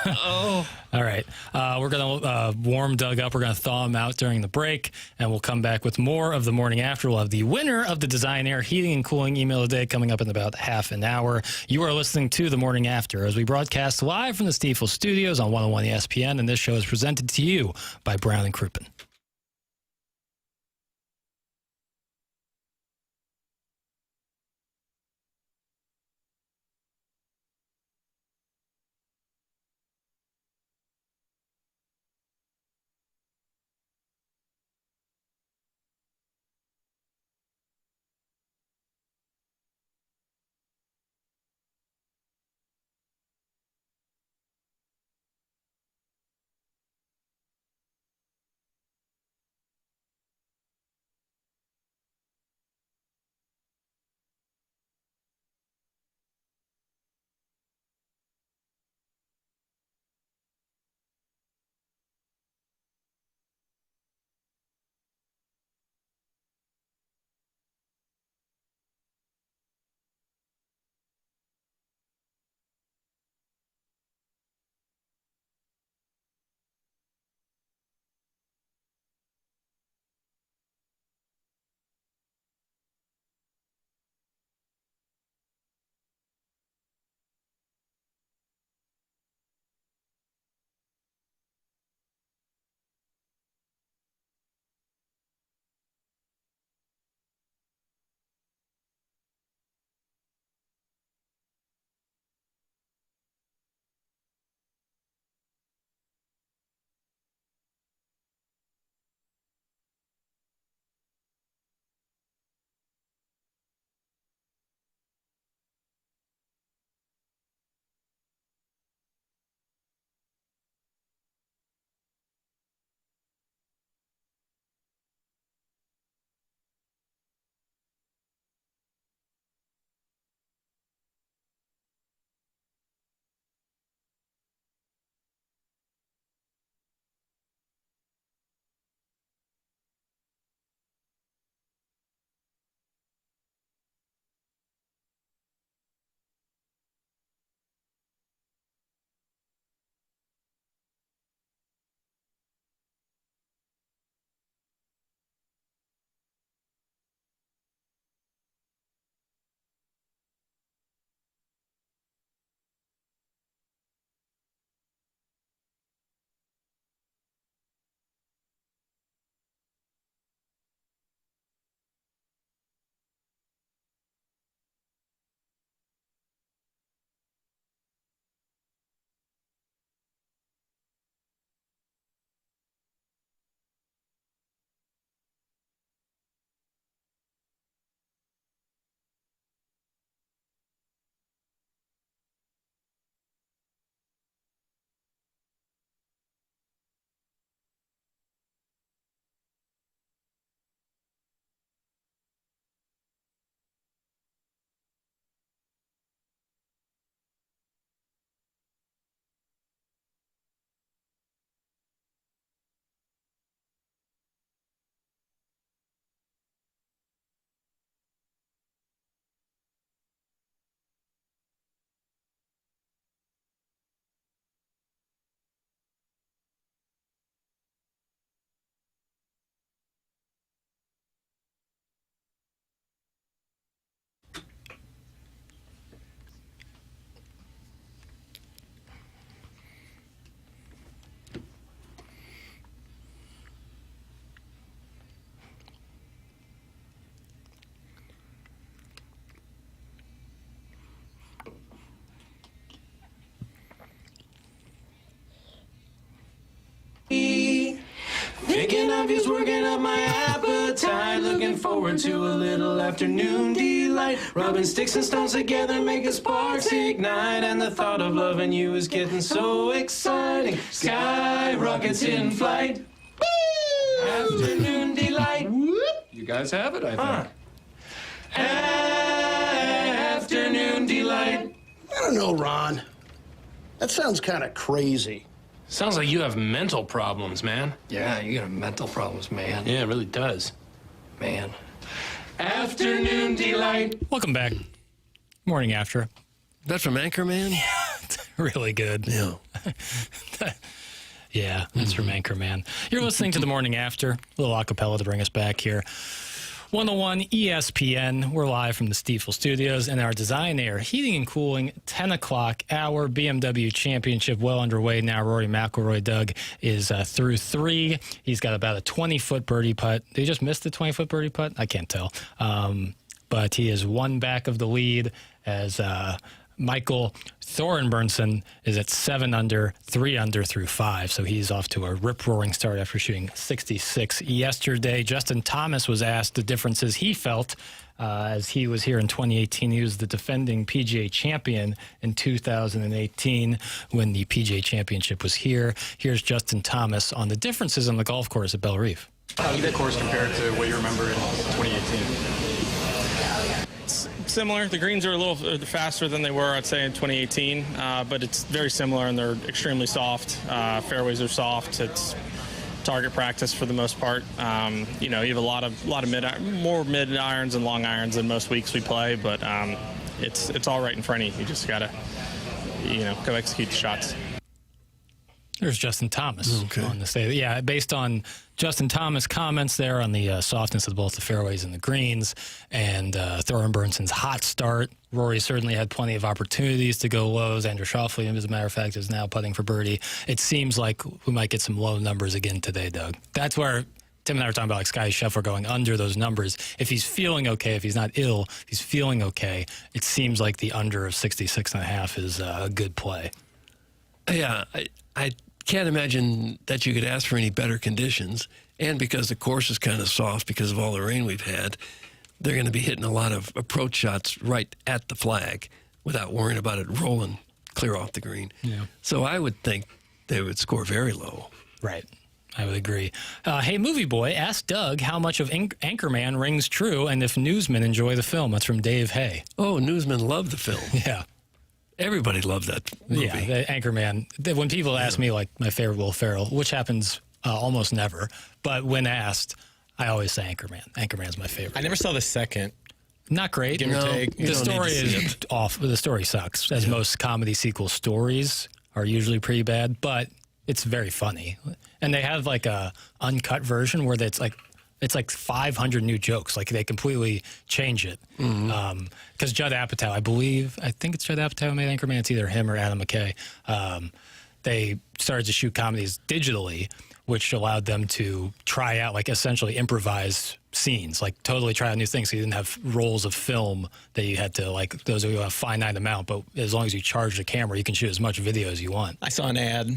Oh. All right. We're going to warm Doug up. We're going to thaw him out during the break, and we'll come back with more of the morning after. We'll have the winner of the Design Air Heating and Cooling Email of the Day coming up in about half an hour. You are listening to the morning after as we broadcast live from the Stiefel Studios on 101 ESPN, and this show is presented to you by Brown and Crouppen. forward to a little afternoon delight. Rubbing sticks and stones together make a sparks ignite. And the thought of loving you is getting so exciting. Sky rockets in flight. Woo! Afternoon delight. You guys have it, I think. Afternoon delight. I don't know, Ron. That sounds kind of crazy. Sounds like you have mental problems, man. Yeah, you got mental problems, man. Yeah, it really does. Man. Afternoon delight. Welcome back. Morning After. That's from Anchorman? Really good. Yeah. Yeah, that's from Anchorman. You're listening to The Morning After. A little acapella to bring us back here. 101 ESPN. We're live from the Stiefel Studios, and our Design Air Heating and Cooling 10 o'clock hour BMW Championship well underway now. Rory McIlroy, Doug, is through 3. He's got about a 20-foot birdie putt. Did he just miss the 20-foot birdie putt? I can't tell. But he is 1 back of the lead as Michael Thorenbernsen is at 7 under, 3 under through 5. So he's off to a rip-roaring start after shooting 66 yesterday. Justin Thomas was asked the differences he felt as he was here in 2018. He was the defending PGA champion in 2018 when the PGA Championship was here. Here's Justin Thomas on the differences on the golf course at Belle Reve. How did that course compare to what you remember in 2018? Similar. The greens are a little faster than they were, I'd say, in 2018, but it's very similar, and they're extremely soft. Fairways are soft. It's target practice for the most part. You have a lot of more mid irons and long irons than most weeks we play, but it's all right in front of you. You just gotta, go execute the shots. There's Justin Thomas on the stage. Yeah, based on Justin Thomas' comments there on the softness of both the fairways and the greens, and Thorenbernsen's hot start. Rory certainly had plenty of opportunities to go lows. Andrew Schauffele, as a matter of fact, is now putting for birdie. It seems like we might get some low numbers again today, Doug. That's where Tim and I were talking about, like Scottie Scheffler going under those numbers. If he's feeling okay, if he's not ill, if he's feeling okay, it seems like the under of 66.5 is a good play. Yeah, I can't imagine that you could ask for any better conditions. And because the course is kind of soft because of all the rain we've had, they're going to be hitting a lot of approach shots right at the flag without worrying about it rolling clear off the green. Yeah. So I would think they would score very low. Right. I would agree. Hey, Movie Boy, ask Doug how much of Anchorman rings true and if newsmen enjoy the film. That's from Dave Hay. Oh, newsmen love the film. Yeah. Everybody loved that movie. Yeah, the Anchorman. When people ask me, like, my favorite Will Ferrell, which happens almost never, but when asked, I always say Anchorman. Anchorman's my favorite. I never saw the second. Not great. Give or take. The story is off. The story sucks, as most comedy sequel stories are usually pretty bad, but it's very funny. And they have, like, a uncut version where it's like 500 new jokes. Like, they completely change it. Because Judd Apatow, I think it's Judd Apatow who made Anchorman. It's either him or Adam McKay. They started to shoot comedies digitally, which allowed them to try out, like, essentially improvise scenes, like totally try out new things. So you didn't have rolls of film that you had to, like, those are a finite amount, but as long as you charge the camera, you can shoot as much video as you want. I saw an ad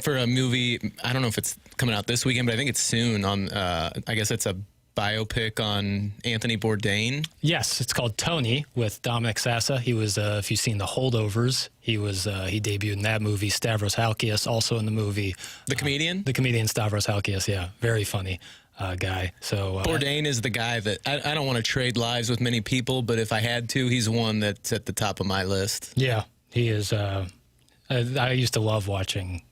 for a movie. I don't know if it's coming out this weekend, but I think it's soon on, I guess it's a biopic on Anthony Bourdain. Yes, it's called Tony with Dominic Sassa. He was, if you've seen The Holdovers, he debuted in that movie. Stavros Halkias also in the movie. The comedian? The comedian Stavros Halkias, yeah. Very funny guy. So Bourdain is the guy that I don't want to trade lives with many people, but if I had to, he's one that's at the top of my list. Yeah, he is. I used to love watching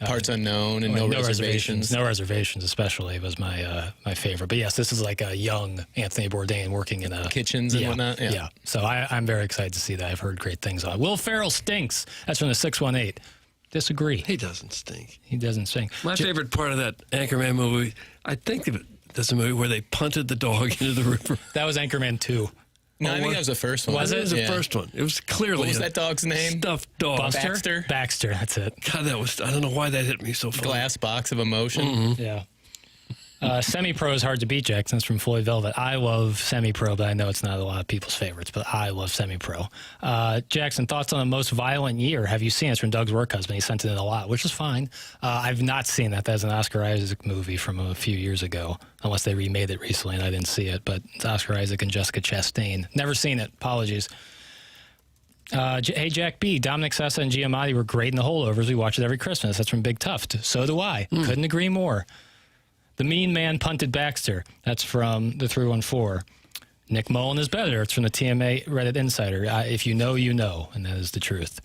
Parts Unknown and No Reservations. No Reservations, especially, was my favorite. But yes, this is like a young Anthony Bourdain working in kitchens and whatnot. Yeah. So I'm very excited to see that. I've heard great things on it. Will Ferrell stinks. That's from the 618. Disagree. He doesn't stink. He doesn't stink. My favorite part of that Anchorman movie, I think that's a movie where they punted the dog into the river. That was Anchorman 2. No, I think that was the first one. Was it? It was the first one. It was clearly What was that dog's name? Stuffed dog. Baxter, that's it. God, I don't know why that hit me so far. Glass box of emotion. Yeah. Semi-pro is hard to beat, Jackson. It's from Floyd Velvet. I love semi-pro, but I know it's not a lot of people's favorites, but I love semi-pro. Jackson, thoughts on the most violent year? Have you seen it? It's from Doug's work husband. He sent it in a lot, which is fine. I've not seen that. That's an Oscar Isaac movie from a few years ago, unless they remade it recently and I didn't see it, but it's Oscar Isaac and Jessica Chastain. Never seen it. Apologies. Hey, Jack B. Dominic Sessa and EMOTD were great in the holdovers. We watch it every Christmas. That's from Big Tuft. So do I. Couldn't agree more. The Mean Man punted Baxter. That's from the 314. Nick Mullen is better. It's from the TMA Reddit Insider. If you know, you know, and that is the truth.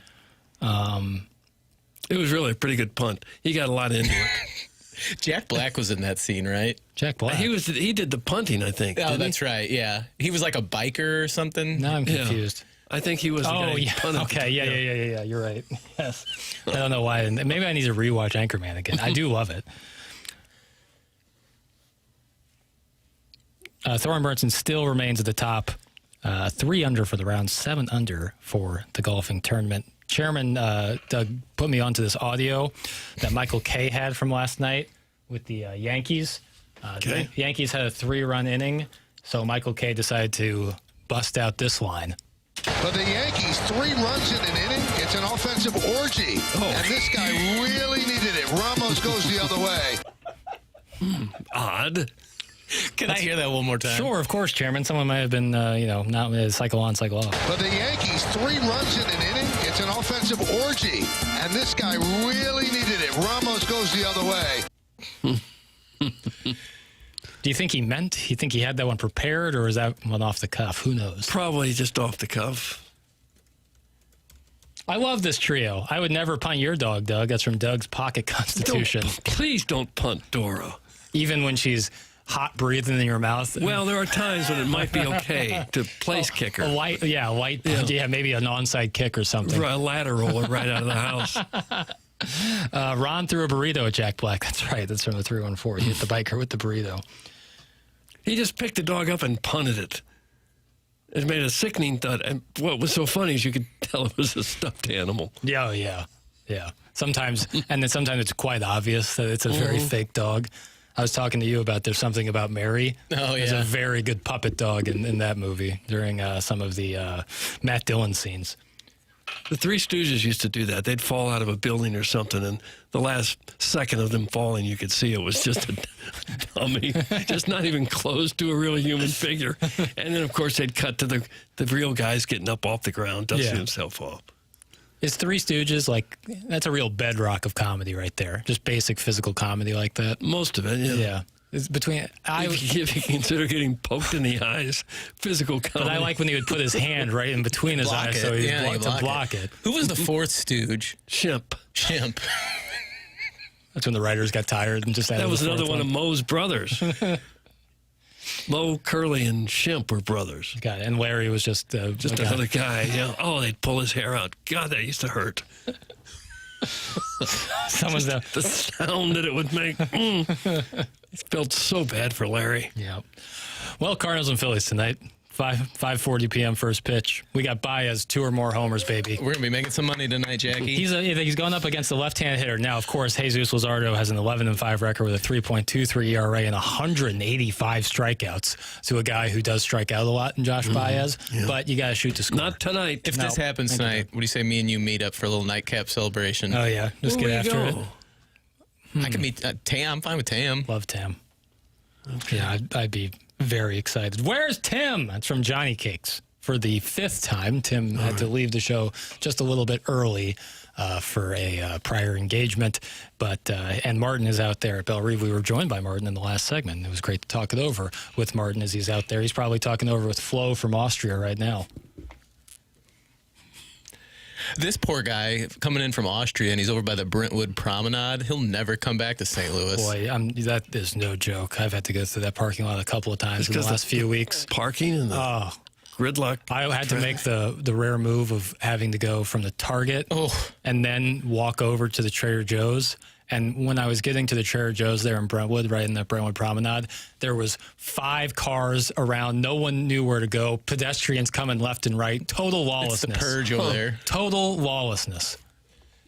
It was really a pretty good punt. He got a lot into it. Jack Black was in that scene, right? Jack Black. He did the punting, I think. Oh, that's right. Yeah, he was like a biker or something. Now I'm confused. I think he was. The guy yeah. punted. Okay. Yeah. You're right. Yes. I don't know why. Maybe I need to rewatch Anchorman again. I do love it. Thorne Burnson still remains at the top. 3 under for the round, 7 under for the golfing tournament. Chairman Doug put me onto this audio that Michael Kay had from last night with the Yankees. The Yankees had a 3-run inning, so Michael Kay decided to bust out this line. For the Yankees, 3 runs in an inning. It's an offensive orgy. And this guy really needed it. Ramos goes the other way. Odd. Can Let's hear that one more time? Sure, of course, Chairman. Someone might have been, not cycle on, cycle off. For the Yankees, 3 runs in an inning. It's an offensive orgy. And this guy really needed it. Ramos goes the other way. Do you think he think he had that one prepared, or is that one off the cuff? Who knows? Probably just off the cuff. I love this trio. I would never punt your dog, Doug. That's from Doug's Pocket Constitution. Please don't punt Dora. Even when she's hot breathing in your mouth. Well, there are times when it might be okay to place kicker. A light, maybe an onside kick or something. A lateral right out of the house. Ron threw a burrito at Jack Black. That's right. That's from the 314. He hit the biker with the burrito. He just picked the dog up and punted it. It made a sickening thud. And what was so funny is you could tell it was a stuffed animal. Yeah. Sometimes it's quite obvious that it's a very fake dog. I was talking to you about there's something about Mary. Oh, yeah. There's a very good puppet dog in that movie during some of the Matt Dillon scenes. The Three Stooges used to do that. They'd fall out of a building or something, and the last second of them falling, you could see it was just a dummy, just not even close to a real human figure. And then, of course, they'd cut to the real guys getting up off the ground, dusting himself off. Is Three Stooges, that's a real bedrock of comedy right there. Just basic physical comedy like that. Most of it, yeah. Yeah. It's between... If you consider getting poked in the eyes, physical comedy. But I like when he would put his hand right in between his eyes so he'd block it. Who was the 4th stooge? Shemp. That's when the writers got tired and just added That was another one of Moe's brothers. Moe, Curly, and Shemp were brothers. Got it. And Larry was just another guy. Yeah. Oh, they'd pull his hair out. God, that used to hurt. The sound that it would make. It felt so bad for Larry. Yeah. Well, Cardinals and Phillies tonight. 5:40 p.m. first pitch. We got Baez, 2 or more homers, baby. We're going to be making some money tonight, Jackie. He's going up against the left-handed hitter. Now, of course, Jesus Luzardo has an 11-5 record with a 3.23 ERA and 185 strikeouts to a guy who does strike out a lot in Josh Baez. Yeah. But you got to shoot to score. Not tonight. If this happens tonight, what do you say me and you meet up for a little nightcap celebration? Oh, yeah. Just get after it. I can meet Tam. I'm fine with Tam. Love Tam. Okay. Yeah, I'd be very excited. Where's Tim? That's from Johnny Cakes. For the 5th time, Tim had to leave the show just a little bit early for a prior engagement. And Martin is out there at Belle Reve. We were joined by Martin in the last segment. It was great to talk it over with Martin as he's out there. He's probably talking over with Flo from Austria right now. This poor guy coming in from Austria, and he's over by the Brentwood Promenade. He'll never come back to St. Louis. Boy, that is no joke. I've had to go through that parking lot a couple of times in the last few weeks. Parking and the gridlock. I had to make the rare move of having to go from the Target and then walk over to the Trader Joe's. And when I was getting to the Trader Joe's there in Brentwood, right in the Brentwood Promenade, there was 5 cars around. No one knew where to go. Pedestrians coming left and right. Total lawlessness. It's the purge over there. Total lawlessness.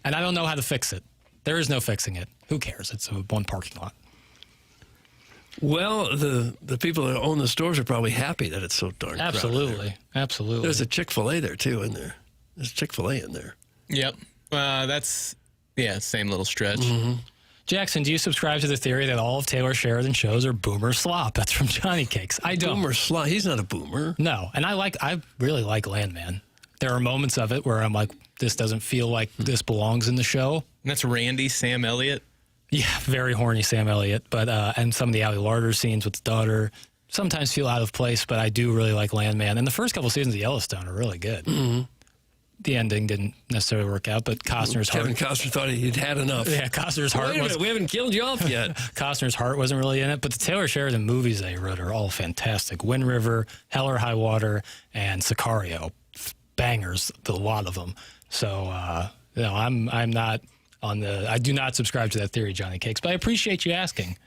And I don't know how to fix it. There is no fixing it. Who cares? It's one parking lot. Well, the people that own the stores are probably happy that it's so darn crowded Absolutely. there. Absolutely. There's a Chick-fil-A there, too, in there. There's Chick-fil-A in there. Yep. That's, same little stretch. Mm-hmm. Jackson, do you subscribe to the theory that all of Taylor Sheridan's shows are boomer slop? That's from Johnny Cakes. I don't. Boomer slop? He's not a boomer. No. And I really like Landman. There are moments of it where I'm like, this doesn't feel like this belongs in the show. And that's Randy, Sam Elliott. Yeah, very horny Sam Elliott. But and some of the Ali Larder scenes with his daughter sometimes feel out of place, but I do really like Landman. And the first couple seasons of Yellowstone are really good. Mm-hmm. The ending didn't necessarily work out, but Costner's Kevin heart... Costner thought he'd had enough. Yeah, Costner's heart was... We haven't killed you off yet. Costner's heart wasn't really in it, but the Taylor Sheridan movies they wrote are all fantastic. Wind River, Hell or High Water, and Sicario. Bangers, a lot of them. So, I'm not on the... I do not subscribe to that theory, Johnny Cakes, but I appreciate you asking.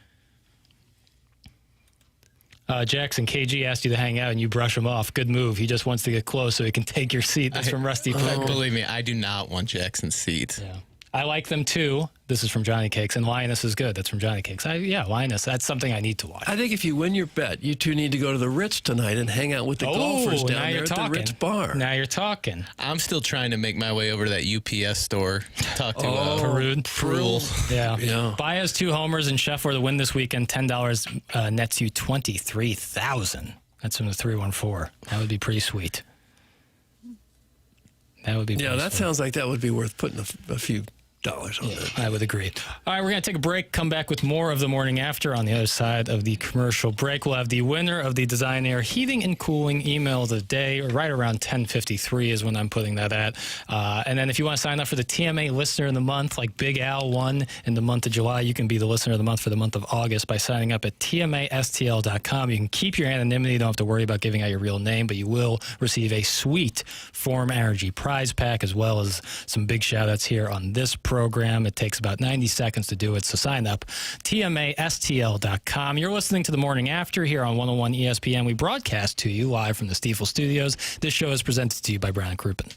Jackson, KG asked you to hang out and you brush him off. Good move. He just wants to get close so he can take your seat. That's from Rusty Fleck. Believe me, I do not want Jackson's seat. Yeah. I like them too. This is from Johnny Cakes. And Lioness is good. That's from Johnny Cakes. Lioness. That's something I need to watch. I think if you win your bet, you two need to go to the Ritz tonight and hang out with the golfers down there at the Ritz bar. Now you're talking. I'm still trying to make my way over to that UPS store. Talk to Perud. Yeah. Baez 2 homers and Scheffler to win this weekend. $10 nets you $23,000. That's from the 314. That would be pretty sweet. That would be pretty that sweet. sounds like that would be worth putting a few dollars on that. I would agree. All right, we're going to take a break, come back with more of the Morning After on the other side of the commercial break. We'll have the winner of the Design Air Heating and Cooling email of the day, right around 10:53 is when I'm putting that at. And then if you want to sign up for the TMA Listener of the Month, like Big Al won in the month of July, you can be the Listener of the Month for the month of August by signing up at tmastl.com. You can keep your anonymity. You don't have to worry about giving out your real name, but you will receive a sweet Form Energy prize pack as well as some big shout-outs here on this program. It takes about 90 seconds to do it, so sign up. TMASTL.com. You're listening to The Morning After here on 101 ESPN. We broadcast to you live from the Stiefel Studios. This show is presented to you by Brown and Crouppen.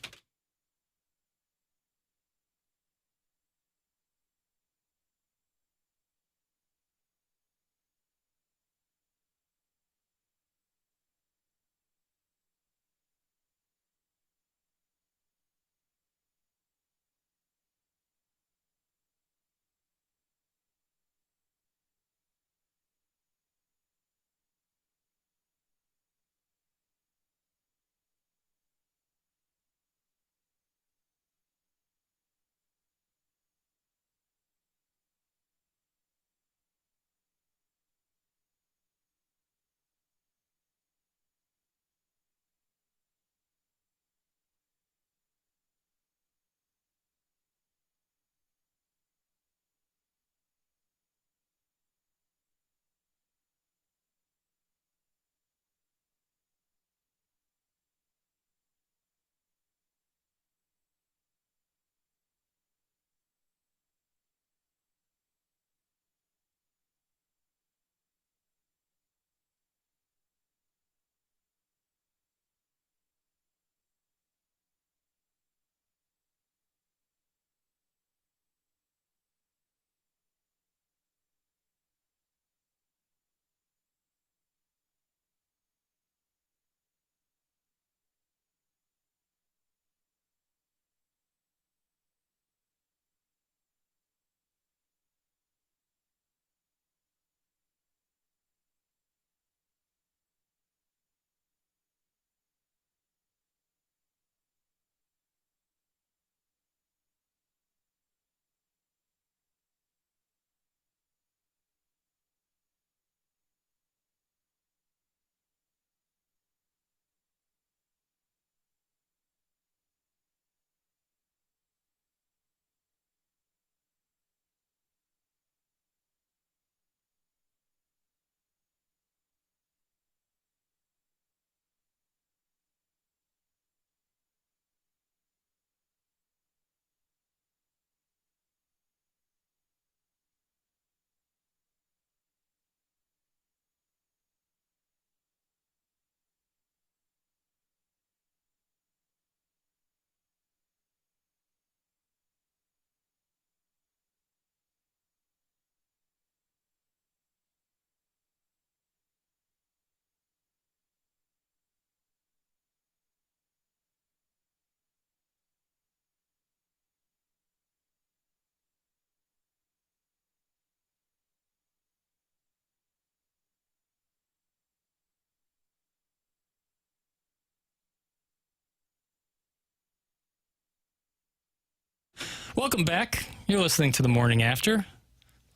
Welcome back. You're listening to The Morning After,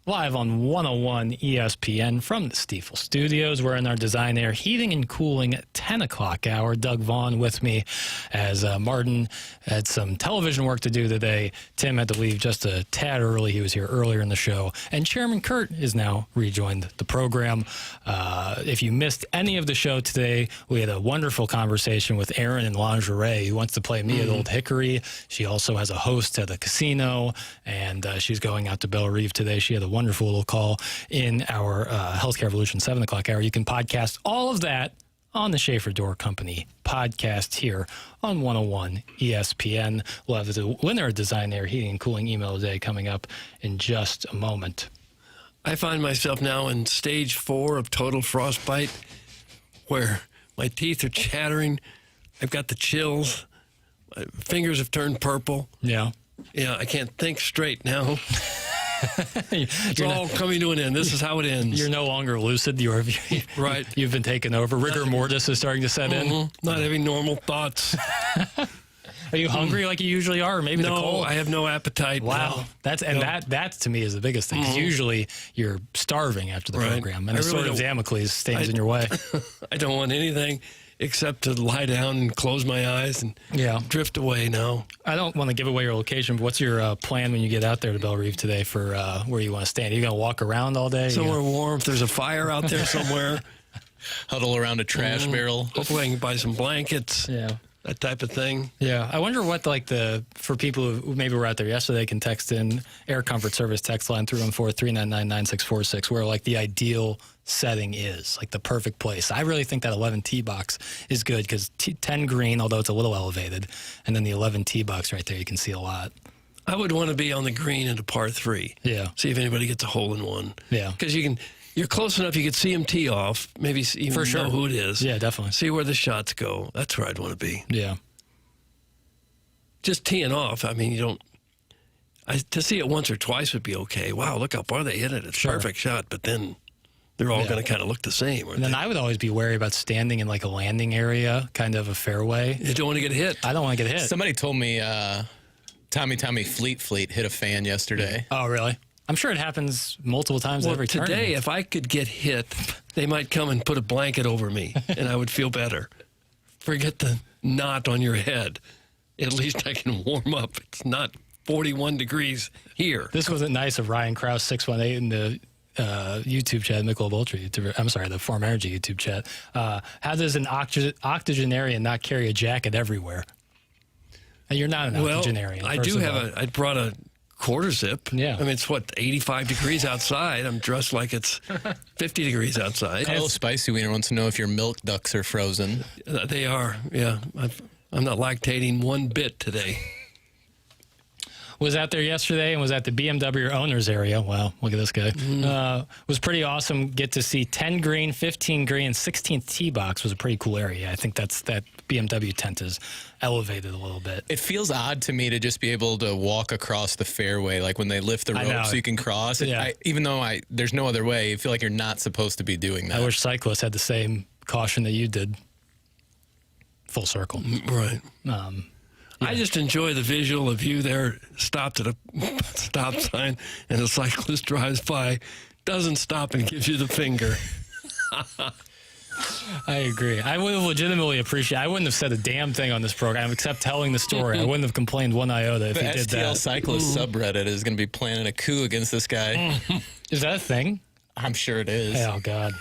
live on 101 ESPN from the Stiefel Studios. We're in our Design Air Heating and Cooling 10 o'clock hour. Doug Vaughn with me as Martin had some television work to do today. Tim had to leave just a tad early. He was here earlier in the show. And Chairman Kurt is now rejoined the program. If you missed any of the show today, we had a wonderful conversation with Erin in Lingerie, who wants to play me at Old Hickory. She also has a host at the casino, and she's going out to Belle Reve today. She had a wonderful little call in our Healthcare Revolution 7 o'clock hour. You can podcast all of that on the Schaefer Door Company podcast here on 101 ESPN. We'll have the winner of Design Air Heating and Cooling email today coming up in just a moment. I find myself now in stage 4 of total frostbite, where my teeth are chattering. I've got the chills. My fingers have turned purple. Yeah. Yeah, I can't think straight now. It's all coming to an end. This is how it ends. You're no longer lucid. Right. You've been taken over. Rigor mortis is starting to set in. Not having normal thoughts. Are you hungry like you usually are? Or maybe the cold? I have no appetite. Wow. No. That to me is the biggest thing. 'Cause usually you're starving after the program, and the sword of Damocles stands in your way. I don't want anything except to lie down and close my eyes and drift away now. I don't want to give away your location, but what's your plan when you get out there to Belle Reve today for where you want to stand? Are you going to walk around all day? Somewhere warm. If there's a fire out there somewhere. Huddle around a trash barrel. Hopefully I can buy some blankets. Yeah. That type of thing. Yeah. I wonder what, for people who maybe were out there yesterday, can text in Air Comfort Service text line 314-399-9646, where, the ideal setting is, the perfect place. I really think that 11 tee box is good because 10 green, although it's a little elevated, and then the 11 tee box right there, you can see a lot. I would want to be on the green at a par 3. Yeah. See if anybody gets a hole in one. Yeah. Because you're close enough, you could see him tee off, maybe even For sure. know who it is. Yeah, definitely. See where the shots go. That's where I'd want to be. Yeah. Just teeing off, to see it once or twice would be okay. Wow, look how far they hit it. It's a perfect shot, but then they're all going to kind of look the same. And then I would always be wary about standing in a landing area, kind of a fairway. You don't want to get hit. I don't want to get hit. Somebody told me Tommy Fleet hit a fan yesterday. Oh, really? I'm sure it happens multiple times every tournament. Today, if I could get hit, they might come and put a blanket over me, and I would feel better. Forget the knot on your head. At least I can warm up. It's not 41 degrees here. This wasn't nice of Ryan Krause, 618 in the YouTube chat, Michelob Ultra YouTuber. I'm sorry, the Form Energy YouTube chat. How does an octogenarian not carry a jacket everywhere? And you're not an octogenarian. I do have I brought a quarter zip. Yeah. It's 85 degrees outside. I'm dressed like it's 50 degrees outside. Kyle Spicy Wiener wants to know if your milk ducts are frozen. They are, yeah. I'm not lactating one bit today. Was out there yesterday and was at the BMW owners area. Wow, look at this guy. Was pretty awesome. Get to see 10 green, 15 green, 16th tee box was a pretty cool area. I think that BMW tent is elevated a little bit. It feels odd to me to just be able to walk across the fairway, when they lift the rope so you can cross. Yeah. Even though there's no other way, you feel like you're not supposed to be doing that. I wish cyclists had the same caution that you did. Full circle. Right. I just enjoy the visual of you there stopped at a stop sign and a cyclist drives by, doesn't stop and gives you the finger. I agree. I would have legitimately appreciated. I wouldn't have said a damn thing on this program except telling the story. I wouldn't have complained one iota if he did that. The STL Cyclist subreddit is going to be planning a coup against this guy. Is that a thing? I'm sure it is. Oh, God.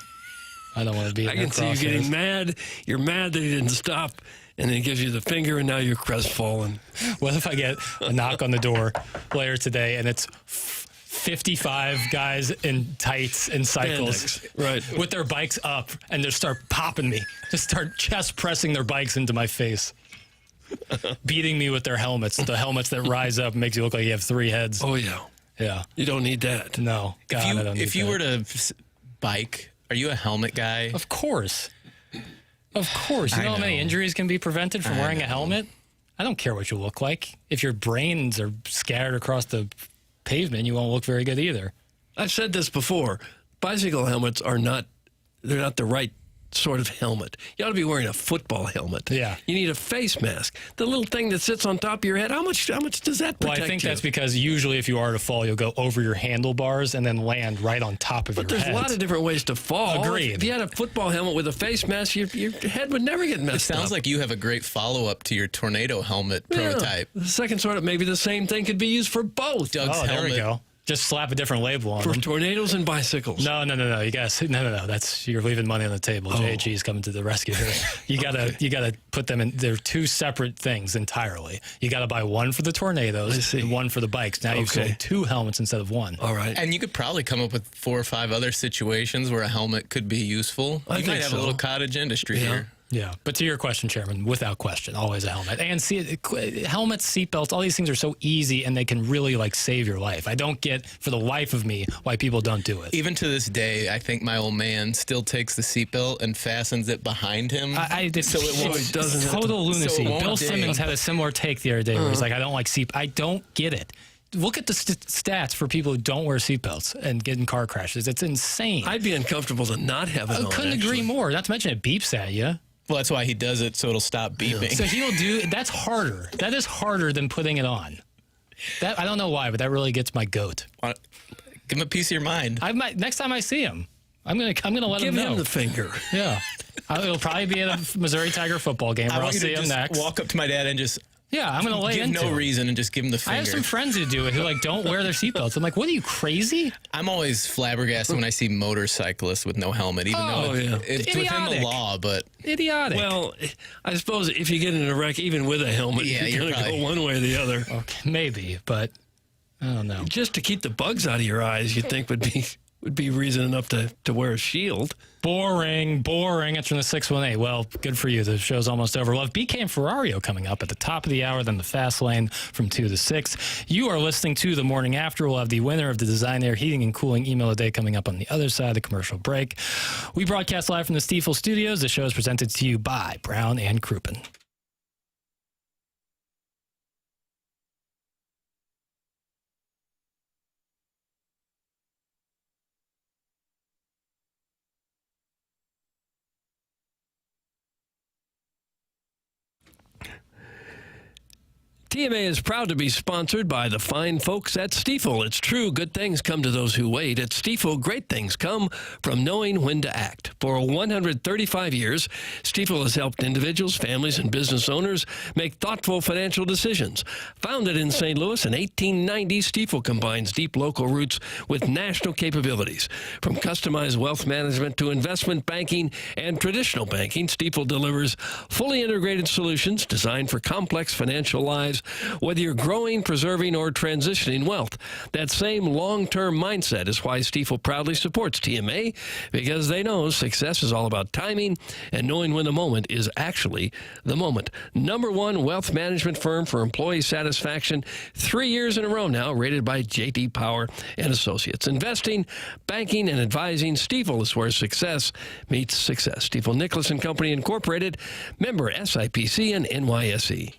I don't want to be in I can see you getting mad. You're mad that he didn't stop, and then he gives you the finger, and now you're crestfallen. What if I get a knock on the door later today, and it's 55 guys in tights and cycles with their bikes up, and they start popping me, just start chest pressing their bikes into my face, beating me with their helmets, the helmets that rise up and makes you look like you have 3 heads. Oh, yeah. Yeah. You don't need that. No. God, I don't need if you that. were to bike, are you a helmet guy? Of course. Of course. You know how many injuries can be prevented from wearing a helmet? I don't care what you look like. If your brains are scattered across the pavement, you won't look very good either. I've said this before. Bicycle helmets are not the right sort of helmet. You ought to be wearing a football helmet. Yeah. You need a face mask. The little thing that sits on top of your head, how much does that protect you? Well, I think that's because usually if you are to fall, you'll go over your handlebars and then land right on top of your head. But there's a lot of different ways to fall. Agreed. If you had a football helmet with a face mask, your head would never get messed up. It sounds like you have a great follow-up to your tornado helmet prototype. The second sort of, maybe the same thing could be used for both. Doug's helmet. There we go. Just slap a different label on For them. tornadoes and bicycles. No. You guys, no. You're leaving money on the table. JG is coming to the rescue here. You gotta put them in. They're two separate things entirely. You gotta buy one for the tornadoes and one for the bikes. Now you've sold two helmets instead of one. All right. And you could probably come up with 4 or 5 other situations where a helmet could be useful. You might have a little cottage industry here. Yeah, but to your question, Chairman, without question, always a helmet. And helmets, seatbelts, all these things are so easy, and they can really save your life. I don't get, for the life of me, why people don't do it. Even to this day, I think my old man still takes the seatbelt and fastens it behind him. So it doesn't. Total lunacy. Bill Simmons had a similar take the other day where he's like, "I don't like seat. I don't get it." Look at the stats for people who don't wear seatbelts and get in car crashes. It's insane. I'd be uncomfortable to not have it on. I couldn't agree more. Not to mention it beeps at you. Well, that's why he does it, so it'll stop beeping. So he'll do. That's harder. That is harder than putting it on. That I don't know why, but that really gets my goat. Give him a piece of your mind. Next time I see him, I'm gonna let him know. Give him the finger. Yeah, it'll probably be at a Missouri Tiger football game where I'll see him next. Walk up to my dad and just. Yeah, I'm going to lay into no reason and just give him the finger. I have some friends who do it who don't wear their seatbelts. I'm like, what are you, crazy? I'm always flabbergasted when I see motorcyclists with no helmet, even though it's within the law, but... Idiotic. Well, I suppose if you get in a wreck, even with a helmet, you're going to go one way or the other. Okay, maybe, but I don't know. Just to keep the bugs out of your eyes, you'd think would be reason enough to wear a shield. Boring. It's from the 618. Well, good for you. The show's almost over. We'll have BK and Ferrario coming up at the top of the hour, then the fast lane from 2 to 6. You are listening to The Morning After. We'll have the winner of the Design Air Heating and Cooling email today coming up on the other side of the commercial break. We broadcast live from the Stiefel Studios. The show is presented to you by Brown and Crouppen. TMA is proud to be sponsored by the fine folks at Stiefel. It's true, good things come to those who wait. At Stiefel, great things come from knowing when to act. For 135 years, Stiefel has helped individuals, families, and business owners make thoughtful financial decisions. Founded in St. Louis in 1890, Stiefel combines deep local roots with national capabilities. From customized wealth management to investment banking and traditional banking, Stiefel delivers fully integrated solutions designed for complex financial lives, whether you're growing, preserving, or transitioning wealth. That same long-term mindset is why Stiefel proudly supports TMA, because they know success is all about timing and knowing when the moment is actually the moment. #1 wealth management firm for employee satisfaction, 3 years in a row now, rated by J.D. Power and Associates. Investing, banking, and advising, Stiefel is where success meets success. Stiefel Nicholas and Company Incorporated, member SIPC and NYSE.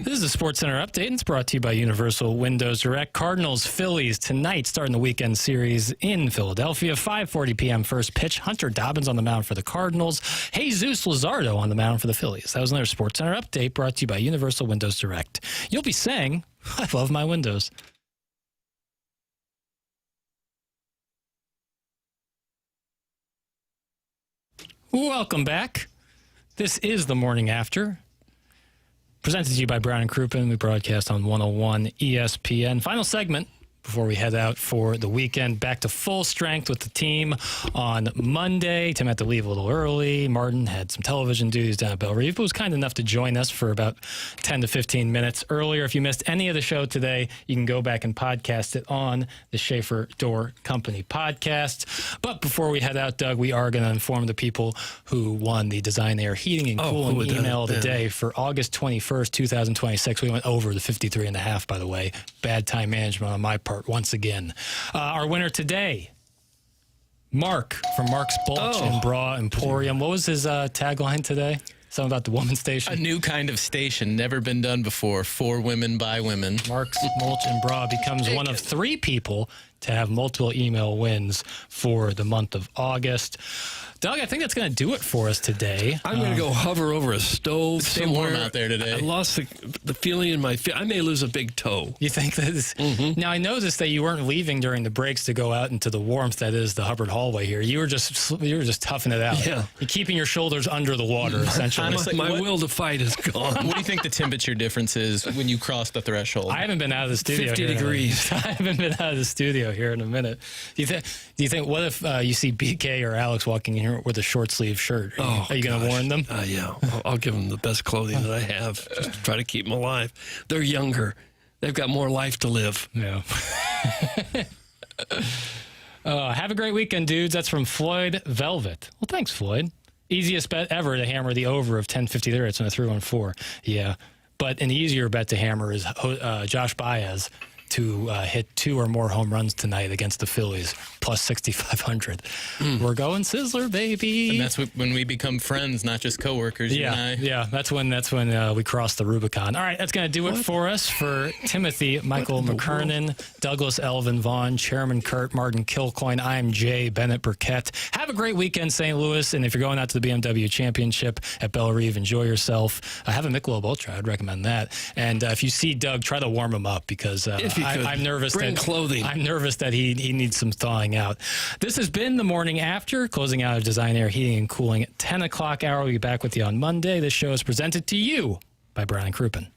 This is the Sports Center update, and it's brought to you by Universal Windows Direct. Cardinals, Phillies tonight, starting the weekend series in Philadelphia. 5:40 p.m. first pitch. Hunter Dobbins on the mound for the Cardinals. Jesus Luzardo on the mound for the Phillies. That was another Sports Center update brought to you by Universal Windows Direct. You'll be saying, I love my windows. Welcome back. This is the Morning After. Presented to you by Brown and Crouppen. We broadcast on 101 ESPN. Final segment before we head out for the weekend. Back to full strength with the team on Monday. Tim had to leave a little early. Martin had some television duties down at Belle Reve, but was kind enough to join us for about 10 to 15 minutes earlier. If you missed any of the show today, you can go back and podcast it on the Schaefer Door Company podcast. But before we head out, Doug, we are going to inform the people who won the Design Air Heating and Cooling email of the day for August 21st, 2026. We went over the 53.5, by the way. Bad time management on my part once again. Our winner today, Mark from Mark's Bulch and Bra Emporium. What was his tagline today? Something about the woman's station? A new kind of station, never been done before, for women, by women. Mark's Mulch and Bra becomes one of 3 people to have multiple email wins for the month of August. Doug, I think that's going to do it for us today. I'm going to go hover over a stove Stay somewhere. warm out there today. I lost the feeling in my feet. I may lose a big toe. You think that is? Mm-hmm. Now, I noticed that you weren't leaving during the breaks to go out into the warmth that is the Hubbard hallway here. You were just toughing it out. Yeah. You're keeping your shoulders under the water, essentially. Honestly, my will to fight is gone. What do you think the temperature difference is when you cross the threshold? I haven't been out of the studio 50 degrees. I haven't been out of the studio here in a minute. Do you think what if you see BK or Alex walking in here with a short sleeve shirt? Are you going to warn them? Yeah. I'll give them the best clothing that I have just to try to keep them alive. They're younger. They've got more life to live. Yeah. Have a great weekend, dudes. That's from Floyd Velvet. Well, thanks, Floyd. Easiest bet ever to hammer the over of 10.50 there. It's on a 3-1-4. Yeah. But an easier bet to hammer is Josh Baez to hit 2 or more home runs tonight against the Phillies, plus 6,500. We're going Sizzler, baby. And that's when we become friends, not just coworkers. You and I. Yeah. That's when we cross the Rubicon. All right, that's going to do it for us. For Timothy, Michael McKernan, Douglas Elvin Vaughn, Chairman Kurt, Martin Kilcoyne, I'm Jay Bennett Burkett. Have a great weekend, St. Louis, and if you're going out to the BMW Championship at Belle Reve, enjoy yourself. Have a Michelob Ultra. I'd recommend that. And if you see Doug, try to warm him up because I'm nervous. Bring clothing. I'm nervous that he needs some thawing out. This has been the Morning After, closing out of Design Air Heating and Cooling at 10 o'clock hour. We'll be back with you on Monday. This show is presented to you by Brown and Crouppen.